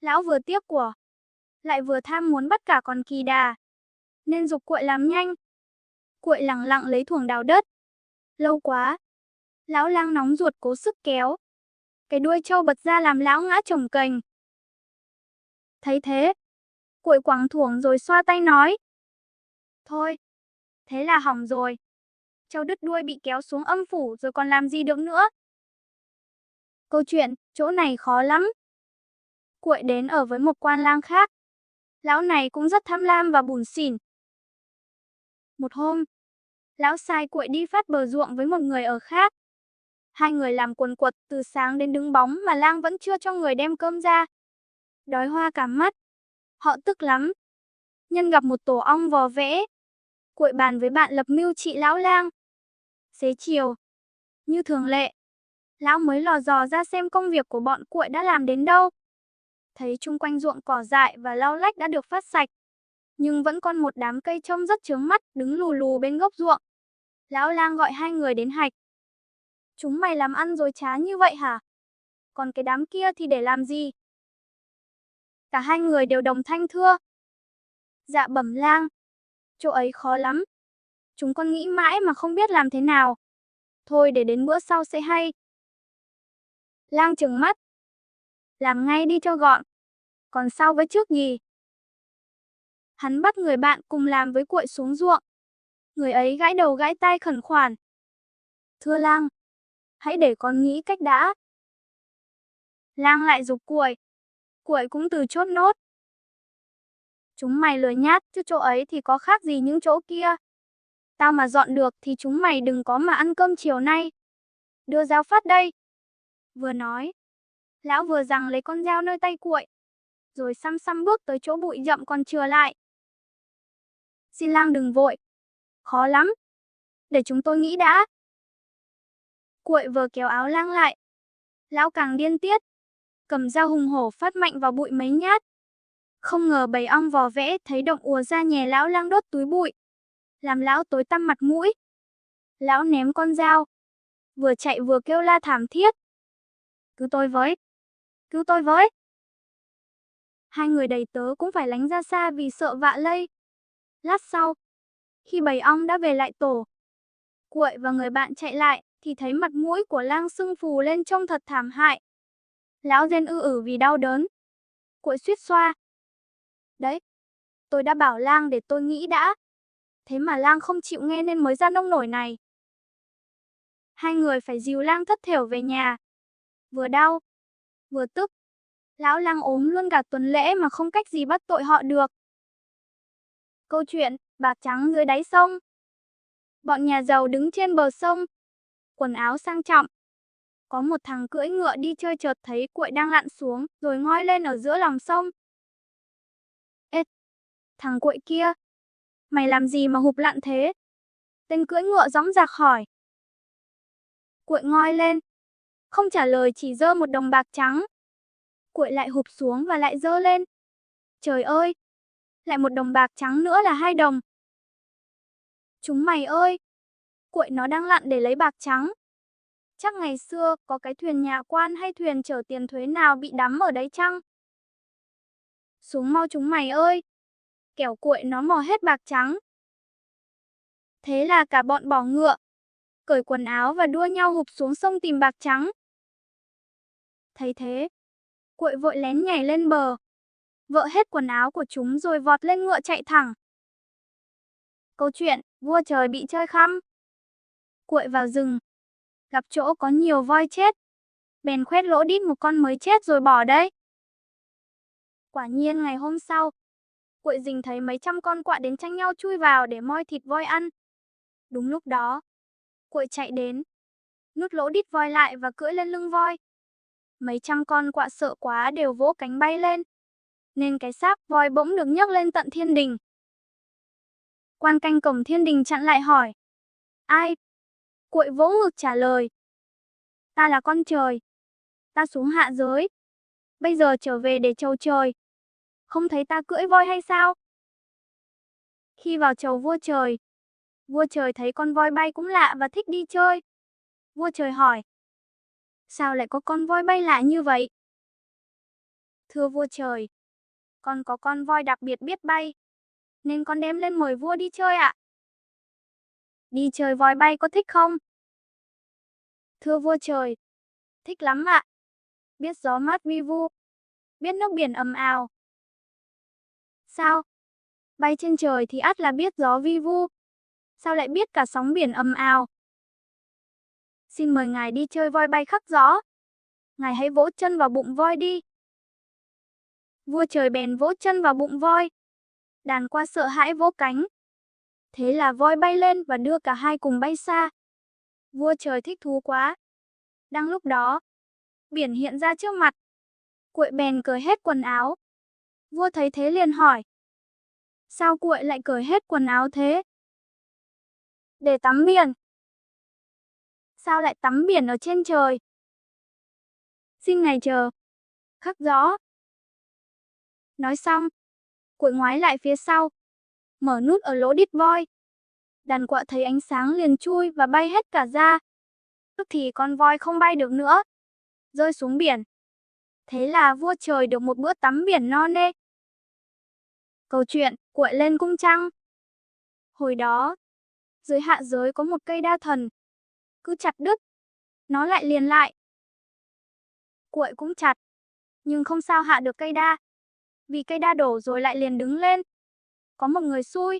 A: Lão vừa tiếc của, lại vừa tham muốn bắt cả con kỳ đà, nên giục Cuội làm nhanh. Cuội lẳng lặng lấy thuồng đào đất. Lâu quá, lão Lang nóng ruột cố sức kéo. Cái đuôi trâu bật ra làm lão ngã chồng kềnh. Thấy thế, Cuội quẳng thuồng rồi xoa tay nói. Thôi, thế là hỏng rồi. Trâu đứt đuôi bị kéo xuống âm phủ rồi còn làm gì được nữa. Câu chuyện, chỗ này khó lắm. Cuội đến ở với một quan lang khác. Lão này cũng rất tham lam và bủn xỉn. Một hôm, lão sai Cuội đi phát bờ ruộng với một người ở khác. Hai người làm quần quật từ sáng đến đứng bóng mà lang vẫn chưa cho người đem cơm ra. Đói hoa cả mắt. Họ tức lắm. Nhân gặp một tổ ong vò vẽ. Cuội bàn với bạn lập mưu trị lão Lang. Xế chiều, như thường lệ, lão mới lò dò ra xem công việc của bọn Cuội đã làm đến đâu. Thấy chung quanh ruộng cỏ dại và lau lách đã được phát sạch, nhưng vẫn còn một đám cây trông rất chướng mắt đứng lù lù bên gốc ruộng. Lão Lang gọi hai người đến hạch. Chúng mày làm ăn dối trá như vậy hả? Còn cái đám kia thì để làm gì? Cả hai người đều đồng thanh thưa. Dạ bẩm Lang, chỗ ấy khó lắm. Chúng con nghĩ mãi mà không biết làm thế nào. Thôi để đến bữa sau sẽ hay. Lang trừng mắt. Làm ngay đi cho gọn. Còn sau với trước gì? Hắn bắt người bạn cùng làm với Cuội xuống ruộng. Người ấy gãi đầu gãi tai khẩn khoản. Thưa Lang, hãy để con nghĩ cách đã. Lang lại giục Cuội. Cuội cũng từ chốt nốt. Chúng mày lười nhát, chứ chỗ ấy thì có khác gì những chỗ kia. Tao mà dọn được thì chúng mày đừng có mà ăn cơm chiều nay. Đưa dao phát đây. Vừa nói, lão vừa giằng lấy con dao nơi tay Cuội, rồi xăm xăm bước tới chỗ bụi rậm còn chừa lại. Xin Lang đừng vội. Khó lắm. Để chúng tôi nghĩ đã. Cuội vừa kéo áo Lang lại. Lão càng điên tiết. Cầm dao hùng hổ phát mạnh vào bụi mấy nhát. Không ngờ bầy ong vò vẽ thấy động ùa ra nhè lão Lang đốt túi bụi. Làm lão tối tăm mặt mũi. Lão ném con dao. Vừa chạy vừa kêu la thảm thiết. Cứu tôi với. Cứu tôi với. Hai người đầy tớ cũng phải lánh ra xa vì sợ vạ lây. Lát sau, khi bầy ong đã về lại tổ, Cuội và người bạn chạy lại, thì thấy mặt mũi của Lang sưng phù lên trông thật thảm hại. Lão rên ư vì đau đớn. Cuội suýt xoa. Đấy, tôi đã bảo Lang để tôi nghĩ đã. Thế mà Lang không chịu nghe nên mới ra nông nổi này. Hai người phải dìu Lang thất thểu về nhà. Vừa đau, vừa tức. Lão Lang ốm luôn cả tuần lễ mà không cách gì bắt tội họ được. Câu chuyện, bạc trắng dưới đáy sông. Bọn nhà giàu đứng trên bờ sông, quần áo sang trọng. Có một thằng cưỡi ngựa đi chơi chợt thấy Cuội đang lặn xuống, rồi ngoi lên ở giữa lòng sông. Ê, thằng Cuội kia, mày làm gì mà hụp lặn thế? Tên cưỡi ngựa dõng dạc hỏi. Cuội ngoi lên, không trả lời, chỉ giơ một đồng bạc trắng. Cuội lại hụp xuống và lại giơ lên. Trời ơi, lại một đồng bạc trắng nữa là 2 đồng. Chúng mày ơi, Cuội nó đang lặn để lấy bạc trắng. Chắc ngày xưa có cái thuyền nhà quan hay thuyền chở tiền thuế nào bị đắm ở đấy chăng? Xuống mau chúng mày ơi, kẻo Cuội nó mò hết bạc trắng. Thế là cả bọn bỏ ngựa, cởi quần áo và đua nhau hụp xuống sông tìm bạc trắng. Thấy thế, Cuội vội lén nhảy lên bờ, vợ hết quần áo của chúng rồi vọt lên ngựa chạy thẳng. Câu chuyện, vua trời bị chơi khăm. Cuội vào rừng, gặp chỗ có nhiều voi chết, bèn khoét lỗ đít một con mới chết rồi bỏ đấy. Quả nhiên ngày hôm sau, Cuội rình thấy mấy trăm con quạ đến tranh nhau chui vào để moi thịt voi ăn. Đúng lúc đó, Cuội chạy đến, nút lỗ đít voi lại và cưỡi lên lưng voi. Mấy trăm con quạ sợ quá đều vỗ cánh bay lên, nên cái xác voi bỗng được nhấc lên tận thiên đình. Quan canh cổng thiên đình chặn lại hỏi: Ai? Cuội vỗ ngực trả lời: Ta là con trời. Ta xuống hạ giới. Bây giờ trở về để chầu trời. Không thấy ta cưỡi voi hay sao? Khi vào chầu vua trời thấy con voi bay cũng lạ và thích đi chơi. Vua trời hỏi: Sao lại có con voi bay lạ như vậy? Thưa vua trời, con có con voi đặc biệt biết bay, nên con đem lên mời vua đi chơi ạ. Đi chơi voi bay có thích không? Thưa vua trời, thích lắm ạ. Biết gió mát vi vu, biết nước biển ầm ào. Sao? Bay trên trời thì ắt là biết gió vi vu. Sao lại biết cả sóng biển ầm ào? Xin mời ngài đi chơi voi bay khắc rõ. Ngài hãy vỗ chân vào bụng voi đi. Vua trời bèn vỗ chân vào bụng voi. Đàn quạ sợ hãi vỗ cánh. Thế là voi bay lên và đưa cả hai cùng bay xa. Vua trời thích thú quá. Đang lúc đó, biển hiện ra trước mặt. Cuội bèn cởi hết quần áo. Vua thấy thế liền hỏi: Sao Cuội lại cởi hết quần áo thế? Để tắm biển. Sao lại tắm biển ở trên trời? Xin ngài chờ. Khắc rõ. Nói xong, Cuội ngoái lại phía sau, mở nút ở lỗ đít voi. Đàn quạ thấy ánh sáng liền chui và bay hết cả ra. Tức thì con voi không bay được nữa, rơi xuống biển. Thế là vua trời được một bữa tắm biển no nê. Câu chuyện, Cuội lên cung trăng. Hồi đó, dưới hạ giới có một cây đa thần. Cứ chặt đứt, nó lại liền lại. Cuội cũng chặt, nhưng không sao hạ được cây đa. Vì cây đa đổ rồi lại liền đứng lên. Có một người xui.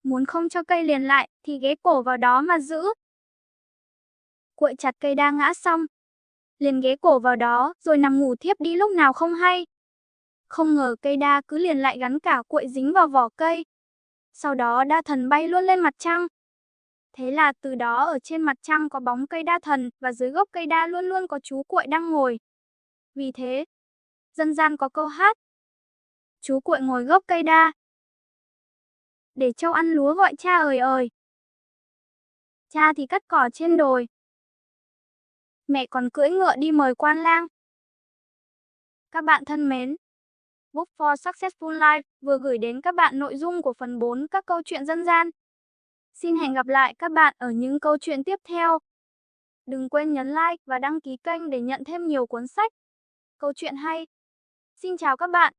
A: Muốn không cho cây liền lại thì ghé cổ vào đó mà giữ. Cuội chặt cây đa ngã xong, liền ghé cổ vào đó rồi nằm ngủ thiếp đi lúc nào không hay. Không ngờ cây đa cứ liền lại gắn cả Cuội dính vào vỏ cây. Sau đó đa thần bay luôn lên mặt trăng. Thế là từ đó ở trên mặt trăng có bóng cây đa thần và dưới gốc cây đa luôn luôn có chú Cuội đang ngồi. Vì thế, dân gian có câu hát: Chú Cuội ngồi gốc cây đa, để trâu ăn lúa gọi cha ơi ơi. Cha thì cắt cỏ trên đồi, mẹ còn cưỡi ngựa đi mời quan lang. Các bạn thân mến, Book for Successful Life vừa gửi đến các bạn nội dung của phần 4 các câu chuyện dân gian. Xin hẹn gặp lại các bạn ở những câu chuyện tiếp theo. Đừng quên nhấn like và đăng ký kênh để nhận thêm nhiều cuốn sách, câu chuyện hay. Xin chào các bạn.